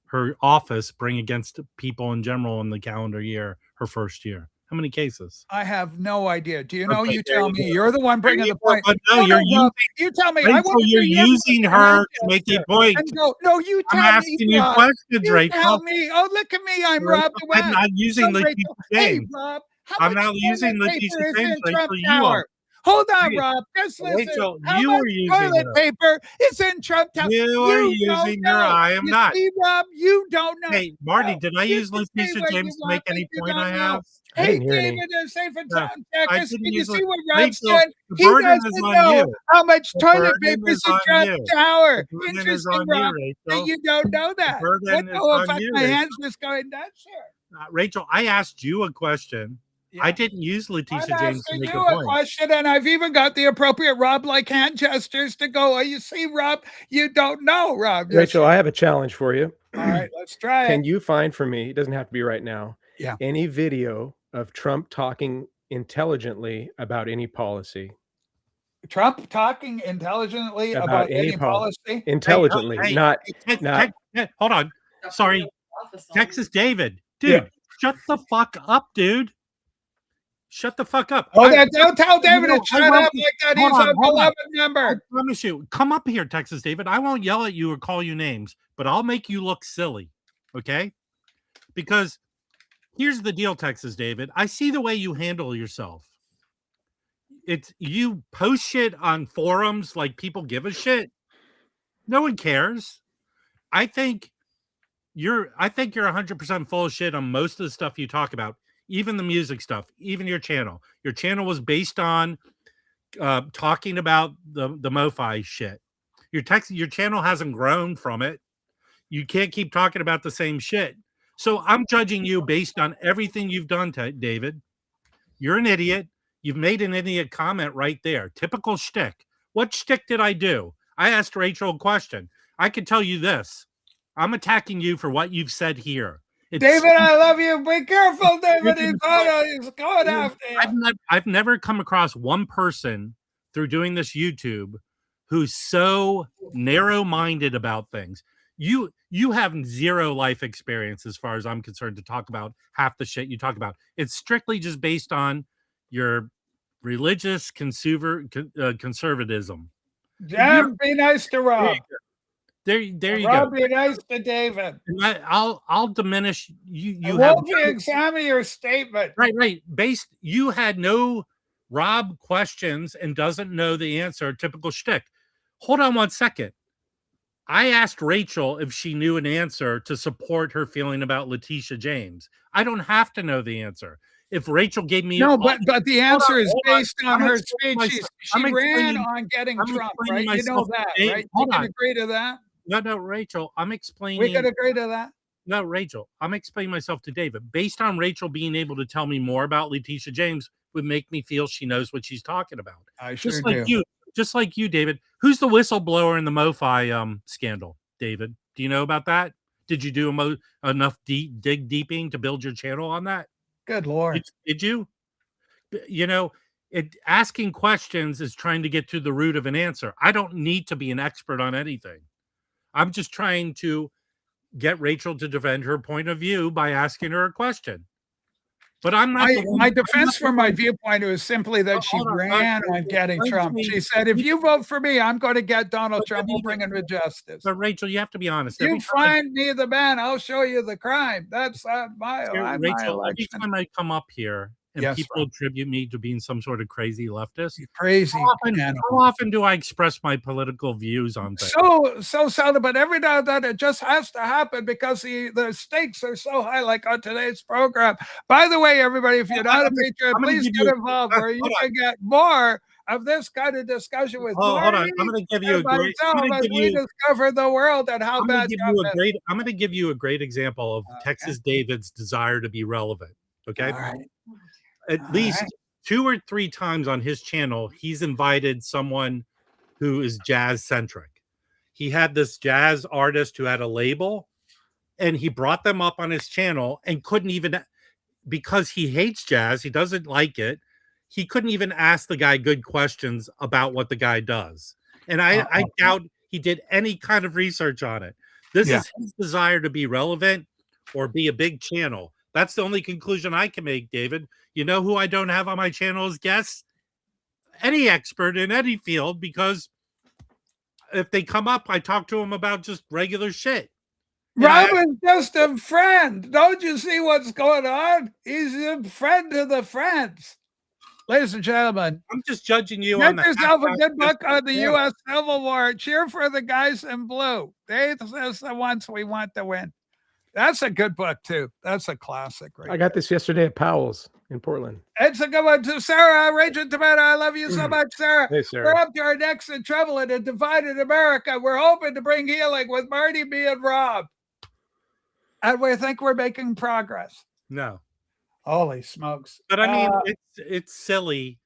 her office, bring against people in general in the calendar year, her first year? How many cases? I have no idea. Do you know? You tell me. You're the one bringing the point. No, you tell me. Rachel, you're using her to make a point. No, you tell me. I'm asking you questions, Rachel. Tell me. Oh, look at me. I'm Rob the West. I'm not using Leticia James. Hey, Rob, I'm not using Leticia James. Rachel, you are. Hold on, Rob. Just listen. Rachel, how you much are using toilet paper is in Trump Tower? You are using her. I am not. See, Rob, you don't know. Hey, Marty, did I use Leticia James to make any point I have? Hey, David, safe and sound Texas. Can you see what Rob Rachel, said? He doesn't know how much toilet paper is in Trump Tower. Interesting, Rob, that you don't know that. What the fuck? My hands just going nuts here. Rachel, I asked you a question. Yeah. I didn't use Leticia James to make a point. Question, and I've even got the appropriate Rob-like hand gestures to go. Oh, you see, Rob, you don't know, Rob. Rachel, I have a challenge for you. All right, let's try it. Can you find for me, it doesn't have to be right now, yeah, any video of Trump talking intelligently about any policy? Trump talking intelligently about any policy? Intelligently, not. Hold on. Sorry. Texas David. Dude, shut the fuck up, dude. Shut the fuck up. Oh, don't tell David to shut up like that. He's a beloved member. I promise you. Come up here, Texas David. I won't yell at you or call you names, but I'll make you look silly. Okay? Because here's the deal, Texas David. I see the way you handle yourself. It's you post shit on forums like people give a shit. No one cares. I think you're 100% full of shit on most of the stuff you talk about. Even the music stuff, even your channel. Your channel was based on talking about the MoFi shit. Your channel hasn't grown from it. You can't keep talking about the same shit. So I'm judging you based on everything you've done, David. You're an idiot. You've made an idiot comment right there. Typical shtick. What shtick did I do? I asked Rachel a question. I can tell you this. I'm attacking you for what you've said here. David, I love you. Be careful, David. He's going after you. I've never come across one person through doing this YouTube who's so narrow-minded about things. You have zero life experience as far as I'm concerned to talk about half the shit you talk about. It's strictly just based on your religious conservatism. Jeff, be nice to Rob. There you go. Rob, be nice to David. I'll diminish you. I won't examine your statement. Right. You had no Rob questions and doesn't know the answer. Typical shtick. Hold on one second. I asked Rachel if she knew an answer to support her feeling about Leticia James. I don't have to know the answer. If Rachel gave me No, but the answer is hold on. based on I'm her explaining speech. myself. She I'm ran explaining- on getting I'm Trump, explaining right? You know myself to that, Dave. right? We Hold can on. agree to that. No, Rachel, I'm We explaining. could agree to that. No, Rachel, I'm explaining myself to David. Based on Rachel being able to tell me more about Leticia James would make me feel she knows what she's talking about. I sure Just like do. you, David. Who's the whistleblower in the MoFi scandal, David? Do you know about that? Did you do enough dig deeping to build your channel on that? Good Lord. Did you? You know, asking questions is trying to get to the root of an answer. I don't need to be an expert on anything. I'm just trying to get Rachel to defend her point of view by asking her a question. But I'm not. My defense for my viewpoint was simply that she ran on getting Trump. She said, if you vote for me, I'm going to get Donald Trump. We'll bring him to justice. But Rachel, you have to be honest. You find me the man, I'll show you the crime. That's my Rachel, every election. time I come up here and Yes, people attribute me to being some sort of crazy leftist, You crazy how often do I express my political views on things? So seldom, but every now and then it just has to happen because the stakes are so high, like on today's program. By the way, everybody, if you're not a patriot, please get involved where you can get more of this kind of discussion with Marty. Hold on. I'm going to give you a great. We discover the world and how bad. I'm going to give you a great example of Texas David's desire to be relevant. Okay. All right. At least 2 or 3 times on his channel, he's invited someone who is jazz centric. He had this jazz artist who had a label, and he brought them up on his channel and couldn't even, because he hates jazz, he doesn't like it. He couldn't even ask the guy good questions about what the guy does. And I doubt he did any kind of research on it. This is his desire to be relevant or be a big channel. That's the only conclusion I can make, David. You know who I don't have on my channel as guests? Any expert in any field, because if they come up, I talk to them about just regular shit. Rob is just a friend. Don't you see what's going on? He's a friend to the friends. Ladies and gentlemen, I'm just judging you get on yourself a good book on the U.S. Civil War. Cheer for the guys in blue. They're the ones we want to win. That's a good book, too. That's a classic. Right? I got this yesterday at Powell's in Portland. It's a good one, too. Sarah, Rachel Tomato, I love you so much, Sarah. Hey, Sarah. We're up to our next in trouble in a divided America. We're hoping to bring healing with Marty, me, and Rob. And we think we're making progress. No. Holy smokes. But I mean, it's silly.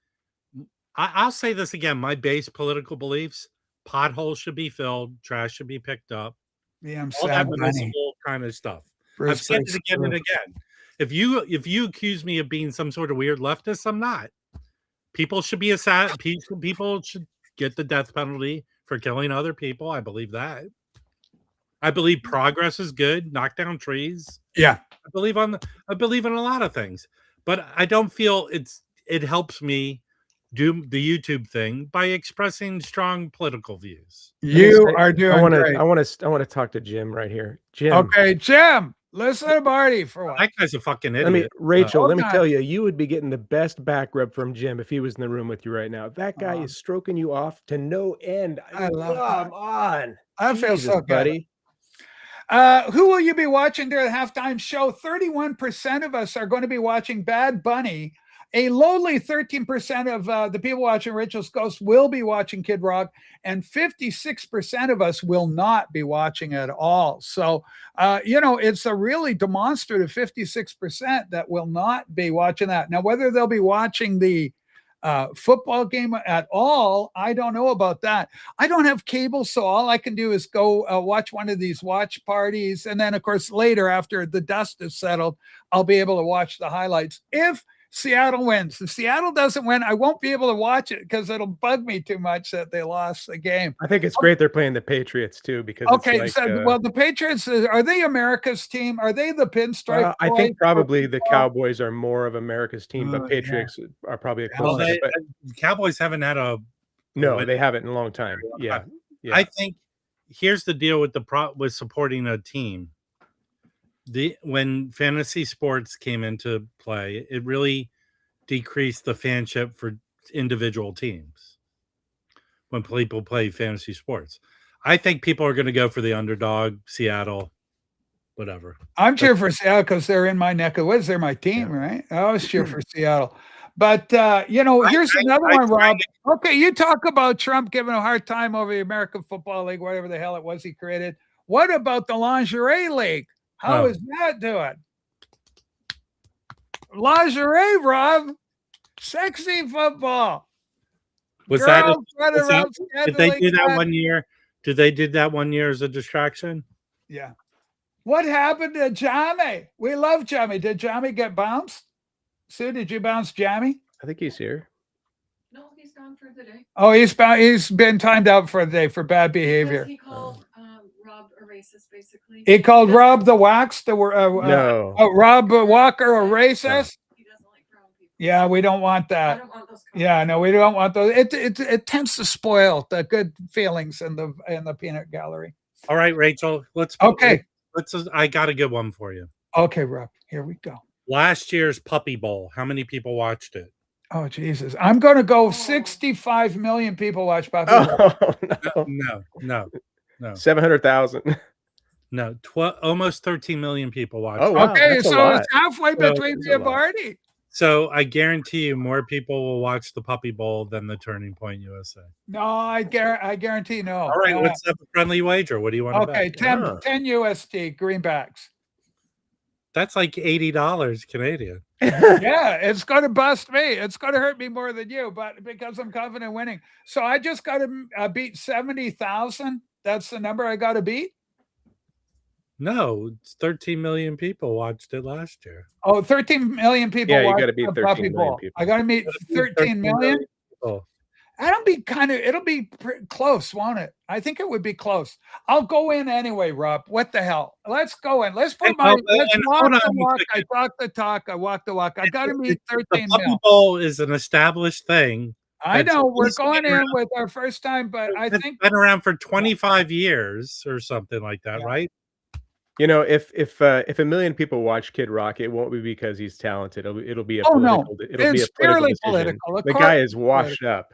I'll say this again. My base political beliefs, potholes should be filled, trash should be picked up. Yeah, all that municipal kind of stuff. I've said it again and again. If you accuse me of being some sort of weird leftist, I'm not. People should be people should get the death penalty for killing other people. I believe that. I believe progress is good. Knock down trees. Yeah. I believe in a lot of things, but I don't feel it helps me do the YouTube thing by expressing strong political views. You are doing great. I want to talk to Jim right here. Jim. Okay, Jim. Listen to Marty for what? That guy's a fucking idiot. Rachel, let me tell you, you would be getting the best back rub from Jim if he was in the room with you right now. That guy is stroking you off to no end. I love that. Come on. I feel so good. Buddy. Who will you be watching during the halftime show? 31% of us are going to be watching Bad Bunny. A lowly 13% of the people watching Rachel's Ghost will be watching Kid Rock, and 56% of us will not be watching at all. So, it's a really demonstrative 56% that will not be watching that. Now, whether they'll be watching the football game at all, I don't know about that. I don't have cable, so all I can do is go watch one of these watch parties. And then, of course, later after the dust is settled, I'll be able to watch the highlights. If Seattle wins. If Seattle doesn't win, I won't be able to watch it because it'll bug me too much that they lost the game. I think it's great they're playing the Patriots too, because the Patriots, are they America's team? Are they the pinstripe? I think probably the Cowboys are more of America's team, but Patriots are probably a close. Cowboys haven't had they haven't in a long time. Yeah. I think here's the deal with with supporting a team. When fantasy sports came into play, it really decreased the fanship for individual teams when people play fantasy sports. I think people are going to go for the underdog, Seattle, whatever. I'm cheering for Seattle because they're in my neck of the woods. They're my team, right? I always cheer for Seattle. But here's another one, Rob. Okay, you talk about Trump giving a hard time over the American Football League, whatever the hell it was he created. What about the Lingerie League? How is that doing? Lingerie, Rob. Sexy football. Did they do that one year? Did they do that one year as a distraction? Yeah. What happened to Jamie? We love Jamie. Did Jamie get bounced? Sue, did you bounce Jamie? I think he's here. No, he's gone for the day. Oh, he's been timed out for the day for bad behavior. He called Rob a racist, basically. He called Rob the Wax, No. Rob Walker a racist. He doesn't like brown people. Yeah, we don't want I that. don't want those. Yeah, no, we don't want those. It tends to spoil the good feelings in the peanut gallery. All right, Rachel. Okay. I got a good one for you. Okay, Rob. Here we go. Last year's Puppy Bowl. How many people watched it? Oh Jesus! I'm going to go. 65 million people watch Puppy Bowl. Oh, No. 700,000. No, almost 13 million people watched. Oh, wow. Okay, that's a so lot. it's halfway between me and Marty. So I guarantee you more people will watch the Puppy Bowl than the Turning Point USA. No, I guarantee no. All right, let's have a friendly wager. What do you want to bet? 10 USD greenbacks. That's like $80 Canadian. Yeah, it's going to bust me. It's going to hurt me more than you, but because I'm confident in winning. So I just got to beat 70,000. That's the number I got to beat. No, it's 13 million people watched it last year. Oh, 13 million people. Yeah, you watched got to beat the 13 Puppy million Bowl. people. I got to meet 13 million. People. It'll be close, won't it? I think it would be close. I'll go in anyway, Rob. What the hell? Let's go in. Let's put let's walk the walk. I talk the talk. I walk the walk. I got to meet 13 million. The Puppy Bowl is an established thing. I know we're going in with our first time, but I think it's been around for 25 years or something like that, right? You know, if a million people watch Kid Rock, it won't be because he's talented. It'll be a political. It'll be a purely political. The guy is washed up.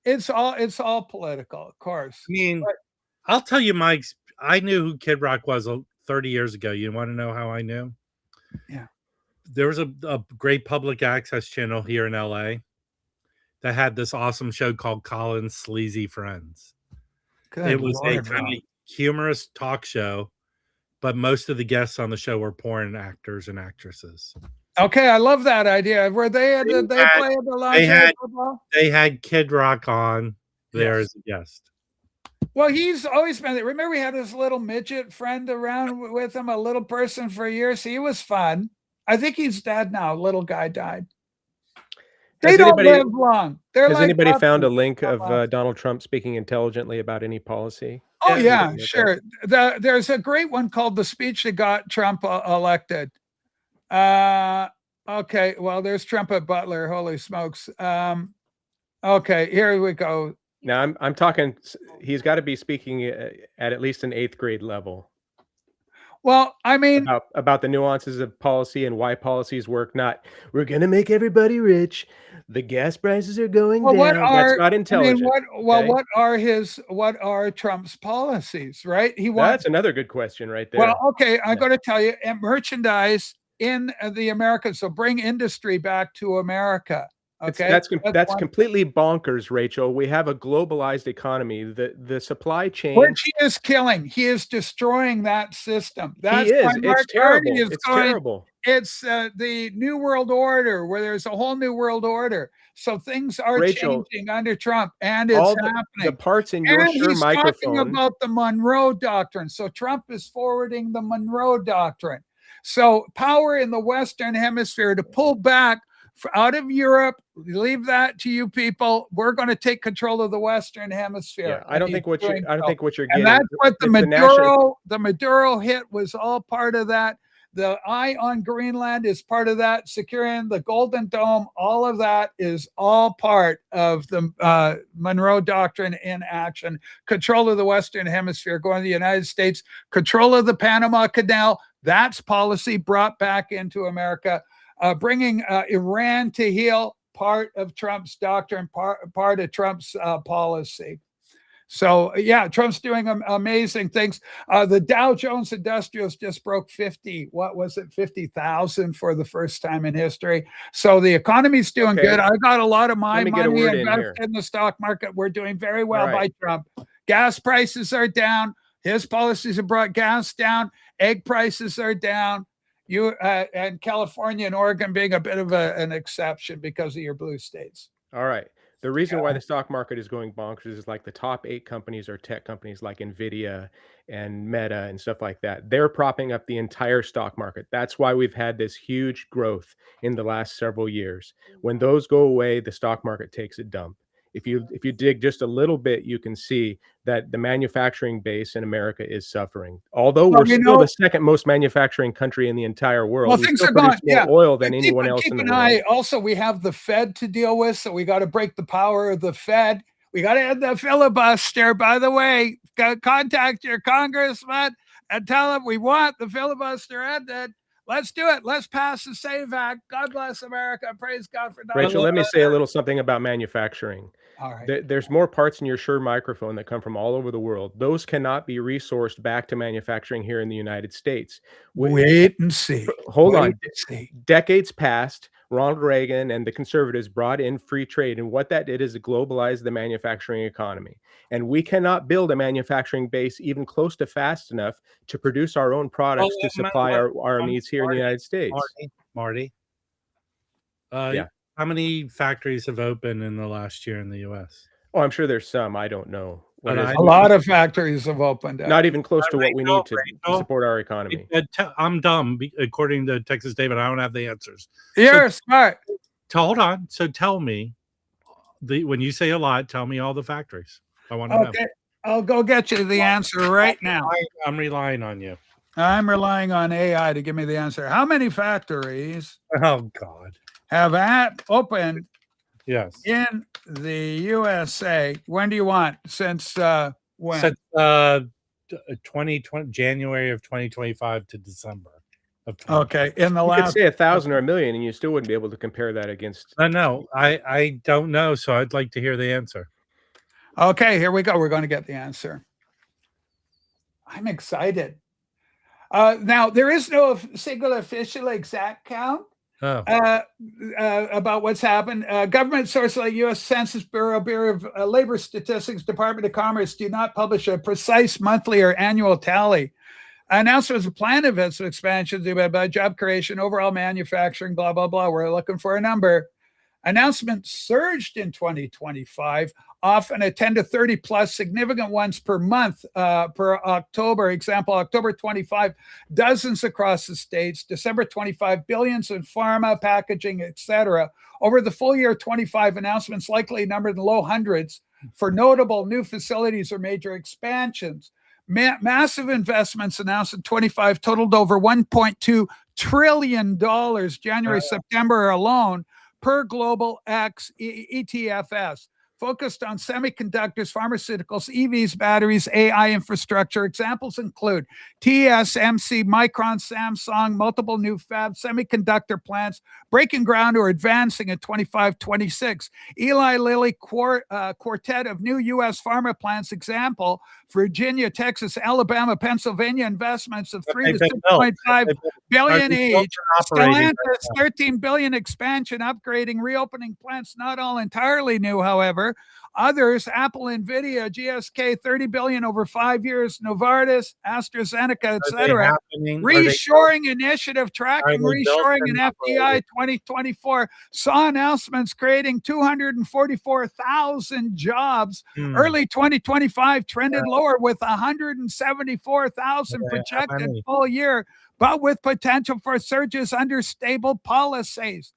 It's all political, of course. I mean, I'll tell you, Mike. I knew who Kid Rock was 30 years ago. You want to know how I knew? Yeah, there was a great public access channel here in LA that had this awesome show called Colin's Sleazy Friends. It was a kind of humorous talk show, but most of the guests on the show were porn actors and actresses. Okay, I love that idea. Were they play in the lingerie football? They had Kid Rock on there as a guest. Well, he's always been there. Remember, we had this little midget friend around with him, a little person for years. He was fun. I think he's dead now. Little guy died. They don't live long. Has anybody found a link of Donald Trump speaking intelligently about any policy? Oh, yeah, sure. There's a great one called The Speech That Got Trump Elected. Okay, well, there's Trump at Butler. Holy smokes. Okay, here we go. Now I'm talking. He's got to be speaking at least an 8th grade level. Well, I mean, about the nuances of policy and why policies work. Not we're going to make everybody rich. The gas prices are going down. That's not intelligent. I mean, what are Trump's policies? Right? That's another good question, right there. Well, okay, I'm going to tell you. And merchandise in the Americas, so bring industry back to America. Okay, that's completely bonkers, Rachel. We have a globalized economy. The supply chain, which he is killing. He is destroying that system. That's it's terrible. It's terrible. It's the New World Order, where there's a whole new world order. So things are changing under Trump, and it's happening. The parts in your microphone. Talking about the Monroe Doctrine. So Trump is forwarding the Monroe Doctrine. So power in the Western Hemisphere to pull back out of Europe, leave that to you people. We're going to take control of the Western Hemisphere. Yeah, I don't think what you're getting. And that's what the Maduro hit was all part of that. The eye on Greenland is part of that. Securing the Golden Dome, all of that is all part of the Monroe Doctrine in action. Control of the Western Hemisphere, going to the United States. Control of the Panama Canal. That's policy brought back into America. Bringing Iran to heel, part of Trump's doctrine, part of Trump's policy. So yeah, Trump's doing amazing things. The Dow Jones Industrials just broke 50. What was it? 50,000 for the first time in history. So the economy's doing good. I got a lot of my money invested in the stock market. We're doing very well by Trump. Gas prices are down. His policies have brought gas down. Egg prices are down. And California and Oregon being a bit of an exception because of your blue states. All right. The reason why the stock market is going bonkers is like the top 8 companies are tech companies like Nvidia and Meta and stuff like that. They're propping up the entire stock market. That's why we've had this huge growth in the last several years. When those go away, the stock market takes a dump. If you dig just a little bit, you can see that the manufacturing base in America is suffering. Although we're still the second most manufacturing country in the entire world, well, things are going more oil than anyone else in the world. Also, we have the Fed to deal with, so we got to break the power of the Fed. We got to end the filibuster. By the way, contact your congressman and tell him we want the filibuster ended. Let's do it. Let's pass the SAVE Act. God bless America. Praise God for Donald. Rachel, let me say a little something about manufacturing. All right. There's more parts in your Shure microphone that come from all over the world. Those cannot be resourced back to manufacturing here in the United States. Wait and see. Hold on. Decades passed. Ronald Reagan and the conservatives brought in free trade. And what that did is it globalized the manufacturing economy. And we cannot build a manufacturing base even close to fast enough to produce our own products to supply our needs here in the United States. Marty. Yeah. How many factories have opened in the last year in the U.S.? Oh, I'm sure there's some. I don't know. A lot of factories have opened. Not even close to what we need to support our economy. I'm dumb. According to Texas David, I don't have the answers. You're smart. Hold on. So tell me, when you say a lot, tell me all the factories. I want to know. I'll go get you the answer right now. I'm relying on you. I'm relying on AI to give me the answer. How many factories Oh, God. have opened Yes. in the USA? When do you want? Since when? Since 2020, January of 2025 to December of 2025. Okay. In the You last could say 1,000 or 1,000,000, and you still wouldn't be able to compare that against. No, I don't know, so I'd like to hear the answer. Okay, here we go. We're going to get the answer. I'm excited. Now, there is no single official exact count about what's happened. Government sources like U.S. Census Bureau, Bureau of Labor Statistics, Department of Commerce do not publish a precise monthly or annual tally. Announcements of planned events of expansion, job creation, overall manufacturing, blah, blah, blah. We're looking for a number. Announcements surged in 2025, often at 10 to 30 plus significant ones per month per October. Example, October 25, dozens across the states. December 25, billions in pharma, packaging, etc. Over the full year 25, announcements likely numbered in the low hundreds for notable new facilities or major expansions. Massive investments announced in 25 totaled over $1.2 trillion January-September alone, per Global X ETFS, focused on semiconductors, pharmaceuticals, EVs, batteries, AI infrastructure. Examples include TSMC, Micron, Samsung, multiple new fabs, semiconductor plants, breaking ground or advancing at 25-26. Eli Lilly quartet of new U.S. pharma plants. Example, Virginia, Texas, Alabama, Pennsylvania investments of $3 to $6.5 billion each. Stellantis, $13 billion expansion, upgrading, reopening plants, not all entirely new, however. Others, Apple, Nvidia, GSK, $30 billion over 5 years, Novartis, AstraZeneca, etc. Reshoring initiative tracking reshoring and FDI 2024 saw announcements creating 244,000 jobs. Early 2025 trended lower with 174,000 projected full year, but with potential for surges under stable policies.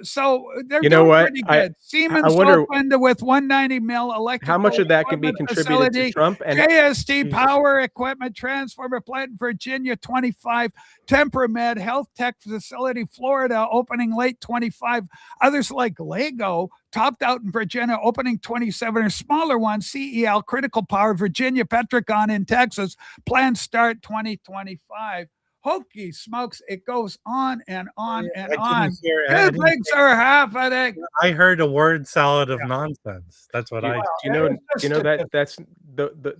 So they're doing pretty good. Siemens opened with 190 mil electric. How much of that can be contributed to Trump? And JST Power Equipment Transformer Plant in Virginia 25, Tempramed Health Tech Facility Florida opening late 25. Others like Lego topped out in Virginia opening 27, or smaller ones, CEL Critical Power Virginia, Petricon in Texas, planned start 2025. Hokey smokes, it goes on and on and I didn't on. hear Two anything. pigs are half an egg. I heard a word salad of Yeah. nonsense. That's what Do I. you it know? is just You know that statistics.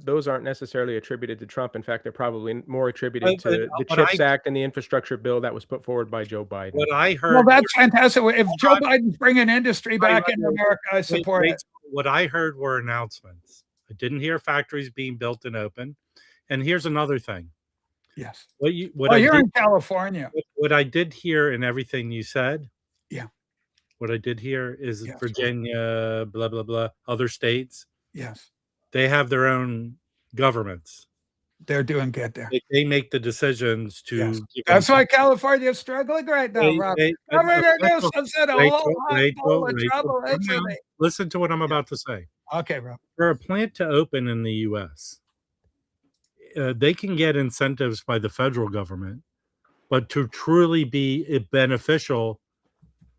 those aren't necessarily attributed to Trump. In fact, they're probably more attributed But to the what CHIPS I Act and the infrastructure bill that was put forward by Joe Biden. what I Well, heard. that's fantastic. If Joe on. Biden's bringing industry back wait, into wait, America, I wait, support wait. it. What I heard were announcements. I didn't hear factories being built and open. And here's another thing. Yes. What Well, I you're did in California. what I did hear in everything you said. Yeah. What I did hear is Yes. Virginia, blah blah blah, other states. Yes. They have their own governments. They're doing good there. They make the decisions to. Yes. give That's them- why California is struggling right now, Rob. but Governor Rachel, Newsom's in a Rachel, whole hot bowl of Rachel, trouble, calm isn't down. he? Listen to what I'm about to say. Okay, Rob. For a plant to open in the U.S., they can get incentives by the federal government, but to truly be beneficial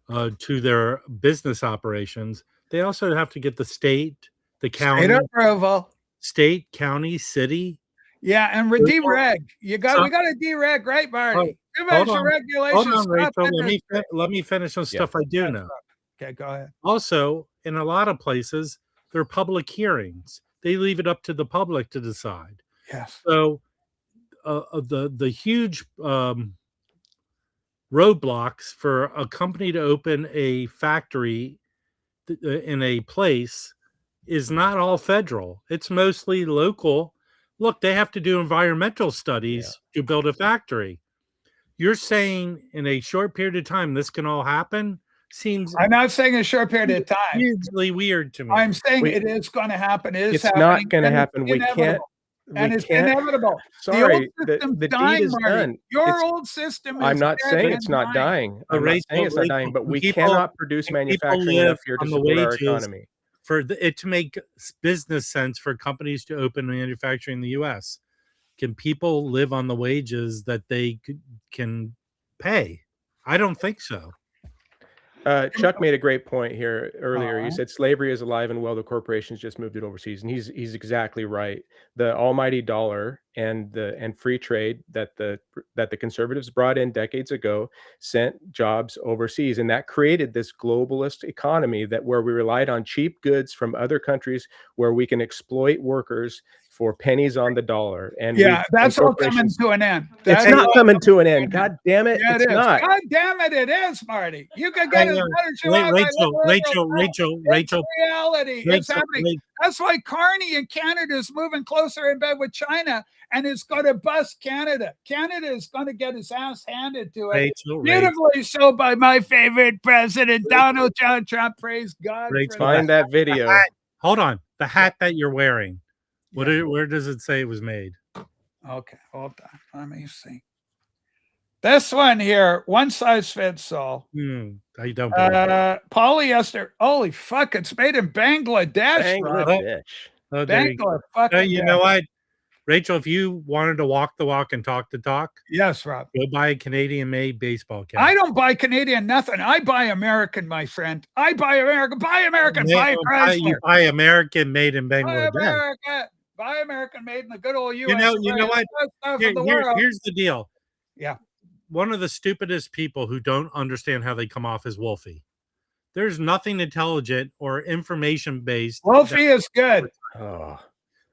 to their business operations, they also have to get the state, the county, State approval. county, city. Yeah, and Rachel, dereg. We got to dereg, right, Marty? Too much hold on, regulations. Hold on, stop Rachel. industry. Let me finish some stuff I do know. Okay, go ahead. Also, in a lot of places, there are public hearings. They leave it up to the public to decide. Yes. So the huge roadblocks for a company to open a factory in a place is not all federal. It's mostly local. Look, they have to do environmental studies to build a factory. You're saying in a short period of time this can all happen? Seems I'm not saying a short period of time. hugely weird to me. I'm saying it is going to happen. It's happening, not going to and it's happen. We can't. inevitable. And it's inevitable. Sorry, the old system's the deed dying, is Marty. done. Your old system is I'm not dead saying and it's not dying. But I'm not saying it's not Rachel, dying, but we people- cannot produce people manufacturing live enough here to on the support our wages. economy. For it to make business sense for companies to open manufacturing in the U.S., can people live on the wages that they can pay? I don't think so. Chuck made a great point here earlier. He Uh-huh. said slavery is alive and well. The corporations just moved it overseas, and he's exactly right. The almighty dollar and free trade that the conservatives brought in decades ago sent jobs overseas, and that created this globalist economy where we relied on cheap goods from other countries, where we can exploit workers for pennies on the dollar. And that's all coming to an end. It's That's not all coming to an end. God damn it! Yeah, It's it is. not. God damn it! It is, Marty. You can get as much as you want. Rachel, Reality. It's happening. That's why Carney in Canada is moving closer in bed with China, and it's going to bust Canada. Canada is going to get his ass handed to it. Beautifully so by my favorite president, Donald John Trump. Praise God. Find that video. Hold on. The hat that you're wearing. Where does it say it was made? Okay, hold on. Let me see. This one here, one size fits all. I don't. Polyester. Holy fuck! It's made in Bangladesh. Bangladesh. Oh, Bangladesh. You know what, Rachel? If you wanted to walk the walk and talk the talk, yes, Rob. Go buy a Canadian-made baseball cap. I don't buy Canadian nothing. I buy American, my friend. I buy American. Buy American. Buy Chrysler. You buy American made in Buy Bangladesh. American. Buy American made in the good old U.S. You know what? Here's the deal. Yeah. One of the stupidest people who don't understand how they come off is Wolfie. There's nothing intelligent or information based. Wolfie is good. Oh,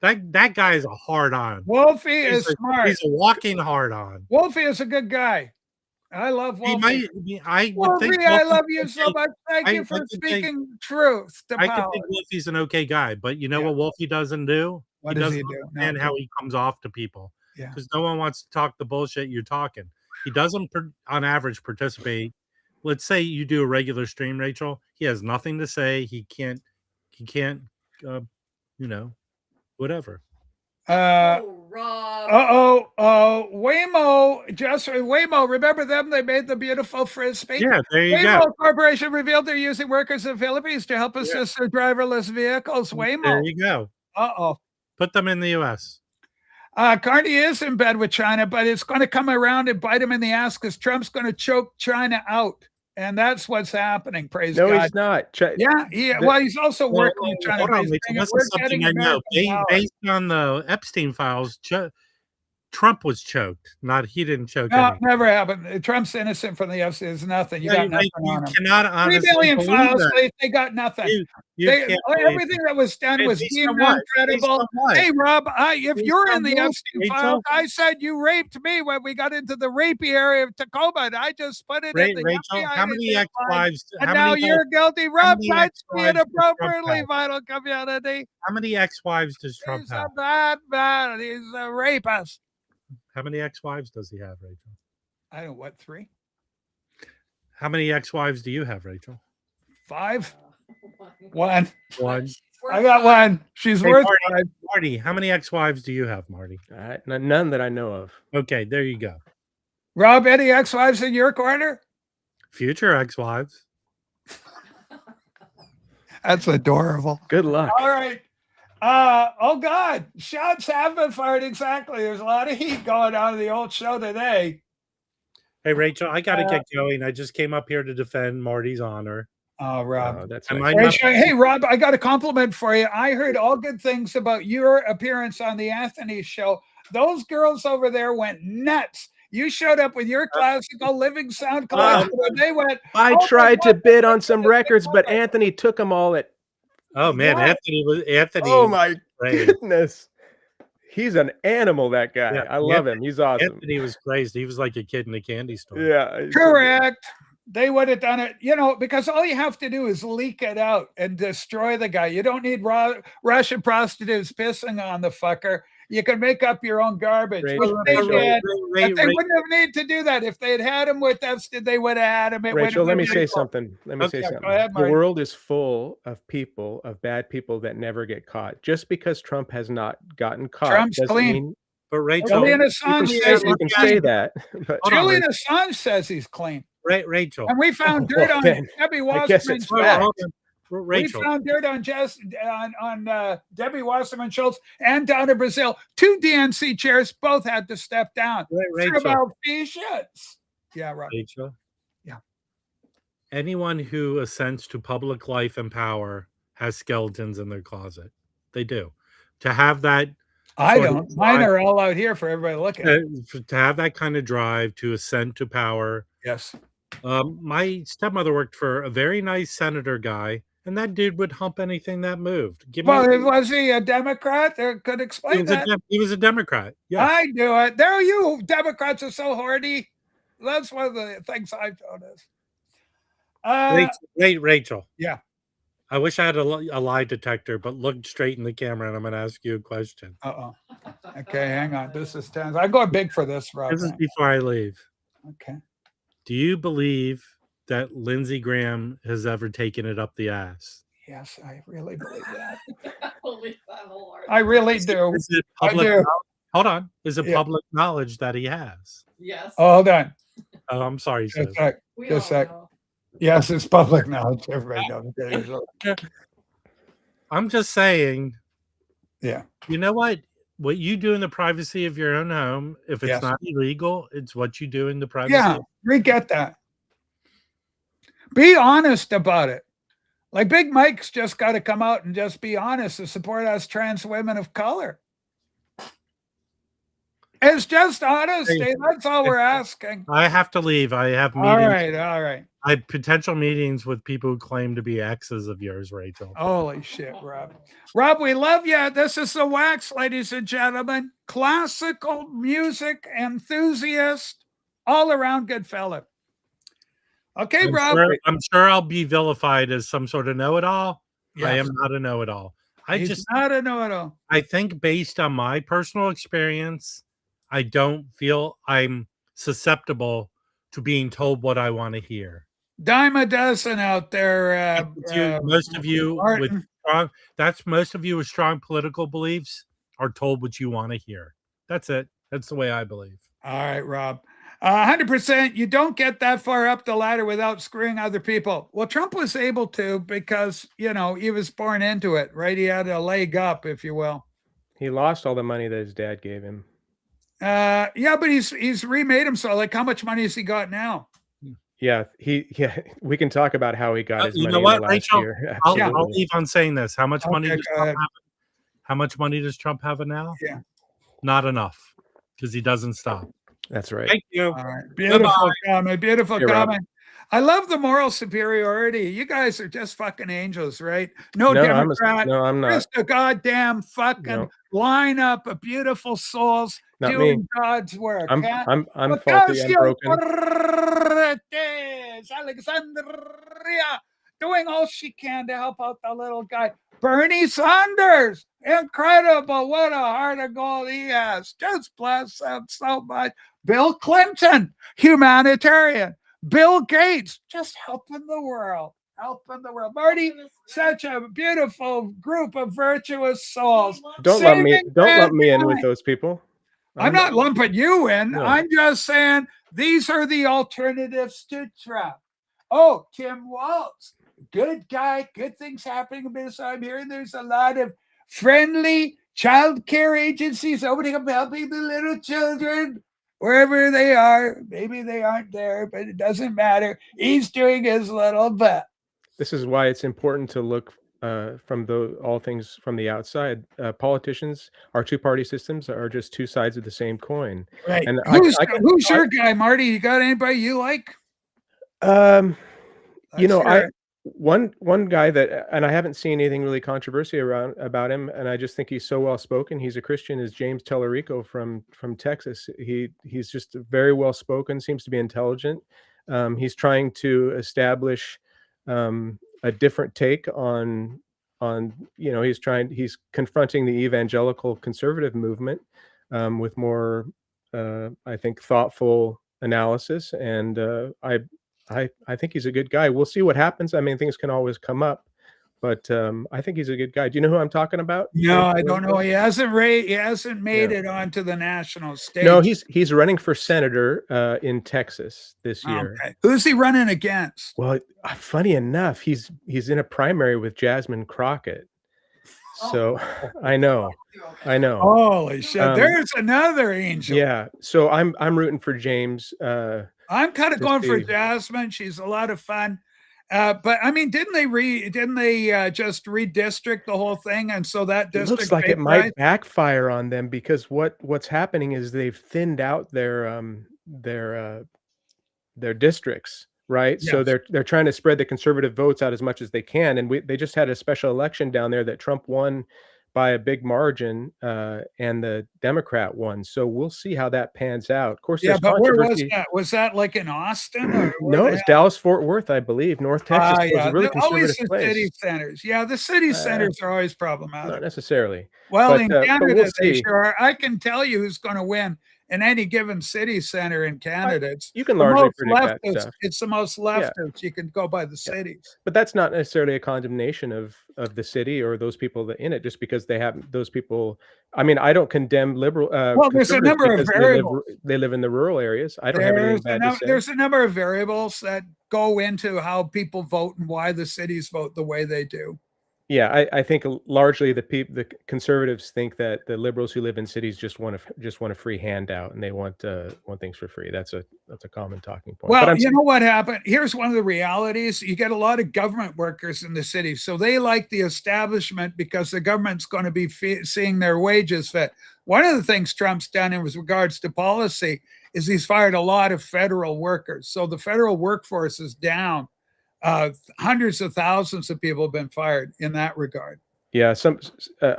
that guy is a hard on. Wolfie is smart. He's a walking hard on. Wolfie is a good guy. I love Wolfie. I love you so much. Thank you for speaking truth to power. I think Wolfie's an okay guy, but you know what Wolfie doesn't do? What does he do? And how he comes off to people. Yeah. Because no one wants to talk the bullshit you're talking. He doesn't, on average, participate. Let's say you do a regular stream, Rachel. He has nothing to say. He can't. Whatever. Rob. Waymo. Remember them? They made the beautiful frisbee. Yeah, there you Waymo go. Corporation revealed they're using workers in the Philippines to help assist their driverless vehicles. Waymo. There you go. Put them in the U.S. Carney is in bed with China, but it's going to come around and bite him in the ass because Trump's going to choke China out. And that's what's happening. Praise God. No, he's not. He's also working with China. Hold on, this is something I know. Based on the Epstein files, Trump was choked. He didn't choke. No, anyone. never happened. Trump's innocent from the FC. There's nothing. You got nothing you on him. cannot 3 honestly billion believe files, that. please. They got nothing. You can't believe Everything that was done was Based deemed on what? Based uncredible. on what? Hey, Rob, if Based you're in on the what, Epstein Rachel? files, I said you raped me when we got into the rapey area of Tacoma, and I just put it in the Rachel, FBI how many identified, ex-wives? and How now many you're guilty. Rob many touched me ex-wives does Trump inappropriately, have? vital community. How many ex-wives does Trump He's have? a bad man. He's a rapist. How many ex-wives does he have, Rachel? I don't know, what, 3? How many ex-wives do you have, Rachel? 5? 1. One. I got 1. She's Hey, worth Marty, 5. Marty, how many ex-wives do you have, Marty? None that I know of. Okay, there you go. Rob, any ex-wives in your corner? Future ex-wives. That's adorable. Good luck. All right. Oh God, shots have been fired. Exactly. There's a lot of heat going on in the old show today. Hey, Rachel, I got to get going. I just came up here to defend Marty's honor. Oh, Rob. Oh, that's Am nice. I not- Rachel, hey, Rob, I got a compliment for you. I heard all good things about your appearance on the Anthony show. Those girls over there went nuts. You showed up with your classical living sound collection, and they went. I "Oh my tried to God, bid on some this is records, but wonderful." Anthony took them all at. Oh man, What? Anthony. Oh my crazy. goodness. He's an animal, that guy. Yeah, I love him. He's awesome. Anthony was crazy. He was like a kid in a candy store. Yeah. he's- Correct. They would have done it, because all you have to do is leak it out and destroy the guy. You don't need Russian prostitutes pissing on the fucker. You can make up your own garbage. Rachel, Which they Rachel, did. Ray- But they Ray- wouldn't have needed to do that. If they'd had him with Epstein, they would have had him. It Rachel, would let have me been say equal. something. Let me say Okay, something. go ahead, The Marty. world is full of people, of bad people that never get caught. Just because Trump has not gotten caught Trump's doesn't clean. mean But Rachel, Julian Assange says you can say that. But Hold on, Julian Assange says he's clean. Rachel. And we found Oh, dirt well, on then, Debbie I guess Wasserman it's Schultz. fact. We Rachel. found dirt on Debbie Wasserman Schultz and Donna Brazil. 2 DNC chairs both had to step down for Rachel. about shits. Yeah, right. Rachel. Yeah. Anyone who assents to public life and power has skeletons in their closet. They do. To have that I sort of don't. Mine drive- are all out here for everybody to look at. to have that kind of drive to ascend to power. Yes. My stepmother worked for a very nice senator guy, and that dude would hump anything that moved. Well, was he a Democrat? There could explain that. He was a Democrat. Yeah. I do it. There you Democrats are so horny. That's one of the things I've noticed. Rachel. Yeah. I wish I had a lie detector, but look straight in the camera, and I'm going to ask you a question. Uh-oh. Okay, hang on. This is tense. I'm going big for this, Rob. This is before I leave. Okay. Do you believe that Lindsey Graham has ever taken it up the ass? Yes, I really believe that. I believe that wholeheartedly. I really do. Is it I public? do. Hold on. Is it Yeah. public knowledge that he has? Yes. Oh, hold on. Oh, I'm sorry, Just a sis. sec. We just all sec. know. Yes, it's public knowledge. Everybody knows. I'm just saying. Yeah. You know what? What you do in the privacy of your own home, if it's Yes. not illegal, it's what you do in the privacy. Yeah, we get that. Be honest about it. Like Big Mike's just got to come out and just be honest to support us trans women of color. It's just honesty. That's all we're asking. I have to leave. I have All meetings. right, all right. I have potential meetings with people who claim to be exes of yours, Rachel. Holy shit, Rob. Rob, we love you. This is the Wax, ladies and gentlemen. Classical music enthusiast, all around good fella. Okay, Rob. I'm sure I'll be vilified as some sort of know-it-all. I Yes. am not a know-it-all. He's not a know-it-all. I think based on my personal experience, I don't feel I'm susceptible to being told what I want to hear. Dime a dozen out there. Most of you with Martin. most of you with strong political beliefs are told what you want to hear. That's it. That's the way I believe. All right, Rob. 100%. You don't get that far up the ladder without screwing other people. Well, Trump was able to because, he was born into it, right? He had a leg up, if you will. He lost all the money that his dad gave him. Yeah, but he's remade himself. Like, how much money has he got now? Yeah, we can talk about how he got his You money know in what, the last Rachel? year. I'll Absolutely. leave on saying this. How much money Okay, does go Trump ahead. have? How much money does Trump have now? Yeah. Not enough. because he doesn't stop. That's right. Thank you. All right. Beautiful comment. Beautiful Hey, Rob. comment. I love the moral superiority. You guys are just fucking angels, right? No, No, Democrat. I'm not. Just a goddamn fucking No. lineup of beautiful souls Not doing me. God's work. I'm yeah? faulty and broken. Alexandria doing all she can to help out the little guy. Bernie Sanders, incredible. What a heart of gold he has. Just bless him so much. Bill Clinton, humanitarian. Bill Gates, just helping the world. Helping the world. Marty, such a beautiful group of virtuous souls. Don't lump me in with mankind. those people. I'm not lumping you in. No. I'm just saying these are the alternatives to Trump. Oh, Tim Walz, good guy, good things happening in Minnesota. I'm hearing there's a lot of friendly child care agencies opening up, helping the little children wherever they are. Maybe they aren't there, but it doesn't matter. He's doing his little bit. This is why it's important to look from all things from the outside. Politicians, our two-party systems are just two sides of the same coin. Right. And who's your guy, Marty? You got anybody you like? One guy that, and I haven't seen anything really controversial about him, and I just think he's so well spoken. He's a Christian. Is James Tellerico from Texas? He's just very well spoken. Seems to be intelligent. He's trying to establish a different take on he's confronting the evangelical conservative movement with more I think thoughtful analysis, and I think he's a good guy. We'll see what happens. I mean, things can always come up, but I think he's a good guy. Do you know who I'm talking about? No, I don't know. He hasn't made it onto the national stage. No, he's running for senator in Texas this year. Okay. Who's he running against? Well, funny enough, he's in a primary with Jasmine Crockett. So I know. Holy shit! There's another angel. Yeah. So I'm rooting for James. I'm kind of going for Jasmine. She's a lot of fun. But I mean, didn't they just redistrict the whole thing? And so that district looks like it might backfire on them, because what's happening is they've thinned out their districts, right? Yes. So they're trying to spread the conservative votes out as much as they can. And they just had a special election down there that Trump won by a big margin, and the Democrat won. So we'll see how that pans out. Of course, yeah, but where was that? Was that like in Austin? Or no, it's Dallas, Fort Worth, I believe. North Texas was a really conservative place. City centers. Yeah, the city centers are always problematic. Not necessarily. Well, in Canada, they sure are. I can tell you who's going to win in any given city center in Canada. You can largely predict that stuff. It's the most leftist. You can go by the cities. But that's not necessarily a condemnation of the city or those people that in it, just because they have those people. I mean, I don't condemn liberal. Well, there's a number of variables. They live in the rural areas. I don't have anything bad to say. There's a number of variables that go into how people vote and why the cities vote the way they do. Yeah, I think largely the conservatives think that the liberals who live in cities just want a free handout, and they want things for free. That's a common talking point. Well, you know what happened? Here's one of the realities: you get a lot of government workers in the city, so they like the establishment because the government's going to be seeing their wages fit. One of the things Trump's done in regards to policy is he's fired a lot of federal workers, so the federal workforce is down. Hundreds of thousands of people have been fired in that regard. Yeah,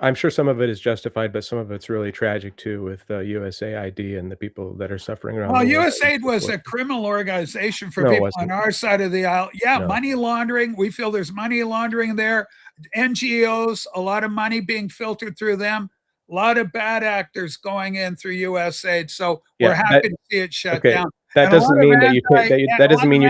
I'm sure some of it is justified, but some of it's really tragic too, with USAID and the people that are suffering around. Well, USAID was a criminal organization for people on our side of the aisle. Yeah, money laundering. We feel there's money laundering there. NGOs, a lot of money being filtered through them. A lot of bad actors going in through USAID. So we're happy to see it shut down. That doesn't mean that you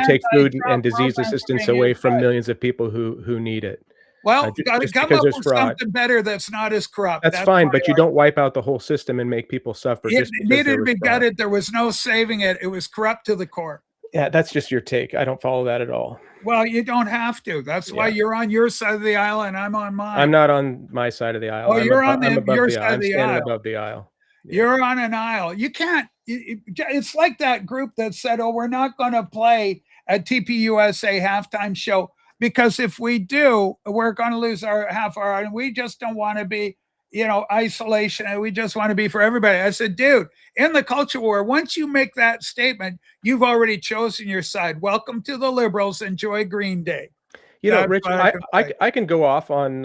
take food and disease assistance away from millions of people who need it. Well, got to come up with something better that's not as corrupt. That's fine, but you don't wipe out the whole system and make people suffer. It needed to be gutted. There was no saving it. It was corrupt to the core. Yeah, that's just your take. I don't follow that at all. Well, you don't have to. That's why you're on your side of the aisle and I'm on mine. I'm not on my side of the aisle. Oh, you're on your side of the aisle. I'm above the aisle. You're on an aisle. You can't. It's like that group that said, "Oh, we're not going to play at TPUSA halftime show because if we do, we're going to lose our half hour, and we just don't want to be isolation and we just want to be for everybody. I said, dude, in the culture war, once you make that statement, you've already chosen your side. Welcome to the liberals. Enjoy Green Day. Rich, I can go off on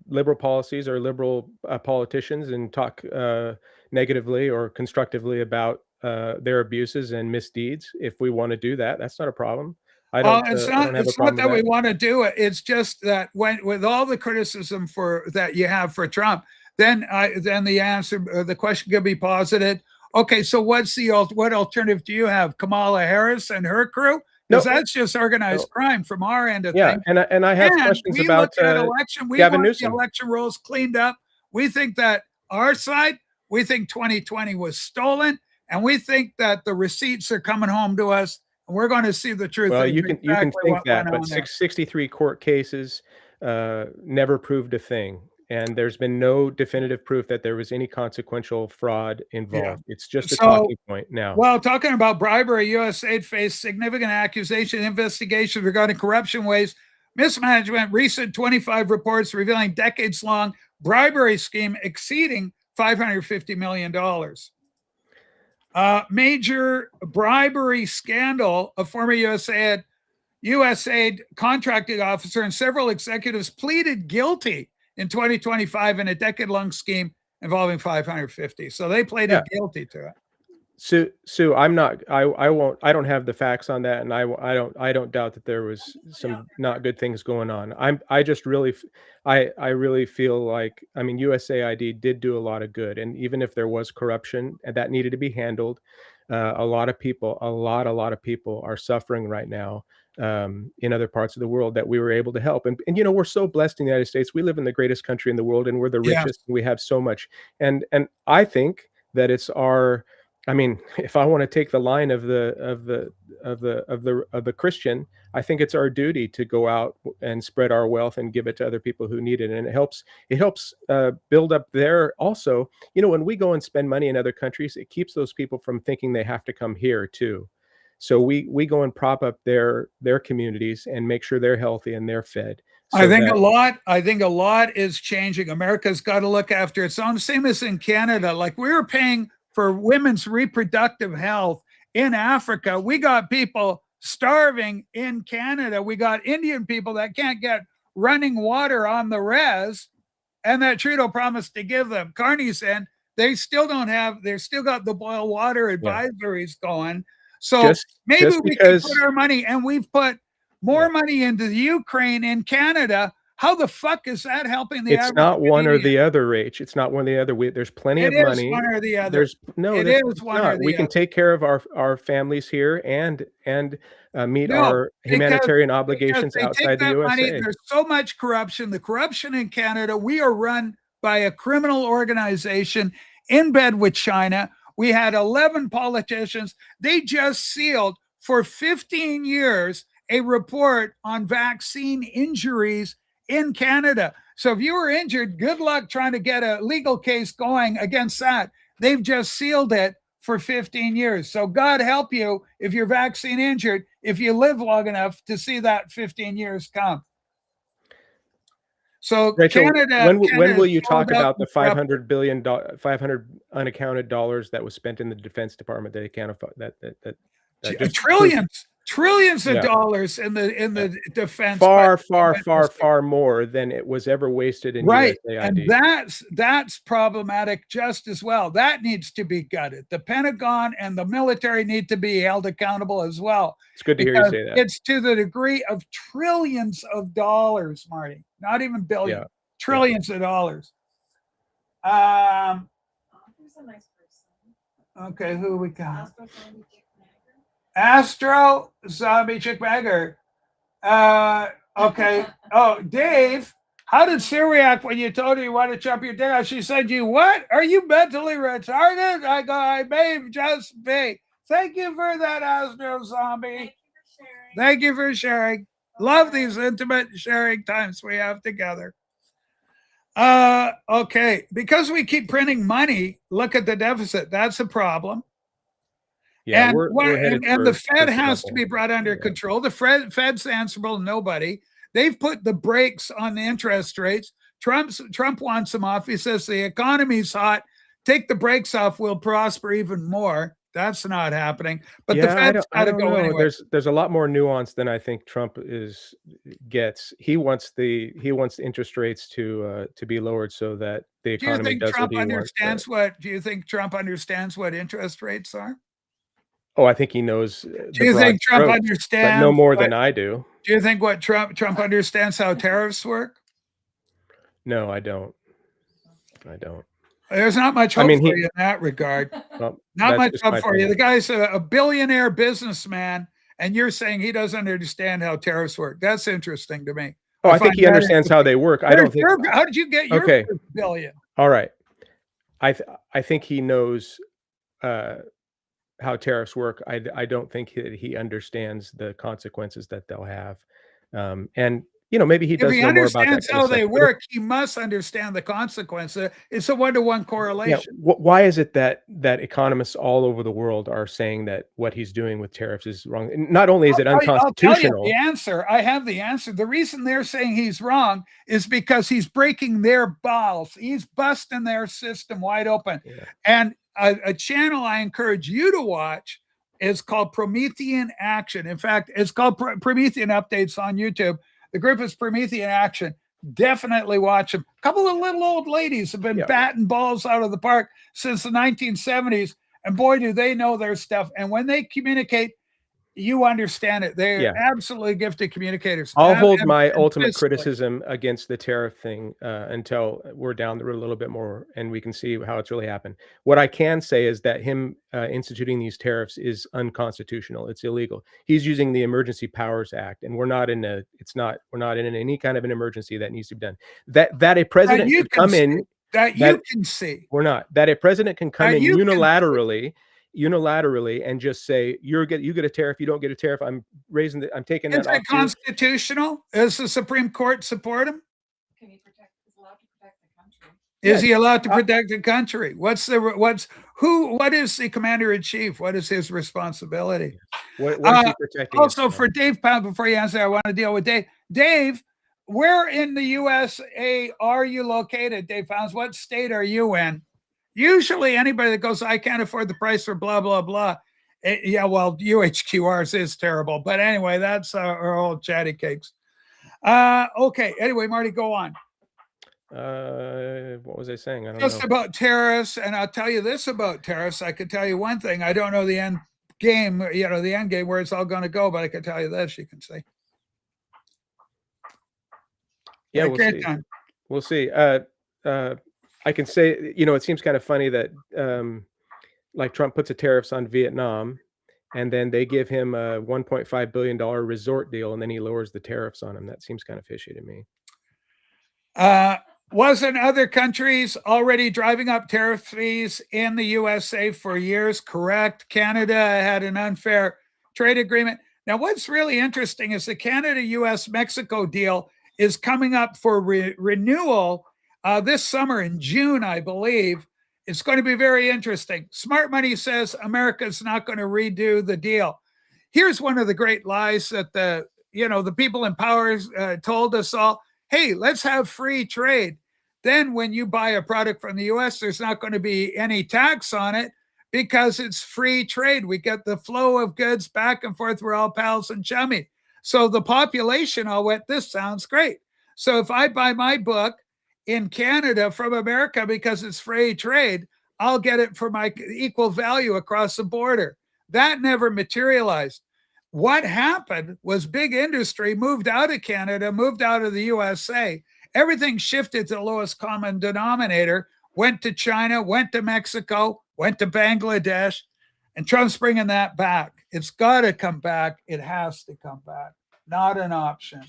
liberal policies or liberal politicians and talk negatively or constructively about their abuses and misdeeds. If we want to do that, that's not a problem. I don't have a problem that we with that. want to do it. It's just that with all the criticism that you have for Trump, then the answer, the question could be posited. Okay, so what alternative do you have? Kamala Harris and her crew? Because that's just organized crime from our end of things. And I have questions about Gavin Newsom. The election rules cleaned up. We think that our side, we think 2020 was stolen, and we think that the receipts are coming home to us. We're going to see the truth. Well, you can think that, but 63 court cases never proved a thing. And there's been no definitive proof that there was any consequential fraud involved. Yeah. It's just a talking point now. Well, talking about bribery, USAID faced significant accusation investigations regarding corruption, waste, mismanagement, recent 25 reports revealing decades-long bribery scheme exceeding $550 million. Major bribery scandal, a former USAID contracting officer and several executives pleaded guilty in 2025 in a decade-long scheme involving 550. So they pleaded guilty to it. Sue, I don't have the facts on that, and I don't doubt that there was some not good things going on. I really feel like, I mean, USAID did do a lot of good, and even if there was corruption and that needed to be handled, a lot of people are suffering right now in other parts of the world that we were able to help. And we're so blessed in the United States. We live in the greatest country in the world, and we're the richest. And we have so much. And I think that it's our, I mean, if I want to take the line of the Christian, I think it's our duty to go out and spread our wealth and give it to other people who need it. And it helps build up their also, when we go and spend money in other countries, it keeps those people from thinking they have to come here too. So we go and prop up their communities and make sure they're healthy and they're fed. So I think a lot is changing. America's got to look after its own. Same as in Canada. Like, we were paying for women's reproductive health in Africa. We got people starving in Canada. We got Indian people that can't get running water on the res, and that Trudeau promised to give them. Carney's in. They still don't have. They've still got the boil water advisories going. So maybe we can put our money, and we've put more money into the Ukraine in Canada. How the fuck is that helping the It's not one or the other, Rach. It's not one or the other. There's plenty of money. It is one or the other. There's no, it is one or the other. We can take care of our families here and meet our humanitarian obligations outside the USA. Money, there's so much corruption. The corruption in Canada, we are run by a criminal organization in bed with China. We had 11 politicians. They just sealed for 15 years a report on vaccine injuries in Canada. So if you were injured, good luck trying to get a legal case going against that. They've just sealed it for 15 years. So God help you if you're vaccine injured, if you live long enough to see that 15 years come. So Rachel, Canada, when will you talk about the $500 unaccounted dollars that was spent in the Defense Department that it can't afford, that trillions of dollars in the defense, far more than it was ever wasted in USAID. And that's problematic just as well. That needs to be gutted. The Pentagon and the military need to be held accountable as well. It's good to hear you say that. It's to the degree of trillions of dollars, Marty, not even billion, trillions of dollars. Who's a nice person? Okay, who we got? Astro Zombie Chick Bagger. Okay. Oh, Dave, how did Sue react when you told her you wanted to chop your dick out? She said, "You what? Are you mentally retarded?" I go, "I may just be." Thank you for that, Astro Zombie. Thank you for sharing. Love these intimate sharing times we have together. Okay. Because we keep printing money, look at the deficit. That's a problem. Yeah, and the Fed has to be brought under control. The Fed's answerable to nobody. They've put the brakes on the interest rates Trump wants them off. He says the economy's hot. Take the brakes off, we'll prosper even more. That's not happening. But the Yeah, Fed's I got to don't go know. anyway. There's a lot more nuance than I think Trump gets. He wants the interest rates to be lowered so that the Do you economy think does what Trump he wants. understands what? Do you think Trump understands what interest rates are? Oh, I think he knows Do the you broad think Trump strokes, but no understands more what? than I do. Do you think what Trump understands how tariffs work? No, I don't. I don't. There's not much I hope mean, for he. you in that regard. Well, Not that's much just hope my for you. opinion. The guy's a billionaire businessman, and you're saying he doesn't understand how tariffs work. That's interesting to me. Oh, I think he understands how they work. I don't think. How did you get your Okay. first billion? All right. I think he knows how tariffs work. I don't think he understands the consequences that they'll have. And maybe he If does he know more about that understands kind of how stuff. they But work, he must understand the consequences. It's a 1-to-1 yeah, correlation. why is it that economists all over the world are saying that what he's doing with tariffs is wrong? And not only is it I'll tell you unconstitutional. the answer. I have the answer. The reason they're saying he's wrong is because he's breaking their balls. He's busting their system wide open. Yeah. And a channel I encourage you to watch is called Promethean Action. In fact, it's called Promethean Updates on YouTube. The group is Promethean Action. Definitely watch them. A couple of little old ladies have been batting balls out of the park since the 1970s. And boy, do they know their stuff. And when they communicate, you understand it. They're absolutely gifted communicators. I'll hold my ultimate criticism against the tariff thing until we're down the road a little bit more and we can see how it's really happened. What I can say is that him instituting these tariffs is unconstitutional. It's illegal. He's using the Emergency Powers Act, and we're not in any kind of an emergency that needs to be done. That a president could come in. That you can see. We're not. That a president can come in unilaterally and just say you get a tariff, you don't get a tariff. I'm taking that off. Is it constitutional? Does the Supreme Court support him? Can he is allowed to protect the country? Is he allowed to protect the country? What is the commander-in-chief? What is his responsibility? What is he protecting? Also, for Dave Pound, before you answer, I want to deal with Dave. Dave, where in the USA are you located, Dave Pounds? What state are you in? Usually anybody that goes, I can't afford the price for blah, blah, blah. UHQRs is terrible. But anyway, that's our old chatty cakes. Okay. Anyway, Marty, go on. What was I saying? I don't know. About tariffs. And I'll tell you this about tariffs. I can tell you one thing. I don't know the end game, the end game where it's all going to go, but I can tell you this, you can say. Yeah, we'll see. I can say, it seems kind of funny that like Trump puts a tariffs on Vietnam and then they give him a $1.5 billion resort deal and then he lowers the tariffs on him. That seems kind of fishy to me. Wasn't other countries already driving up tariff fees in the USA for years? Correct. Canada had an unfair trade agreement. Now, what's really interesting is the Canada-US-Mexico deal is coming up for renewal this summer in June, I believe. It's going to be very interesting. Smart money says America's not going to redo the deal. Here's one of the great lies that the people in power told us all. Hey, let's have free trade. Then when you buy a product from the US, there's not going to be any tax on it because it's free trade. We get the flow of goods back and forth. We're all pals and chummy. So the population all went, this sounds great. So if I buy my book in Canada from America because it's free trade, I'll get it for my equal value across the border. That never materialized. What happened was big industry moved out of Canada, moved out of the USA. Everything shifted to the lowest common denominator, went to China, went to Mexico, went to Bangladesh, and Trump's bringing that back. It's got to come back. It has to come back. Not an option.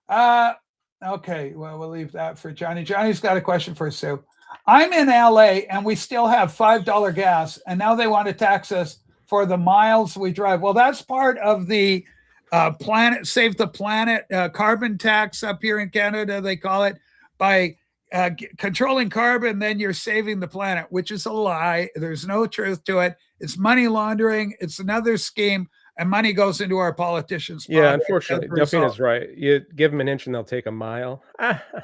Okay, well, we'll leave that for Johnny. Johnny's got a question for Sue. I'm in LA and we still have $5 gas, and now they want to tax us for the miles we drive. Well, that's part of the planet, save the planet carbon tax up here in Canada, they call it. By controlling carbon, then you're saving the planet, which is a lie. There's no truth to it. It's money laundering. It's another scheme. and money goes into our politicians' Yeah, pockets as unfortunately, a result. Delphina's right. You give them an inch and they'll take a mile.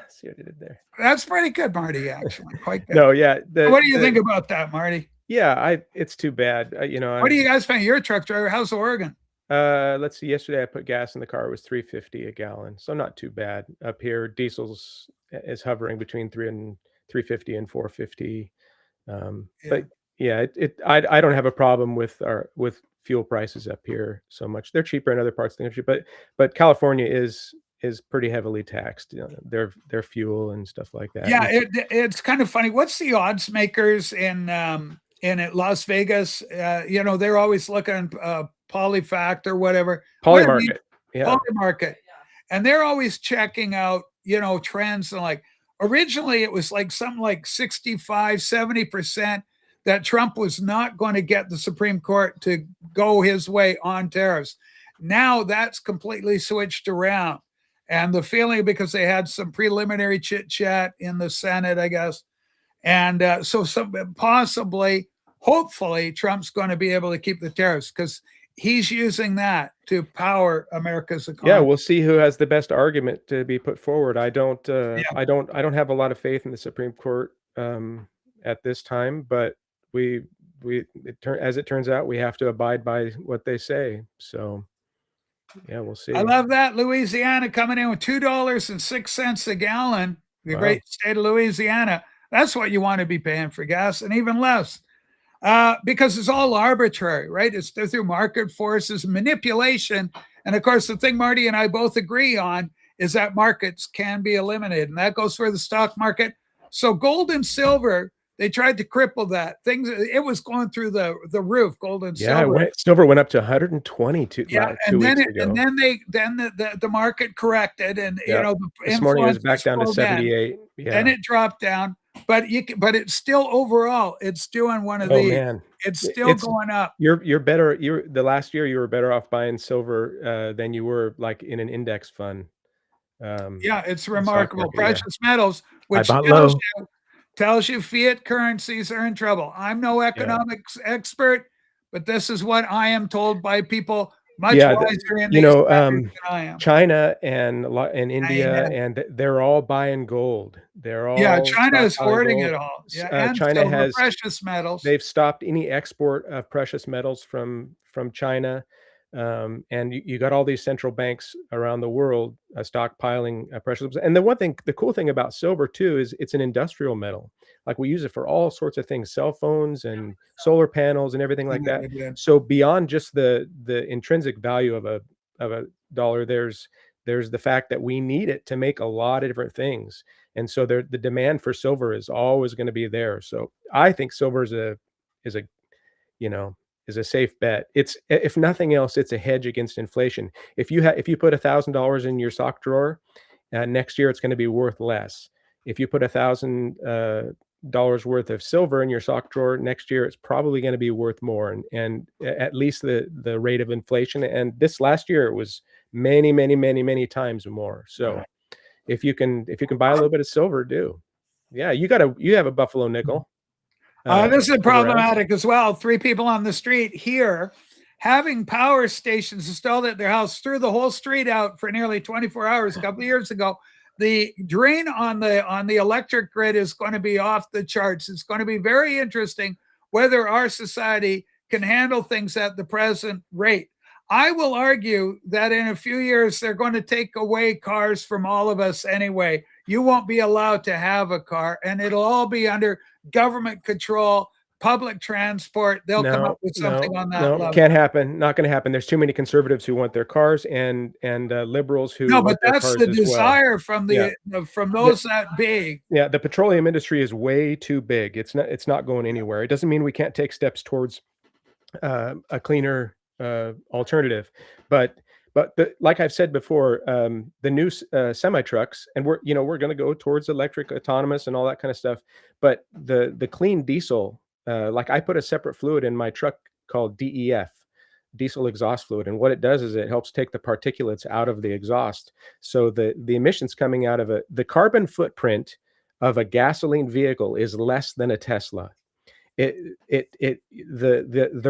See what I did there. That's pretty good, Marty, actually. Quite good. No, yeah. What do you think about that, Marty? Yeah, it's too bad. What do you guys paying? You're a truck driver. How's Oregon? Let's see. Yesterday I put gas in the car. It was $3.50 a gallon, so not too bad. Up here, diesel's is hovering between $3.50 and $4.50. But yeah, I don't have a problem with fuel prices up here so much. They're cheaper in other parts of the country, but California is pretty heavily taxed. Their fuel and stuff like that. Yeah, it's kind of funny. What's the odds makers in Las Vegas? They're always looking Polyfact or whatever. Polymarket. Yeah. Polymarket. And they're always checking out, trends, and like originally it was like something like 65, 70% that Trump was not going to get the Supreme Court to go his way on tariffs. Now that's completely switched around. And the feeling, because they had some preliminary chit chat in the Senate, I guess. And so possibly, hopefully, Trump's going to be able to keep the tariffs because he's using that to power America's economy. Yeah, we'll see who has the best argument to be put forward. I don't have a lot of faith in the Supreme Court at this time, but as it turns out, we have to abide by what they say. So yeah, we'll see. I love that. Louisiana coming in with $2.06 a gallon. The great state of Louisiana. That's what you want to be paying for gas, and even less. Because it's all arbitrary, right? It's through market forces, manipulation. And of course, the thing Marty and I both agree on is that markets can be eliminated. And that goes for the stock market. So gold and silver, they tried to cripple that. It was going through the roof, gold and silver. Yeah, silver went up to 120 2 weeks ago. And then the market corrected, and this morning it was back down to 78. And it dropped down. But it's still overall, it's doing one of these. Man. It's still going up. You're better. The last year you were better off buying silver than you were like in an index fund. It's remarkable. Market, Precious metals, which tells you fiat currencies are in trouble. I'm no economics expert, but this is what I am told by people much wiser in these than I am. China and India, and they're all buying gold. They're all China is hoarding it all. And China has precious metals. They've stopped any export of precious metals from China. And you got all these central banks around the world stockpiling precious metals. And the cool thing about silver too is it's an industrial metal. Like we use it for all sorts of things, cell phones and solar panels and everything like that. So beyond just the intrinsic value of a dollar, there's the fact that we need it to make a lot of different things. And so the demand for silver is always going to be there. So I think silver is a safe bet. It's, if nothing else, it's a hedge against inflation. If you put $1,000 in your sock drawer, next year it's going to be worth less. If you put $1,000 worth of silver in your sock drawer, next year it's probably going to be worth more, and at least the rate of inflation. And this last year it was many, many, many, many times more. So if you can buy a little bit of silver, do. Yeah, you have a Buffalo nickel. This is problematic as well. 3 people on the street here having power stations installed at their house, threw the whole street out for nearly 24 hours a couple of years ago. The drain on the electric grid is going to be off the charts. It's going to be very interesting whether our society can handle things at the present rate. I will argue that in a few years, they're going to take away cars from all of us anyway. You won't be allowed to have a car, and it'll all be under government control, public transport. They'll come up with something on that level. Can't happen. Not going to happen. There's too many conservatives who want their cars and liberals who no, want but that's the desire from those that big. Yeah, the petroleum industry is way too big. It's not going anywhere. It doesn't mean we can't take steps towards a cleaner alternative, but like I've said before, the new semi trucks, and we're going to go towards electric, autonomous, and all that kind of stuff. But the clean diesel, like I put a separate fluid in my truck called DEF, diesel exhaust fluid, and what it does is it helps take the particulates out of the exhaust. So the emissions coming out of the carbon footprint of a gasoline vehicle is less than a Tesla. the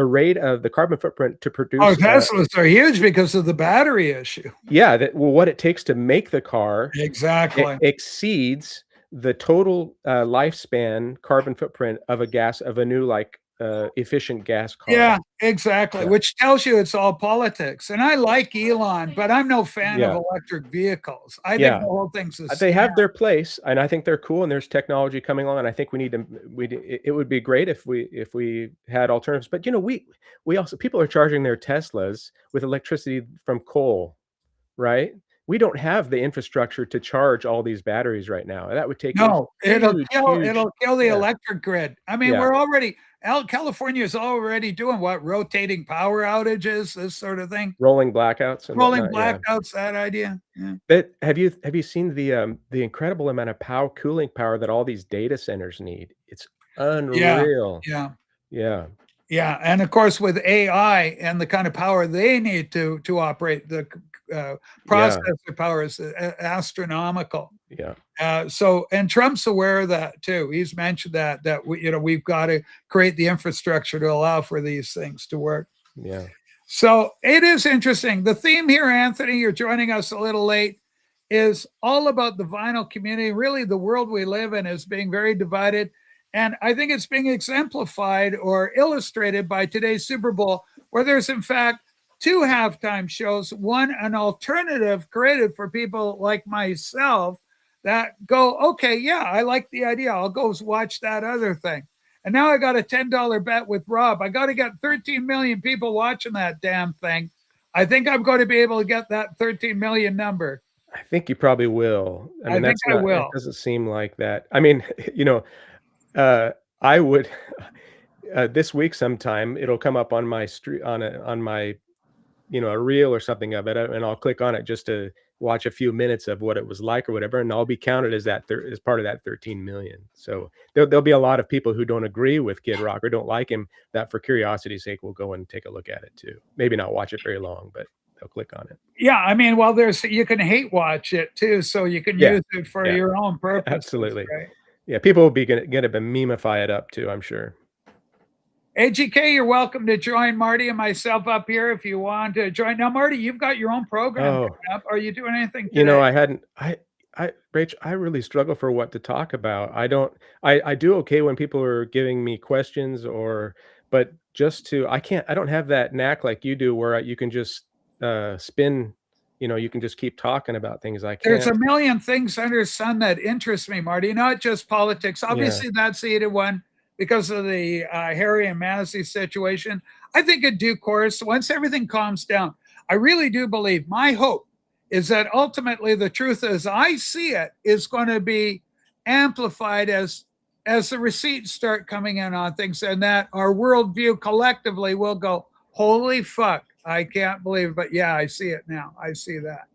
rate of the carbon footprint to produce. Oh, Teslas are huge because of the battery issue. Yeah, what it takes to make the car Exactly. exceeds the total lifespan carbon footprint of a new efficient gas car. Yeah, exactly. Yeah. Which tells you it's all politics. And I like Elon, but I'm no fan of Yeah. electric vehicles. I think Yeah. the whole thing's a They have scam. their place, and I think they're cool, and there's technology coming along, and I think it would be great if we had alternatives. But we also, people are charging their Teslas with electricity from coal, right? We don't have the infrastructure to charge all these batteries right now. That would take No, it'll huge, kill the yeah. electric grid. I mean, Yeah. we're already California is already doing what? Rotating power outages, this sort of thing. rolling blackouts and Rolling whatnot, yeah. blackouts, that idea. Yeah. But have you seen the incredible amount of cooling power that all these data centers need? It's unreal. Yeah. Yeah. Yeah. And of course, with AI and the kind of power they need to operate, the processor power is astronomical. Yeah. And Trump's aware of that too. He's mentioned that we've got to create the infrastructure to allow for these things to work. Yeah. So it is interesting. The theme here, Anthony, you're joining us a little late, is all about the vinyl community. Really, the world we live in is being very divided. And I think it's being exemplified or illustrated by today's Super Bowl, where there's, in fact, 2 halftime shows, one an alternative created for people like myself that go, okay, yeah, I like the idea. I'll go watch that other thing. And now I got a $10 bet with Rob. I got to get 13 million people watching that damn thing. I think I'm going to be able to get that 13 million number. I think you probably will. I mean, I will. It doesn't seem like that. I mean, I would this week sometime it'll come up on my street on my a reel or something of it, and I'll click on it just to watch a few minutes of what it was like or whatever, and I'll be counted as as part of that 13 million. So there'll be a lot of people who don't agree with Kid Rock or don't like him that for curiosity's sake will go and take a look at it too. Maybe not watch it very long, but they'll click on it. Yeah, I mean, well, you can hate watch it too, so you can use it for your own purpose. Absolutely. Right? Yeah, people will be gonna memify it up too, I'm sure. AGK, you're welcome to join Marty and myself up here if you want to join. Now, Marty, you've got your own program coming up. Are you doing anything today? Rach, I really struggle for what to talk about. I do okay when people are giving me questions but I don't have that knack like you do where you can just spin, you can just keep talking about things. I can't. There's a million things under the sun that interest me, Marty, not just politics. Obviously, that's the one because of the Harry and Massey situation. I think in due course, once everything calms down, I really do believe, my hope is that ultimately the truth as I see it is going to be amplified as the receipts start coming in on things, and that our worldview collectively will go, holy fuck, I can't believe it. But yeah, I see it now. I see that,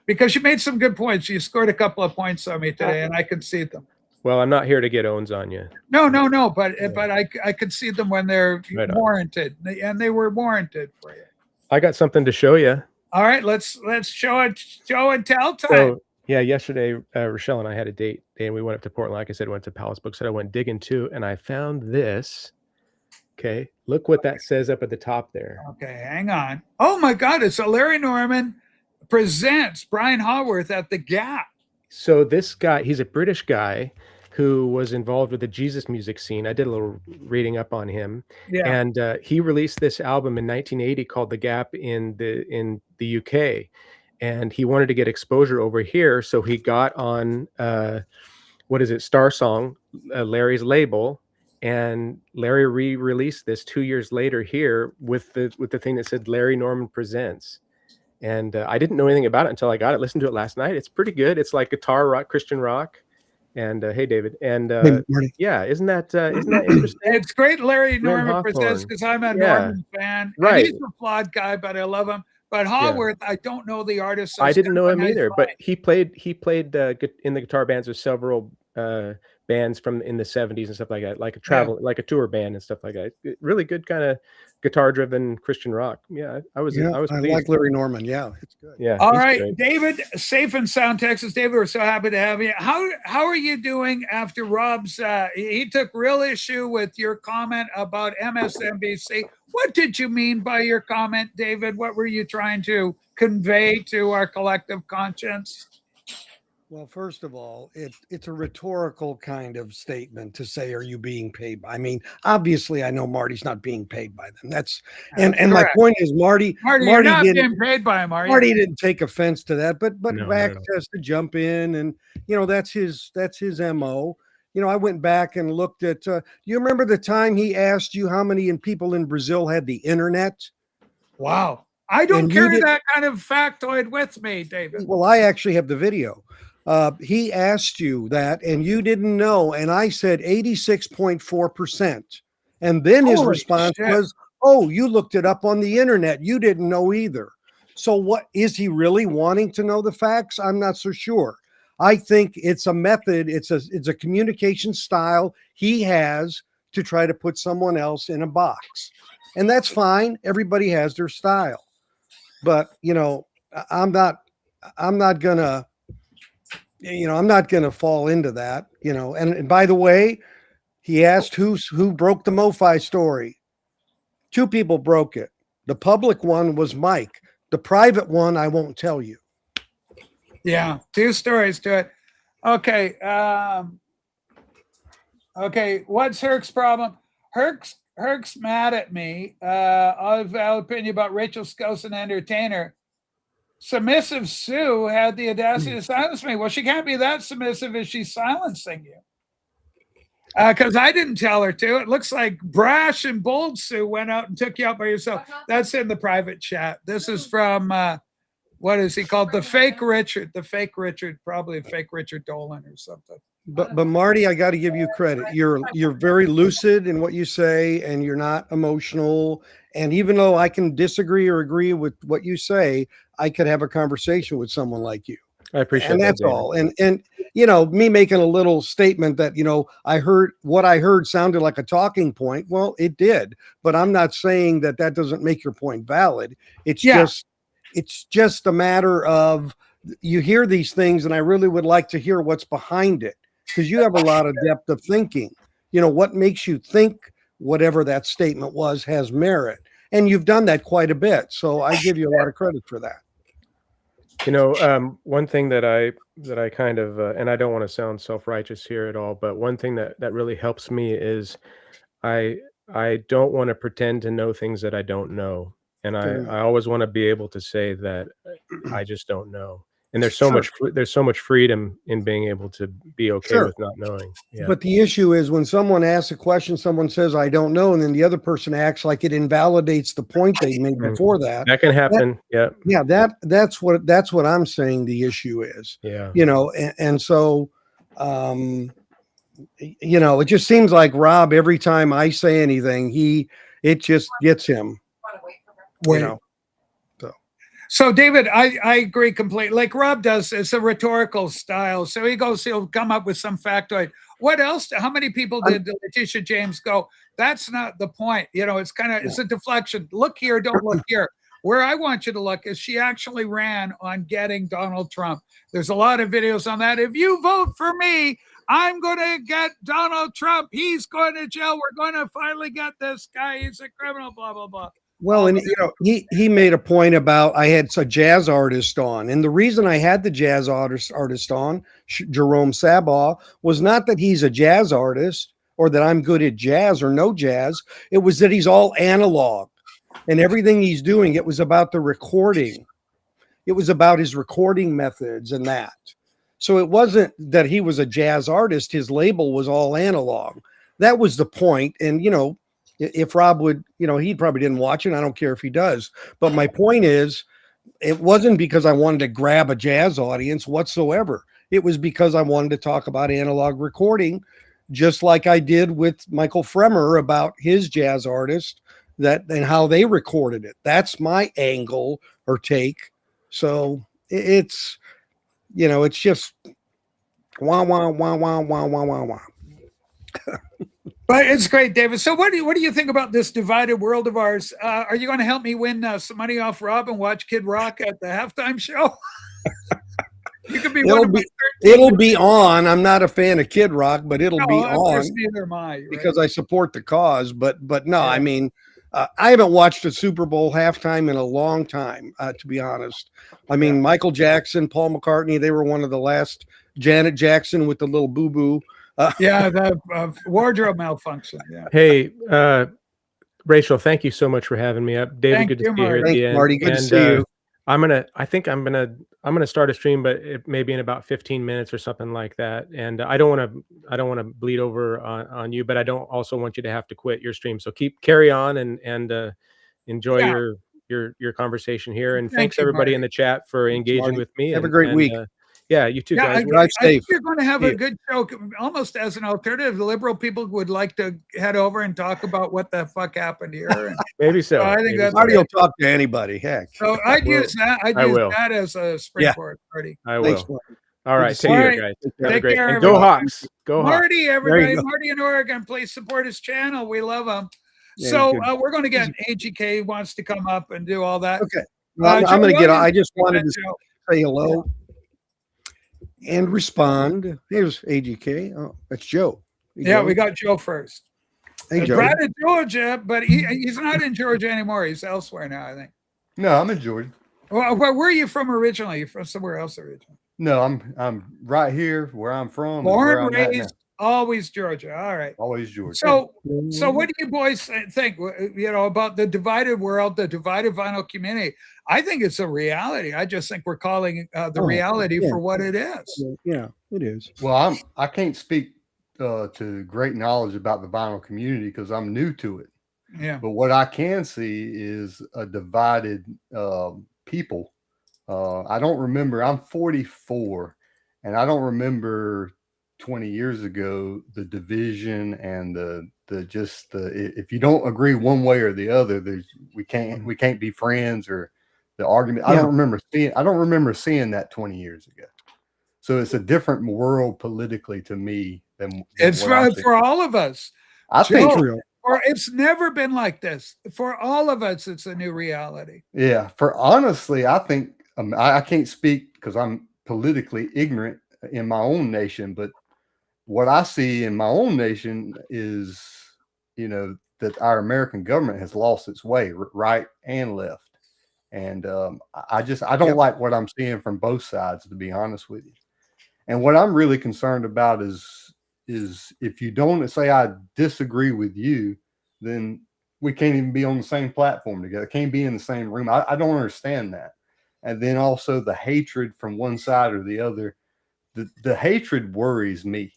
because you made some good points. You scored a couple of points on me today, and I concede them. Well, I'm not here to get owns on you. No, but I concede them when they're warranted, and they were warranted for you. I got something to show you. All right, let's show and tell time. So, yeah, yesterday Rochelle and I had a date, and we went up to Portland. Like I said, went to Palace Bookstore. I went digging too, and I found this. Okay, look what that says up at the top there. Okay, hang on. Oh my God, it's a Larry Norman presents Brian Haworth at the Gap. So this guy, he's a British guy who was involved with the Jesus music scene. I did a little reading up on him, and he released this album in 1980 called The Gap in the UK, and he wanted to get exposure over here, so he got on Star Song, Larry's label, and Larry re-released this 2 years later here with the thing that said Larry Norman Presents. And I didn't know anything about it until I got it. Listened to it last night. It's pretty good. It's like guitar rock, Christian rock. And hey, David. And yeah, isn't that interesting? It's great. Larry Norman Presents, because I'm a Norman fan. Right. And he's a flawed guy, but I love him. But Haworth, I don't know the artist. So I didn't know him either. But he played in the guitar bands of several bands from in the 70s and stuff like that, like a travel, like a tour band and stuff like that. Really good kind of guitar-driven Christian rock. Yeah, I was I pleased. like Larry Norman. Yeah, it's good. Yeah. All he's right, great. David, safe and sound, Texas. David, we're so happy to have you. How are you doing after Rob's? He took real issue with your comment about MSNBC. What did you mean by your comment, David? What were you trying to convey to our collective conscience? Well, first of all, it's a rhetorical kind of statement to say, "Are you being paid?" I mean, obviously, I know Marty's not being paid by them. That's and my correct. point is, Marty You're not didn't being paid by him, are you? Marty didn't take offense to that, but No, Vax no. has to jump in, and that's his MO. I went back and looked at. Do you remember the time he asked you how many people in Brazil had the internet? Wow. I don't And you carry did- that kind of factoid with me, David. Well, I actually have the video. He asked you that, and you didn't know, and I said 86.4%, and then his Holy response shit. was, "Oh, you looked it up on the internet. You didn't know either." So, what is he really wanting to know the facts? I'm not so sure. I think it's a method. It's a communication style he has to try to put someone else in a box, and that's fine. Everybody has their style, but I'm not gonna. I'm not going to fall into that, and by the way, he asked who broke the MoFi story. Two people broke it. The public one was Mike. The private one, I won't tell you. Yeah, two stories to it. Okay. Okay, what's Herc's problem? Herc's mad at me. I've an opinion about Rachel Skousen, entertainer. Submissive Sue had the audacity to silence me. Well, she can't be that submissive if she's silencing you. Because I didn't tell her to. It looks like brash and bold Sue went out and took you out by yourself. That's in the private chat. This is from, what is he called? The fake Richard, probably a fake Richard Dolan or something. But Marty, I got to give you credit. You're very lucid in what you say, and you're not emotional. And even though I can disagree or agree with what you say, I could have a conversation with someone like you. I appreciate And that, that's David. all. And me making a little statement that I heard what I heard sounded like a talking point. Well, it did, but I'm not saying that doesn't make your point valid. It's just a matter of you hear these things, and I really would like to hear what's behind it, because you have a lot of depth of thinking. What makes you think whatever that statement was has merit, and you've done that quite a bit. So I give you a lot of credit for that. One thing that I kind of, and I don't want to sound self-righteous here at all, but one thing that really helps me is I don't want to pretend to know things that I don't know. And I always want to be able to say that I just don't know. And there's so much freedom in being able to be okay with not knowing. Yeah. But the issue is when someone asks a question, someone says, "I don't know," and then the other person acts like it invalidates the point they made before that. That can happen. Yeah. That's what I'm saying the issue is. Yeah. And so, it just seems like Rob, every time I say anything, it just gets him. So, David, I agree completely. Like Rob does, it's a rhetorical style. So he'll come up with some factoid. What else? How many people did Leticia James go, "That's not the point"? It's a deflection. Look here, don't look here. Where I want you to look is she actually ran on getting Donald Trump. There's a lot of videos on that. If you vote for me, I'm going to get Donald Trump. He's going to jail. We're going to finally get this guy. He's a criminal, blah, blah, blah. Well, and he made a point about I had a jazz artist on, and the reason I had the jazz artist on, Jerome Sabaw, was not that he's a jazz artist or that I'm good at jazz or no jazz. It was that he's all analog, and everything he's doing, it was about the recording. It was about his recording methods and that. So it wasn't that he was a jazz artist. His label was all analog. That was the point. And if Rob would, he probably didn't watch it. I don't care if he does. But my point is, it wasn't because I wanted to grab a jazz audience whatsoever. It was because I wanted to talk about analog recording, just like I did with Michael Fremer about his jazz artist and how they recorded it. That's my angle or take. So it's, it's just wah, wah, wah, wah, wah, wah, wah, wah. But it's great, David. So what do you think about this divided world of ours? Are you going to help me win some money off Rob and watch Kid Rock at the halftime show? You could be it'll be on. I'm not a fan of Kid Rock, but it'll be on. Neither am I, right? Because I support the cause. But no, Yeah. I mean, I haven't watched a Super Bowl halftime in a long time, to be honest. I mean, Michael Jackson, Paul McCartney, they were one of the last. Janet Jackson with the little boo-boo. The wardrobe malfunction. Yeah. Hey, Rachel, thank you so much for having me up. David, good to see you here at the end. Marty, good to see you. I think I'm gonna start a stream, but maybe in about 15 minutes or something like that. And I don't want to bleed over on you, but I don't also want you to have to quit your stream. So carry on and enjoy your conversation here. And thanks everybody in the chat for engaging with me. Have a great week. Yeah, you too, guys. I think you're going to have a good show. Almost as an alternative, the liberal people would like to head over and talk about what the fuck happened here. And maybe so. I think that's Marty will talk to anybody. Heck. So I'd use that. I'd use that as a springboard, Marty. I will. Thanks, all right, take care, guys. Take care, and go Hawks. Go Hawks. Marty, everybody. Marty in Oregon, please support his channel. We love him. So we're going to get AGK wants to come up and do all that. Okay. Well, I'm going to get on. I just wanted to say hello and respond. Here's AGK. Oh, that's Joe. Yeah, we got Joe first. Hey, Joe. Brad in Georgia, but he's not in Georgia anymore. He's elsewhere now, I think. No, I'm in Georgia. Well, where are you from originally? You're from somewhere else originally? No, I'm right here where I'm from. Born, raised, always Georgia. All right. Always Georgia. So what do you boys think, about the divided world, the divided vinyl community? I think it's a reality. I just think we're calling the reality for what it is. Yeah, it is. Well, I can't speak to great knowledge about the vinyl community because I'm new to it. Yeah. But what I can see is a divided people. I don't remember. I'm 44, and I don't remember 20 years ago the division and the if you don't agree one way or the other, we can't be friends, or the argument. I don't remember seeing that 20 years ago. So it's a different world politically to me than it's for all of us. I think or it's never been like this. For all of us, it's a new reality. Yeah. Honestly, I think I can't speak because I'm politically ignorant in my own nation, but what I see in my own nation is, that our American government has lost its way, right and left. And I don't like what I'm seeing from both sides, to be honest with you. And what I'm really concerned about is if you don't say I disagree with you, then we can't even be on the same platform together. Can't be in the same room. I don't understand that. And then also the hatred from one side or the other. The hatred worries me.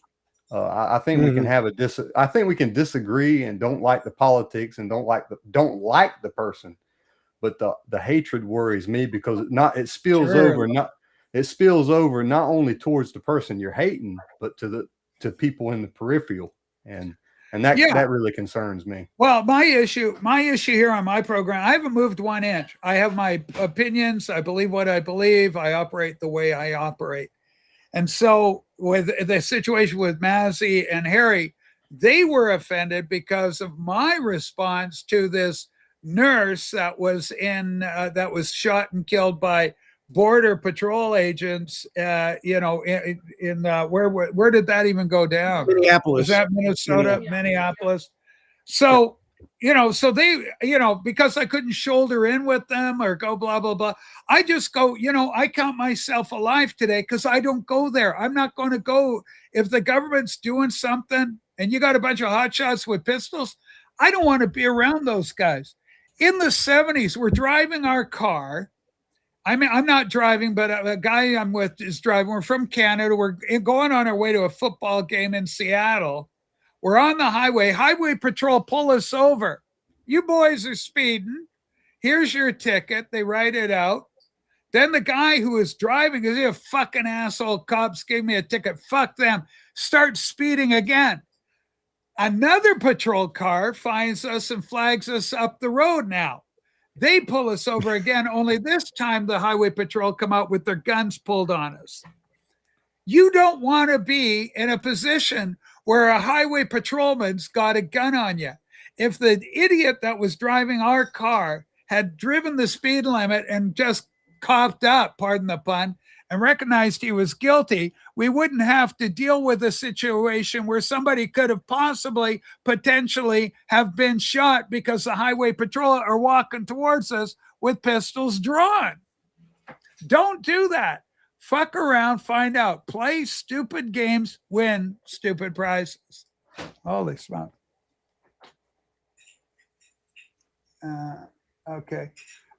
I think we can have I think we can disagree and don't like the politics and don't like the person, but the hatred worries me because it spills over not only towards the person you're hating, but to people in the peripheral, and that really concerns me. Well, my issue here on my program, I haven't moved 1 inch. I have my opinions. I believe what I believe. I operate the way I operate. And so with the situation with Mazzy and Harry, they were offended because of my response to this nurse that was that was shot and killed by Border Patrol agents. Where did that even go down? Minneapolis. Was that Minnesota? Minneapolis. So, so they, because I couldn't shoulder in with them or go blah, blah, blah. I just go, I count myself alive today because I don't go there. I'm not going to go. If the government's doing something and you got a bunch of hotshots with pistols, I don't want to be around those guys. In the 70s, we're driving our car. I mean, I'm not driving, but a guy I'm with is driving. We're from Canada. We're going on our way to a football game in Seattle. We're on the highway. Highway patrol pull us over. You boys are speeding. Here's your ticket. They write it out. Then the guy who is driving is a fucking asshole. Cops gave me a ticket. Fuck them. Start speeding again. Another patrol car finds us and flags us up the road now. They pull us over again, only this time the highway patrol come out with their guns pulled on us. You don't want to be in a position where a highway patrolman's got a gun on you. If the idiot that was driving our car had driven the speed limit and just coughed up, pardon the pun, and recognized he was guilty, we wouldn't have to deal with a situation where somebody could have possibly, potentially have been shot because the highway patrol are walking towards us with pistols drawn. Don't do that. Fuck around, find out. Play stupid games, win stupid prizes. Holy smoke. Okay.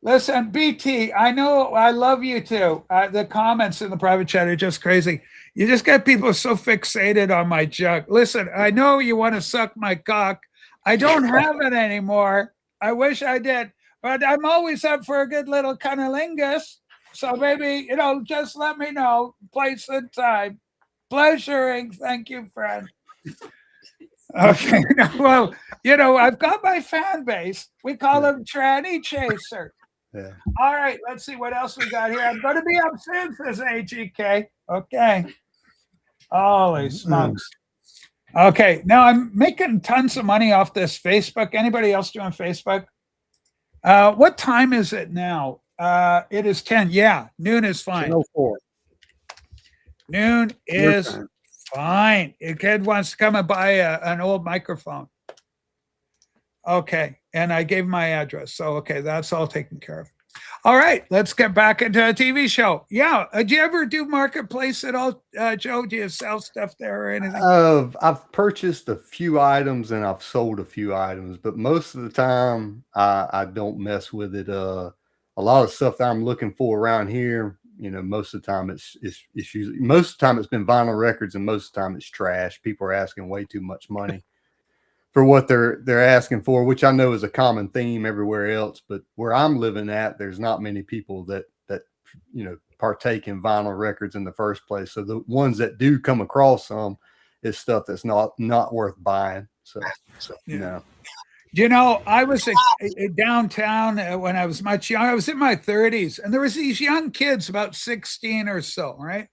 Listen, BT, I know I love you too. The comments in the private chat are just crazy. You just get people so fixated on my junk. Listen, I know you want to suck my cock. I don't have it anymore. I wish I did, but I'm always up for a good little cunnilingus. So maybe, just let me know. Place and time. Pleasuring. Thank you, friend. Okay. Well, I've got my fan base. We call him Tranny Chaser. Yeah. All right, let's see what else we got here. I'm going to be up soon, says AGK. Okay. Holy smokes. Okay, now I'm making tons of money off this Facebook. Anybody else doing Facebook? What time is it now? It is 10. Yeah, noon is fine. 10:04. Noon Your is time. fine. A kid wants to come and buy an old microphone. Okay, and I gave my address. So, okay, that's all taken care of. All right, let's get back into a TV show. Yeah, do you ever do Marketplace at all, Joe? Do you sell stuff there or anything? I've purchased a few items and I've sold a few items, but most of the time I don't mess with it. A lot of stuff that I'm looking for around here, most of the time it's usually, most of the time it's been vinyl records, and most of the time it's trash. People are asking way too much money for what they're asking for, which I know is a common theme everywhere else. But where I'm living at, there's not many people that partake in vinyl records in the first place. So the ones that do come across some is stuff that's not worth buying. So I was downtown when I was much younger. I was in my 30s, and there was these young kids, about 16 or so, right?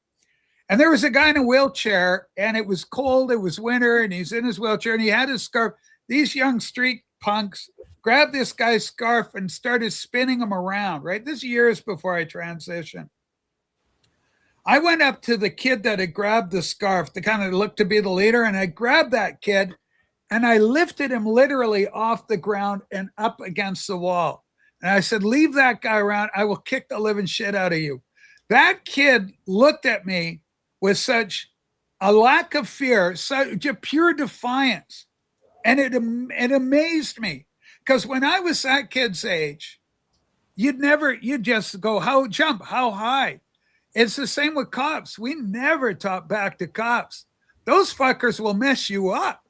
And there was a guy in a wheelchair, and it was cold. It was winter, and he's in his wheelchair, and he had his scarf. These young street punks grabbed this guy's scarf and started spinning him around, right? This is years before I transitioned. I went up to the kid that had grabbed the scarf, that kind of looked to be the leader, and I grabbed that kid, and I lifted him literally off the ground and up against the wall. And I said, leave that guy around. I will kick the living shit out of you. That kid looked at me with such a lack of fear, such pure defiance. And it amazed me. Because when I was that kid's age, you'd just go, how high? It's the same with cops. We never talk back to cops. Those fuckers will mess you up.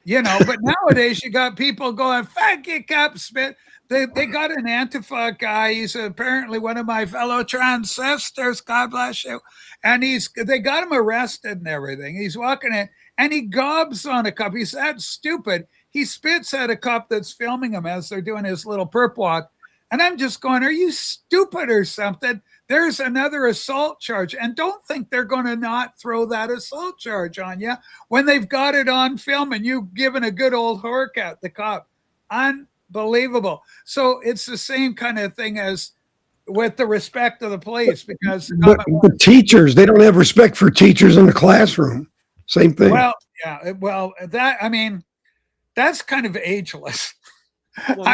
But nowadays you got people going, fuck you, cop spit. They got an Antifa guy. He's apparently one of my fellow transistors. God bless you. And they got him arrested and everything. He's walking in and he gobs on a cop. He's that stupid. He spits at a cop that's filming him as they're doing his little perp walk. And I'm just going, are you stupid or something? There's another assault charge. And don't think they're going to not throw that assault charge on you when they've got it on film and you've given a good old hork at the cop. Unbelievable. So it's the same kind of thing as with the respect of the police, because the teachers, they don't have respect for teachers in the classroom. Same thing. Well, yeah. Well, that's kind of ageless. Not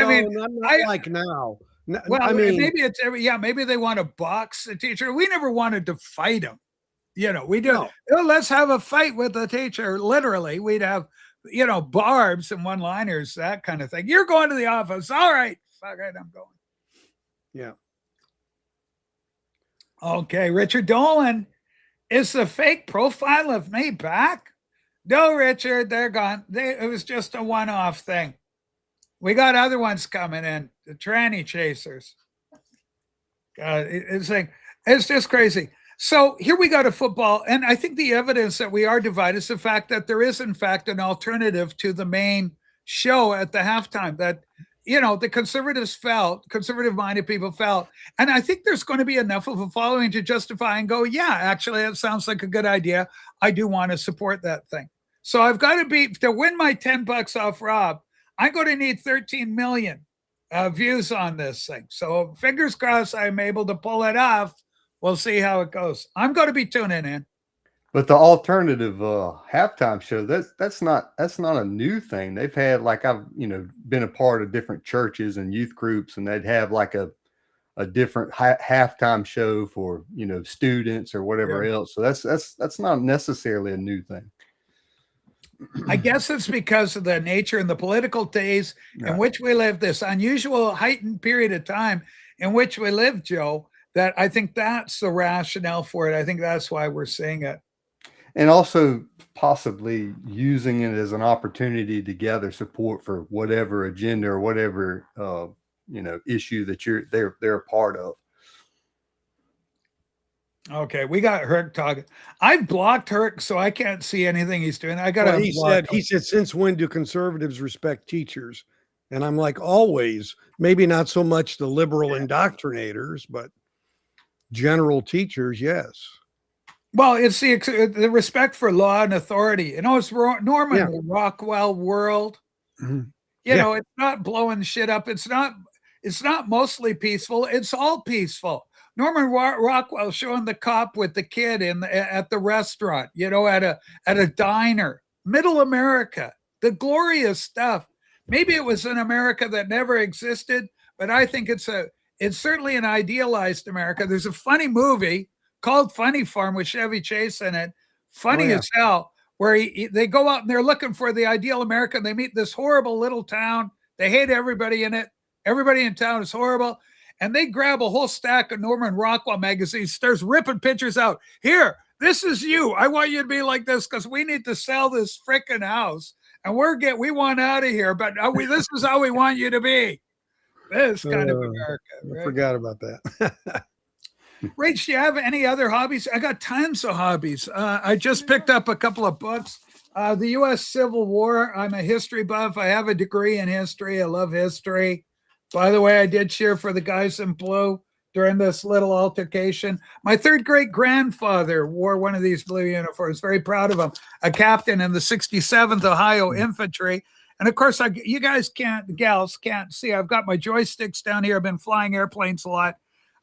like now. Well, maybe it's maybe they want to box the teacher. We never wanted to fight them. We do. No. Let's have a fight with the teacher. Literally, we'd have, barbs and one-liners, that kind of thing. You're going to the office. All right. Fuck it, I'm going. Yeah. Okay, Richard Dolan. Is the fake profile of me back? No, Richard, they're gone. It was just a one-off thing. We got other ones coming in, the tranny chasers. It's just crazy. So here we go to football. And I think the evidence that we are divided is the fact that there is, in fact, an alternative to the main show at the halftime. That the conservatives felt, conservative-minded people felt, and I think there's going to be enough of a following to justify and go, yeah, actually, that sounds like a good idea. I do want to support that thing. So I've got to win my $10 off Rob, I'm going to need 13 million views on this thing. So fingers crossed I'm able to pull it off. We'll see how it goes. I'm going to be tuning in. But the alternative halftime show, that's not a new thing. They've had, like, I've been a part of different churches and youth groups, and they'd have like a different halftime show for students or whatever else. So that's not necessarily a new thing. I guess it's because of the nature and the political days in which we live, this unusual heightened period of time in which we live, Joe, that I think that's the rationale for it. I think that's why we're seeing it. And also possibly using it as an opportunity to gather support for whatever agenda or whatever issue that they're a part of. Okay, we got Herc talking. I've blocked Herc, so I can't see anything he's doing. I got to. He said, since when do conservatives respect teachers? And I'm like, always. Maybe not so much the liberal indoctrinators, but general teachers, yes. Well, it's the respect for law and authority. It's Norman Rockwell world. Mm-hmm. It's not blowing shit up. It's not mostly peaceful. It's all peaceful. Norman Rockwell showing the cop with the kid at the restaurant, at a diner, middle America, the glorious stuff. Maybe it was an America that never existed, but I think it's certainly an idealized America. There's a funny movie called Funny Farm with Chevy Chase in it. Funny as hell, where they go out and they're looking for the ideal America. And they meet this horrible little town. They hate everybody in it. Everybody in town is horrible. And they grab a whole stack of Norman Rockwell magazines, starts ripping pictures out. Here, this is you. I want you to be like this because we need to sell this freaking house. And we want out of here. But this is how we want you to be. This kind of America. Right? I forgot about that. Rach, do you have any other hobbies? I got tons of hobbies. I just picked up a couple of books. The U.S. Civil War. I'm a history buff. I have a degree in history. I love history. By the way, I did cheer for the guys in blue during this little altercation. My third great grandfather wore one of these blue uniforms. Very proud of him. A captain in the 67th Ohio Infantry. And of course, you guys gals can't see. I've got my joysticks down here. I've been flying airplanes a lot.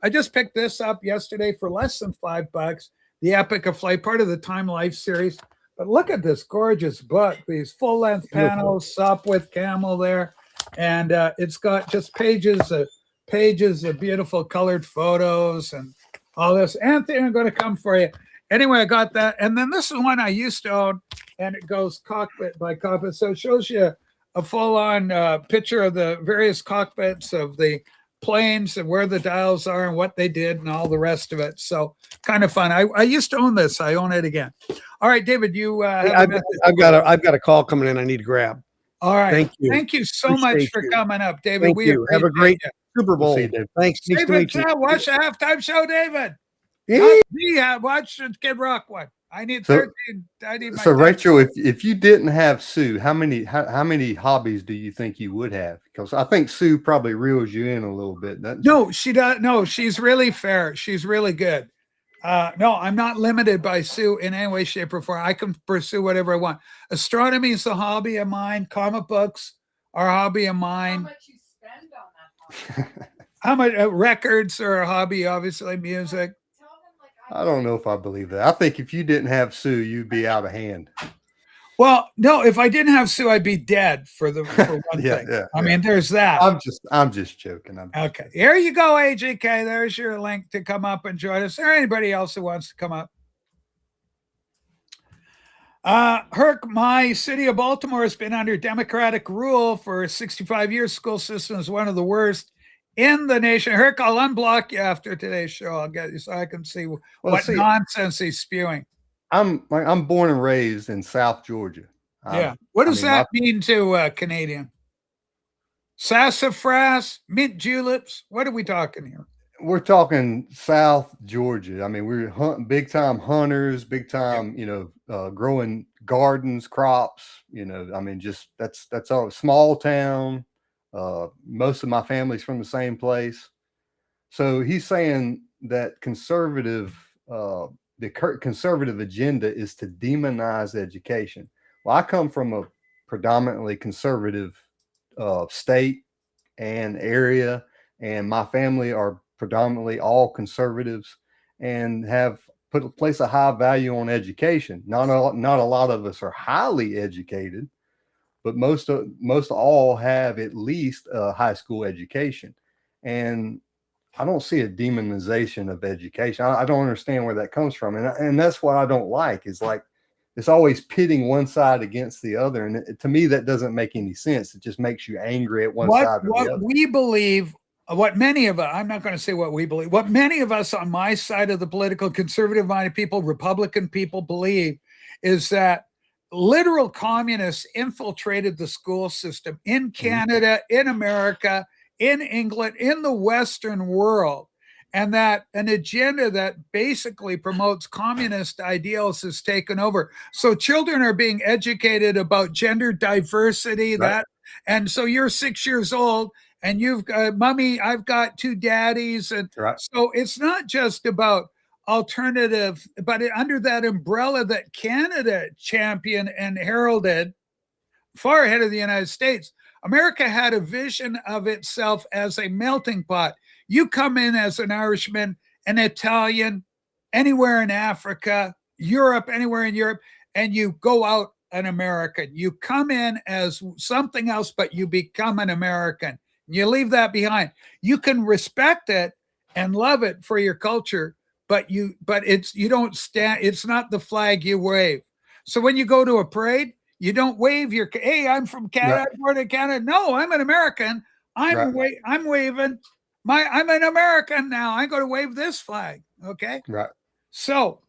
I just picked this up yesterday for less than $5. The Epic of Flight, part of the Time Life series. But look at this gorgeous book. These full-length panels up with camel there. And it's got just pages of beautiful colored photos and all this. Anthony, I'm going to come for you. Anyway, I got that. And then this is one I used to own, and it goes cockpit by cockpit. So it shows you a full-on picture of the various cockpits of the planes and where the dials are and what they did and all the rest of it. So kind of fun. I used to own this. I own it again. All right, David, you I've got a call coming in I need to grab. All right. Thank you. Thank you so much for coming up, David. Thank you. Have a great Super Bowl. See you, David. Thanks. Nice to meet you. Watch the halftime show, David. Watch the Kid Rock one. I need 13. I need my so Rachel, if you didn't have Sue, how many hobbies do you think you would have? Because I think Sue probably reels you in a little bit. No, she does. No, she's really fair. She's really good. No, I'm not limited by Sue in any way, shape, or form. I can pursue whatever I want. Astronomy is a hobby of mine. Comic books are a hobby of mine. How much you spend on that hobby? How much records are a hobby? Obviously, music. Tell them, like, I don't know if I believe that. I think if you didn't have Sue, you'd be out of hand. Well, no, if I didn't have Sue, I'd be dead for one thing. I mean, there's that. I'm just joking. Okay. Here you go, AGK. There's your link to come up and join us. Or anybody else who wants to come up. Herc, my city of Baltimore has been under Democratic rule for 65 years. School system is one of the worst in the nation. Herc, I'll unblock you after today's show. I'll get you so I can see what nonsense he's spewing. I'm born and raised in South Georgia. Yeah. What does that mean to Canadian? Sassafras, mint juleps. What are we talking here? We're talking South Georgia. I mean, we're big time hunters, big time, growing gardens, crops, I mean, just that's all small town. Most of my family's from the same place. So he's saying that the conservative agenda is to demonize education. Well, I come from a predominantly conservative state and area, and my family are predominantly all conservatives and have place a high value on education. Not a lot of us are highly educated, but most all have at least a high school education. And I don't see a demonization of education. I don't understand where that comes from. And that's what I don't like, is like, it's always pitting one side against the other. And to me, that doesn't make any sense. It just makes you angry at one side or the other. We believe, what many of us, I'm not going to say what we believe, what many of us on my side of the political, conservative-minded people, Republican people believe, is that literal communists infiltrated the school system in Canada, in America, in England, in the Western world, and that an agenda that basically promotes communist ideals has taken over. So children are being educated about gender diversity, Right. and so you're 6 years old and you've got, mommy, I've got two daddies. And Right. so it's not just about alternative, but under that umbrella that Canada championed and heralded, far ahead of the United States, America had a vision of itself as a melting pot. You come in as an Irishman, an Italian, anywhere in Africa, Europe, anywhere in Europe, and you go out an American. You come in as something else, but you become an American. You leave that behind. You can respect it and love it for your culture, but you don't stand. It's not the flag you wave. So when you go to a parade, you don't wave your, hey, I'm from Canada, Right. I'm born in Canada. No, I'm an American. I'm waving I'm an American now. I'm going to wave this flag. Okay. Right. So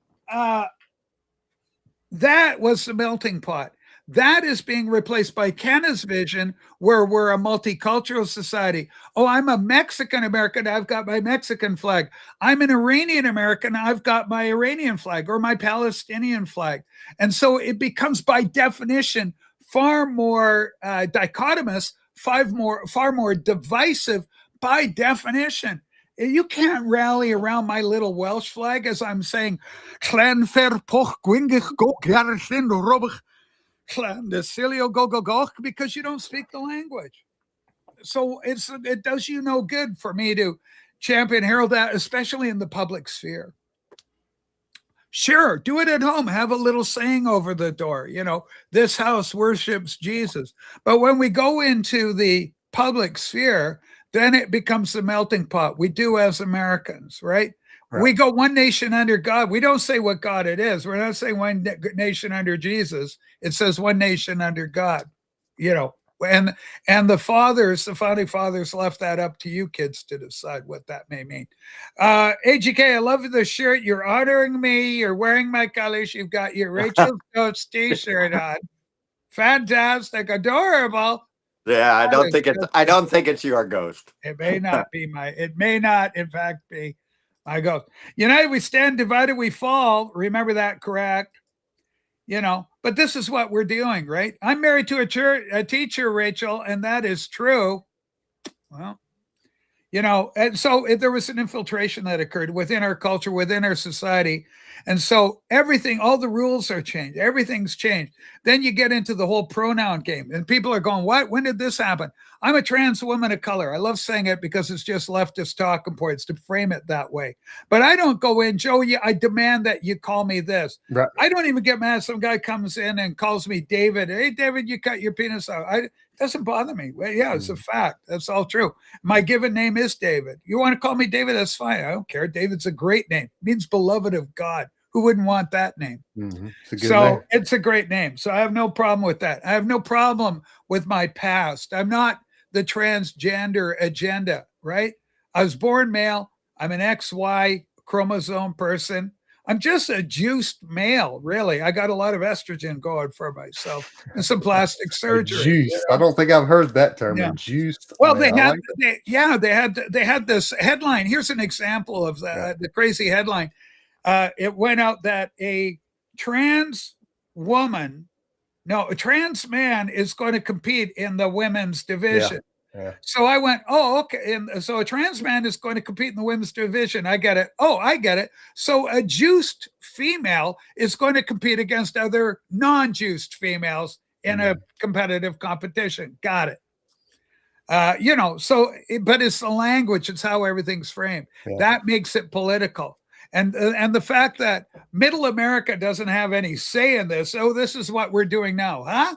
that was the melting pot. That is being replaced by Canada's vision, where we're a multicultural society. Oh, I'm a Mexican American. I've got my Mexican flag. I'm an Iranian American. I've got my Iranian flag or my Palestinian flag. And so it becomes, by definition, far more dichotomous, far more divisive by definition. You can't rally around my little Welsh flag as I'm saying, because you don't speak the language. So it does you no good for me to champion herald that, especially in the public sphere. Sure, do it at home. Have a little saying over the door. This house worships Jesus. But when we go into the public sphere, then it becomes the melting pot. We do as Americans, right? Right. We go one nation under God. We don't say what God it is. We're not saying one nation under Jesus. It says one nation under God, and the founding fathers left that up to you kids to decide what that may mean. AGK, I love the shirt. You're honoring me. You're wearing my colors. You've got your Rachel Coates t-shirt on. Fantastic. Adorable. Yeah, I don't think it's your ghost. It may not, in fact, be my ghost. United we stand, divided we fall. Remember that, correct? But this is what we're doing, right? I'm married to a teacher, Rachel, and that is true. Well, and so there was an infiltration that occurred within our culture, within our society. And so all the rules are changed. Everything's changed. Then you get into the whole pronoun game and people are going, what? When did this happen? I'm a trans woman of color. I love saying it because it's just leftist talking points to frame it that way. But I don't go in, Joe, I demand that you call me this. Right. I don't even get mad. Some guy comes in and calls me David. Hey, David, you cut your penis out. It doesn't bother me. Well, yeah, it's a fact. That's all true. My given name is David. You want to call me David? That's fine. I don't care. David's a great name. It means beloved of God. Who wouldn't want that name? Mm-hmm. It's a great name. So I have no problem with that. I have no problem with my past. I'm not the transgender agenda, right? I was born male. I'm an XY chromosome person. I'm just a juiced male, really. I got a lot of estrogen going for myself and some plastic surgery. Juiced. I don't think I've heard that term. Yeah. Juiced. Well, they had this headline. Here's an example of the crazy headline. It went out that a trans man is going to compete in the women's division. Yeah. So I went, oh, okay. And so a trans man is going to compete in the women's division. I get it. Oh, I get it. So a juiced female is going to compete against other non-juiced females in a competitive competition. Got it. But it's the language, it's how everything's framed. Yeah. That makes it political. And the fact that middle America doesn't have any say in this, oh, this is what we're doing now. Huh?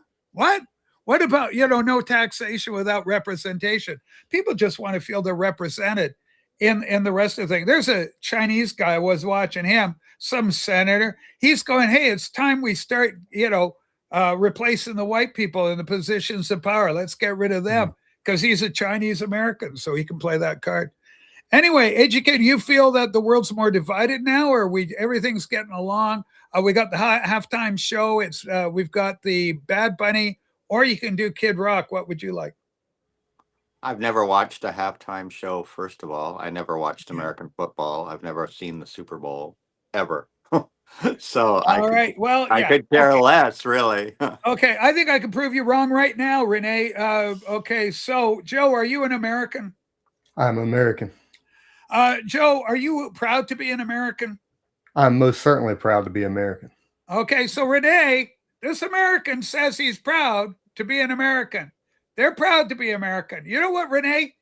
What about, no taxation without representation? People just want to feel they're represented in the rest of the thing. There's a Chinese guy, I was watching him, some senator. He's going, hey, it's time we start, replacing the white people in the positions of power. Let's get rid of them. Because he's a Chinese American, so he can play that card. Anyway, AGK, do you feel that the world's more divided now, or everything's getting along? We got the halftime show. We've got the Bad Bunny, or you can do Kid Rock. What would you like? I've never watched a halftime show. First of all, I never watched American football. I've never seen the Super Bowl ever. So I could care less, really. Okay, I think I can prove you wrong right now, Renee. Okay, so Joe, are you an American? I'm American. Joe, are you proud to be an American? I'm most certainly proud to be American. Okay, so Renee, this American says he's proud to be an American. They're proud to be American. You know what, Renee?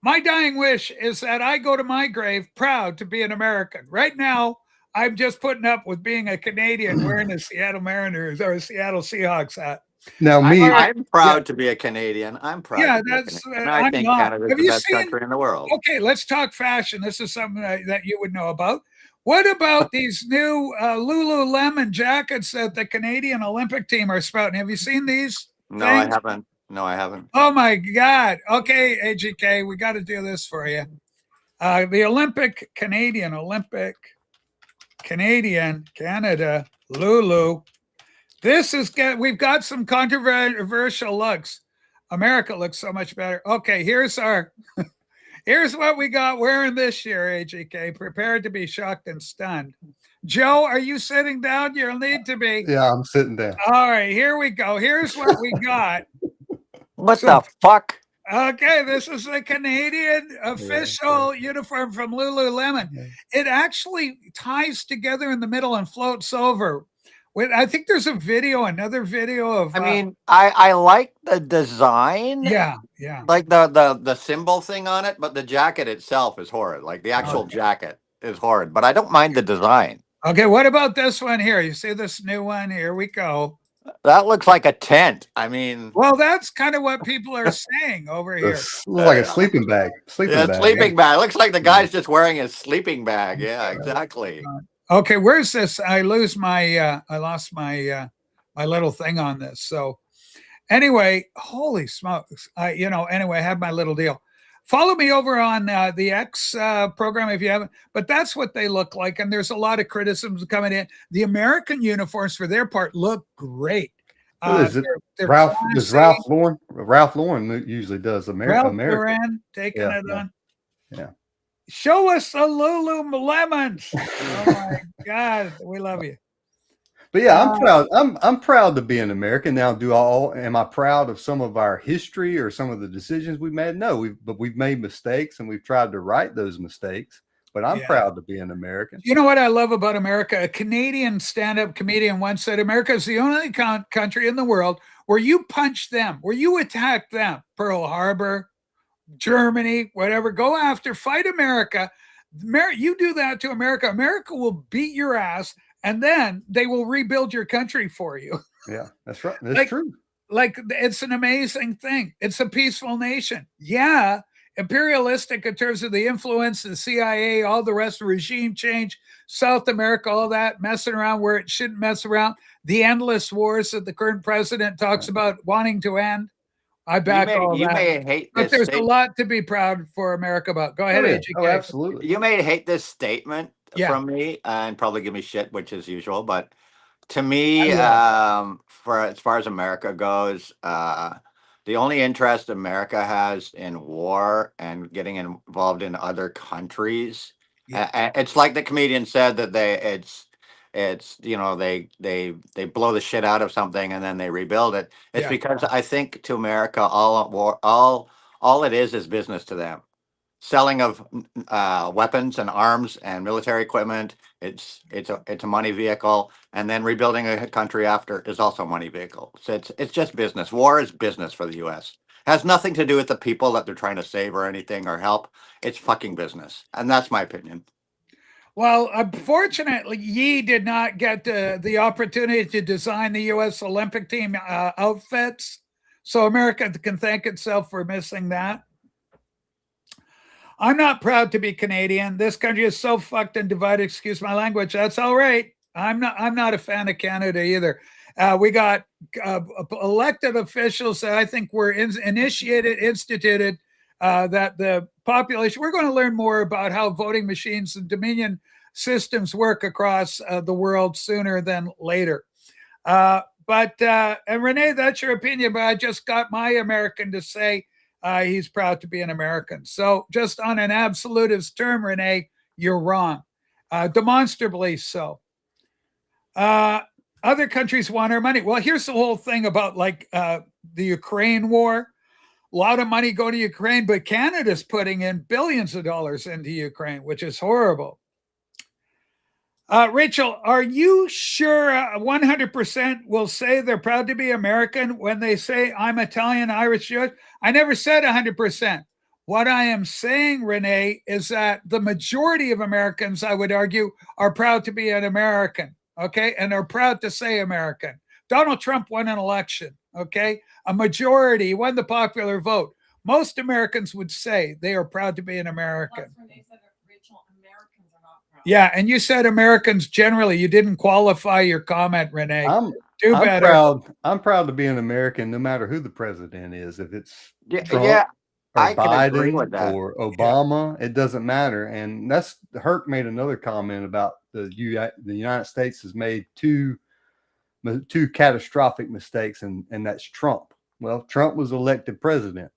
My dying wish is that I go to my grave proud to be an American. Right now, I'm just putting up with being a Canadian wearing a Seattle Mariners or a Seattle Seahawks hat. Now, I'm proud to be a Canadian. I'm proud. Yeah, to be a that's. Canadian. I think Canada's the best country in the world. Okay, let's talk fashion. This is something that you would know about. What about these new Lululemon jackets that the Canadian Olympic team are spouting? Have you seen these? No, I haven't. No, I haven't. Oh my God. Okay, AGK, we got to do this for you. The Canada, Lulu. We've got some controversial looks. America looks so much better. Okay, here's what we got wearing this year, AGK. Prepared to be shocked and stunned. Joe, are you sitting down? You'll need to be. Yeah, I'm sitting down. All right, here we go. Here's what we got. What the fuck? Okay, this is the Canadian official uniform from Lululemon. It actually ties together in the middle and floats over. I think there's another video of. I mean, I like the design. Yeah. Like the symbol thing on it, but the jacket itself is horrid. Like the actual jacket is horrid, but I don't mind the design. Okay, what about this one here? You see this new one? Here we go. That looks like a tent. I mean, well, that's kind of what people are saying over here. Looks like a sleeping bag. Sleeping bag. Looks like the guy's just wearing his sleeping bag. Yeah, exactly. Okay, where's this? I lost my little thing on this. So anyway, holy smokes. Anyway, I have my little deal. Follow me over on the X program if you haven't, but that's what they look like. And there's a lot of criticisms coming in. The American uniforms for their part look great. Is it Ralph Lauren? Ralph Lauren usually does American. Lauren taking it on. Yeah. Show us the Lululemons. Oh my God, we love you. But yeah, I'm proud. I'm proud to be an American. Now, am I proud of some of our history or some of the decisions we made? No, but we've made mistakes and we've tried to right those mistakes. But I'm proud to be an American. You know what I love about America? A Canadian stand-up comedian once said, America is the only country in the world where you punch them, where you attack them. Pearl Harbor, Germany, whatever. Go after, fight America. You do that to America. America will beat your ass, and then they will rebuild your country for you. Yeah, that's right. That's true. Like, it's an amazing thing. It's a peaceful nation. Yeah. Imperialistic in terms of the influence, the CIA, all the rest of regime change, South America, all that messing around where it shouldn't mess around. The endless wars that the current president talks about wanting to end. I back all that. You may hate but this there's a lot to be proud for America about. Go ahead, AGK. Oh, absolutely. You may hate this statement from me and probably give me shit, which is usual. But to me, for as far as America goes, the only interest America has in war and getting involved in other countries, it's like the comedian said that they blow the shit out of something and then they rebuild it. It's because I think to America, all All it is business to them. Selling of weapons and arms and military equipment. It's a money vehicle, and then rebuilding a country after is also a money vehicle. So it's just business. War is business for the U.S. Has nothing to do with the people that they're trying to save or anything or help. It's fucking business, and that's my opinion. Well, unfortunately, Yi did not get the opportunity to design the U.S. Olympic team outfits, so America can thank itself for missing that. I'm not proud to be Canadian. This country is so fucked and divided. Excuse my language. That's all right. I'm not a fan of Canada either. We got elected officials that I think were instituted that the population. We're going to learn more about how voting machines and Dominion systems work across the world sooner than later. And Renee, that's your opinion, but I just got my American to say he's proud to be an American. So just on an absolutist term, Renee, you're wrong. Demonstrably so. Other countries want our money. Well, here's the whole thing about like the Ukraine war. A lot of money going to Ukraine, but Canada's putting in billions of dollars into Ukraine, which is horrible. Rachel, are you sure 100% will say they're proud to be American when they say I'm Italian, Irish, Jewish? I never said 100%. What I am saying, Renee, is that the majority of Americans, I would argue, are proud to be an American, okay? And are proud to say American. Donald Trump won an election, okay? A majority won the popular vote. Most Americans would say they are proud to be an American. Yeah, and you said Americans generally. You didn't qualify your comment, Renee. I'm better. I'm proud to be an American, no matter who the president is. If it's Trump, or I Biden, agree with that. Or Obama, it doesn't matter. And that's Herc made another comment about the United States has made two catastrophic mistakes, and that's Trump. Well, Trump was elected president,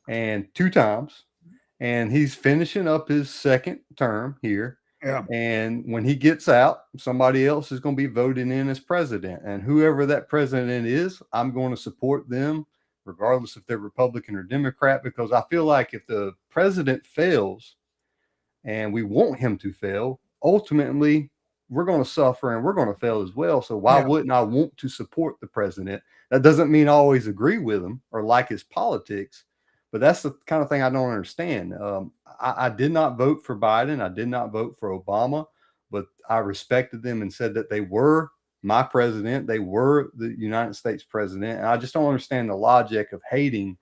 and 2 times, and he's finishing up his second term here. Yeah. And when he gets out, somebody else is going to be voted in as president. And whoever that president is, I'm going to support them, regardless if they're Republican or Democrat, because I feel like if the president fails, and we want him to fail, ultimately, we're going to suffer and we're going to fail as well. So why wouldn't I want to support the president? That doesn't mean I always agree with him or like his politics. But that's the kind of thing I don't understand. I did not vote for Biden. I did not vote for Obama, but I respected them and said that they were my president. They were the United States president. And I just don't understand the logic of hating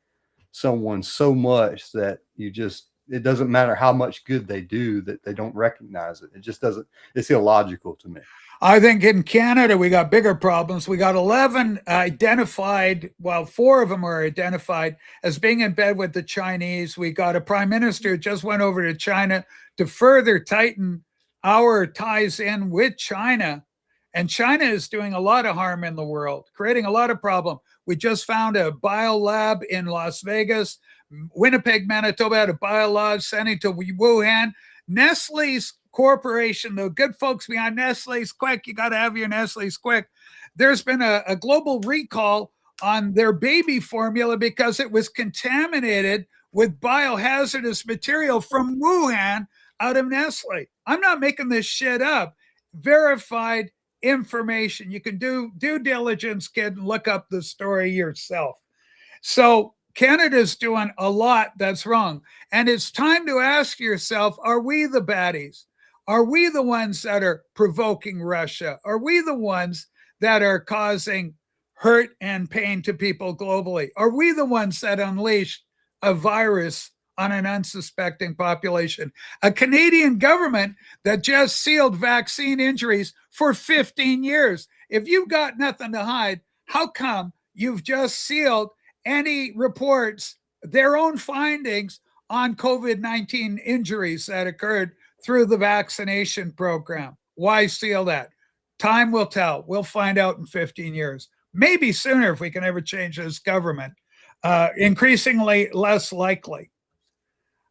someone so much that it doesn't matter how much good they do, that they don't recognize it. It just doesn't, it's illogical to me. I think in Canada, we got bigger problems. We got 11 identified, well, 4 of them are identified as being in bed with the Chinese. We got a prime minister who just went over to China to further tighten our ties in with China. And China is doing a lot of harm in the world, creating a lot of problem. We just found a biolab in Las Vegas. Winnipeg, Manitoba had a biolab sending to Wuhan. Nestle's corporation, the good folks behind Nestle's quick, you got to have your Nestle's quick. There's been a global recall on their baby formula because it was contaminated with biohazardous material from Wuhan out of Nestle. I'm not making this shit up. Verified information. You can do due diligence, kid, and look up the story yourself. So Canada's doing a lot that's wrong. And it's time to ask yourself, are we the baddies? Are we the ones that are provoking Russia? Are we the ones that are causing hurt and pain to people globally? Are we the ones that unleashed a virus on an unsuspecting population? A Canadian government that just sealed vaccine injuries for 15 years. If you've got nothing to hide, how come you've just sealed any reports, their own findings on COVID-19 injuries that occurred through the vaccination program? Why seal that? Time will tell. We'll find out in 15 years. Maybe sooner if we can ever change this government. Increasingly less likely.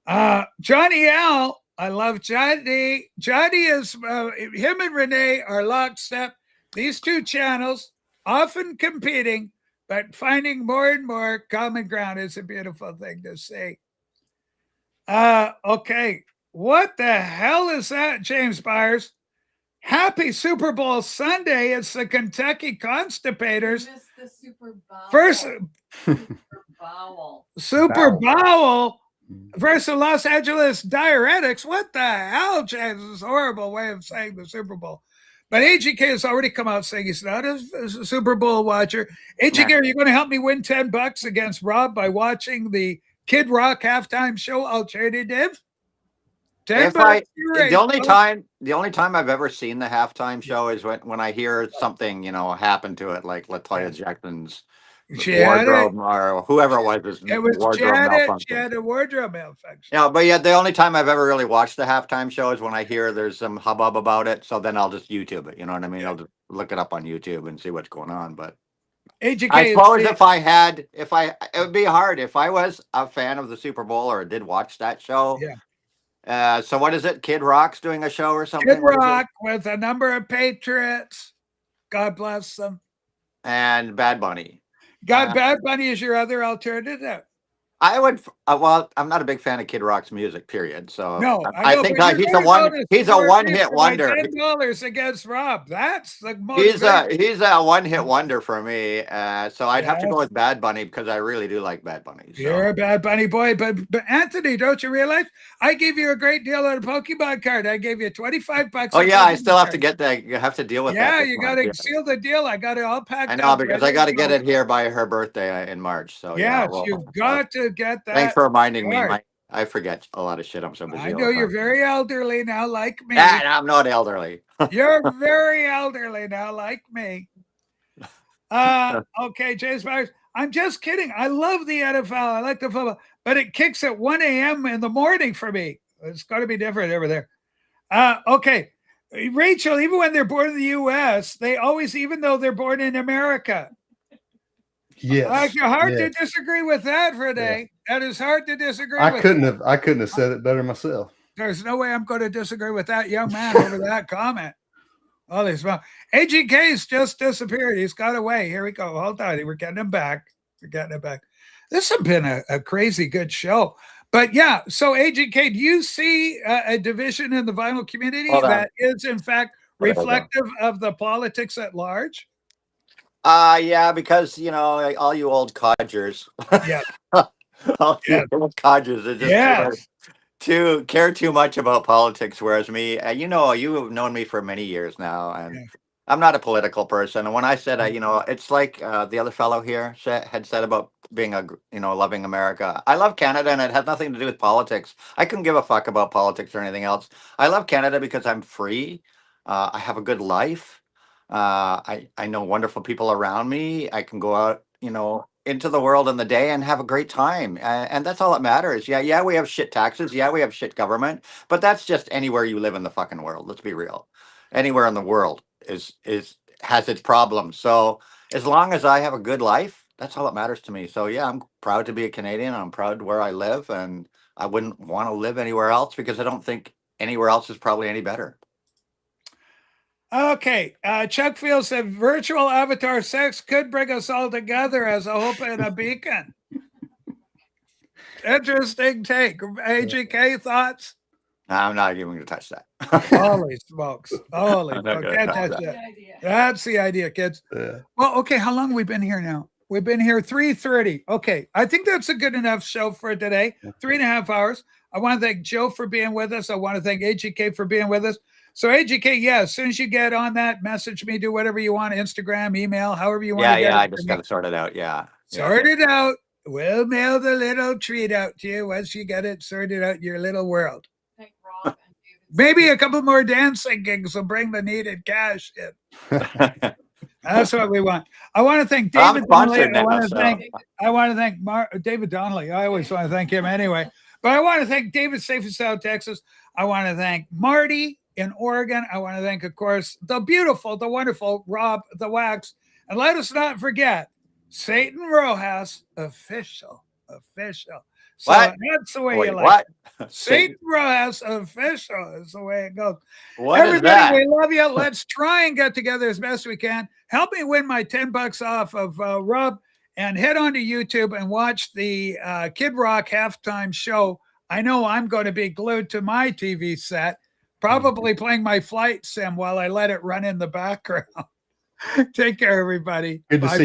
Johnny L, I love Johnny. Johnny is, him and Renee are lockstep. These 2 channels, often competing, but finding more and more common ground is a beautiful thing to see. Okay. What the hell is that, James Byers? Happy Super Bowl Sunday. It's the Kentucky Constipators. You missed the Super Bowl. First, Super Bowl. Super Bowl. Bowl versus Los Angeles Diuretics. What the hell, James? This is a horrible way of saying the Super Bowl. But AGK has already come out saying he's not a Super Bowl watcher. AGK, are you going to help me win $10 against Rob by watching the Kid Rock halftime show alternative? The only time I've ever seen the halftime show is when I hear something, happen to it, like Leticia Jackson's wardrobe or whoever it was. It was wardrobe malfunction. She had a wardrobe malfunction. Yeah, but the only time I've ever really watched the halftime show is when I hear there's some hubbub about it. So then I'll just YouTube it. You know what I mean? I'll just look it up on YouTube and see what's going on. But AGK, I suppose it would be hard if I was a fan of the Super Bowl or did watch that show. Yeah. So what is it? Kid Rock's doing a show or something? Kid Rock with a number of patriots. God bless them. And Bad Bunny. Bad Bunny is your other alternative. I would. Well, I'm not a big fan of Kid Rock's music. Period. So no, I think he's a one-hit wonder. $10 against Rob. That's the most. He's a one-hit wonder for me. So I'd have to go with Bad Bunny because I really do like Bad Bunny. So. You're a Bad Bunny boy, but Anthony, don't you realize I gave you a great deal on a Pokemon card? I gave you $25. Oh yeah, I still have to get that. You have to deal with that. Yeah, you got to seal the deal. I got it all packed. I know because I got to get it here by her birthday in March. So yes, you've got to get that. Thanks for reminding me. I forget a lot of shit. I'm so busy. I know you're very elderly now, like me. I'm not elderly. You're very elderly now, like me. Okay, James Byers. I'm just kidding. I love the NFL. I like the football, but it kicks at 1 a.m. in the morning for me. It's got to be different over there. Okay, Rachel. Even when they're born in the U.S., they always, even though they're born in America. Yes. Hard to disagree with that for a day. Yeah. That is hard to disagree with. I couldn't have said it better myself. There's no way I'm going to disagree with that young man over that comment. Holy smoke. AGK's just disappeared. He's got away. Here we go. Hold on. We're getting him back. This has been a crazy good show. But yeah, so AGK, do you see a division in the vinyl community that is in fact reflective of the politics at large? Yeah, because all you old codgers. Yeah. All you old codgers are just care too much about politics, whereas me, you have known me for many years now, and I'm not a political person. And when I said, it's like the other fellow here had said about being loving America. I love Canada, and it has nothing to do with politics. I couldn't give a fuck about politics or anything else. I love Canada because I'm free. I have a good life. I know wonderful people around me. I can go out, into the world in the day and have a great time. And that's all that matters. Yeah, we have shit taxes. Yeah, we have shit government. But that's just anywhere you live in the fucking world. Let's be real. Anywhere in the world has its problems. So as long as I have a good life, that's all that matters to me. So yeah, I'm proud to be a Canadian. I'm proud where I live, and I wouldn't want to live anywhere else because I don't think anywhere else is probably any better. Okay, Chuck Field said virtual avatar sex could bring us all together as a hope and a beacon. Interesting take. AGK, thoughts? I'm not even going to touch that. Holy smokes. Holy smokes. Can't touch that. That's the idea, kids. Yeah. Well, okay, how long have we been here now? We've been here 3:30. Okay, I think that's a good enough show for today. 3.5 hours. I want to thank Joe for being with us. I want to thank AGK for being with us. So AGK, as soon as you get on that, message me, do whatever you want, Instagram, email, however you want to get it. I just got to sort it out. Sort it out. We'll mail the little treat out to you once you get it sorted out in your little world. Thank Rob and Maybe a couple more dancing gigs will bring the needed cash in. That's what we want. I want to thank David Donnelly. I want to thank David Donnelly. I always want to thank him anyway. But I want to thank David, safe and sound, Texas. I want to thank Marty in Oregon. I want to thank, of course, the beautiful, the wonderful Rob the Wax. And let us not forget, Satan Rojas, official. So what? That's the way you like what? it. Satan Rojas, official is the way it goes. What Everybody, is that? we love you. Let's try and get together as best we can. Help me win my $10 off of Rob and head on to YouTube and watch the Kid Rock halftime show. I know I'm going to be glued to my TV set, probably playing my flight sim while I let it run in the background. Take care, everybody. Good to Bye. see you.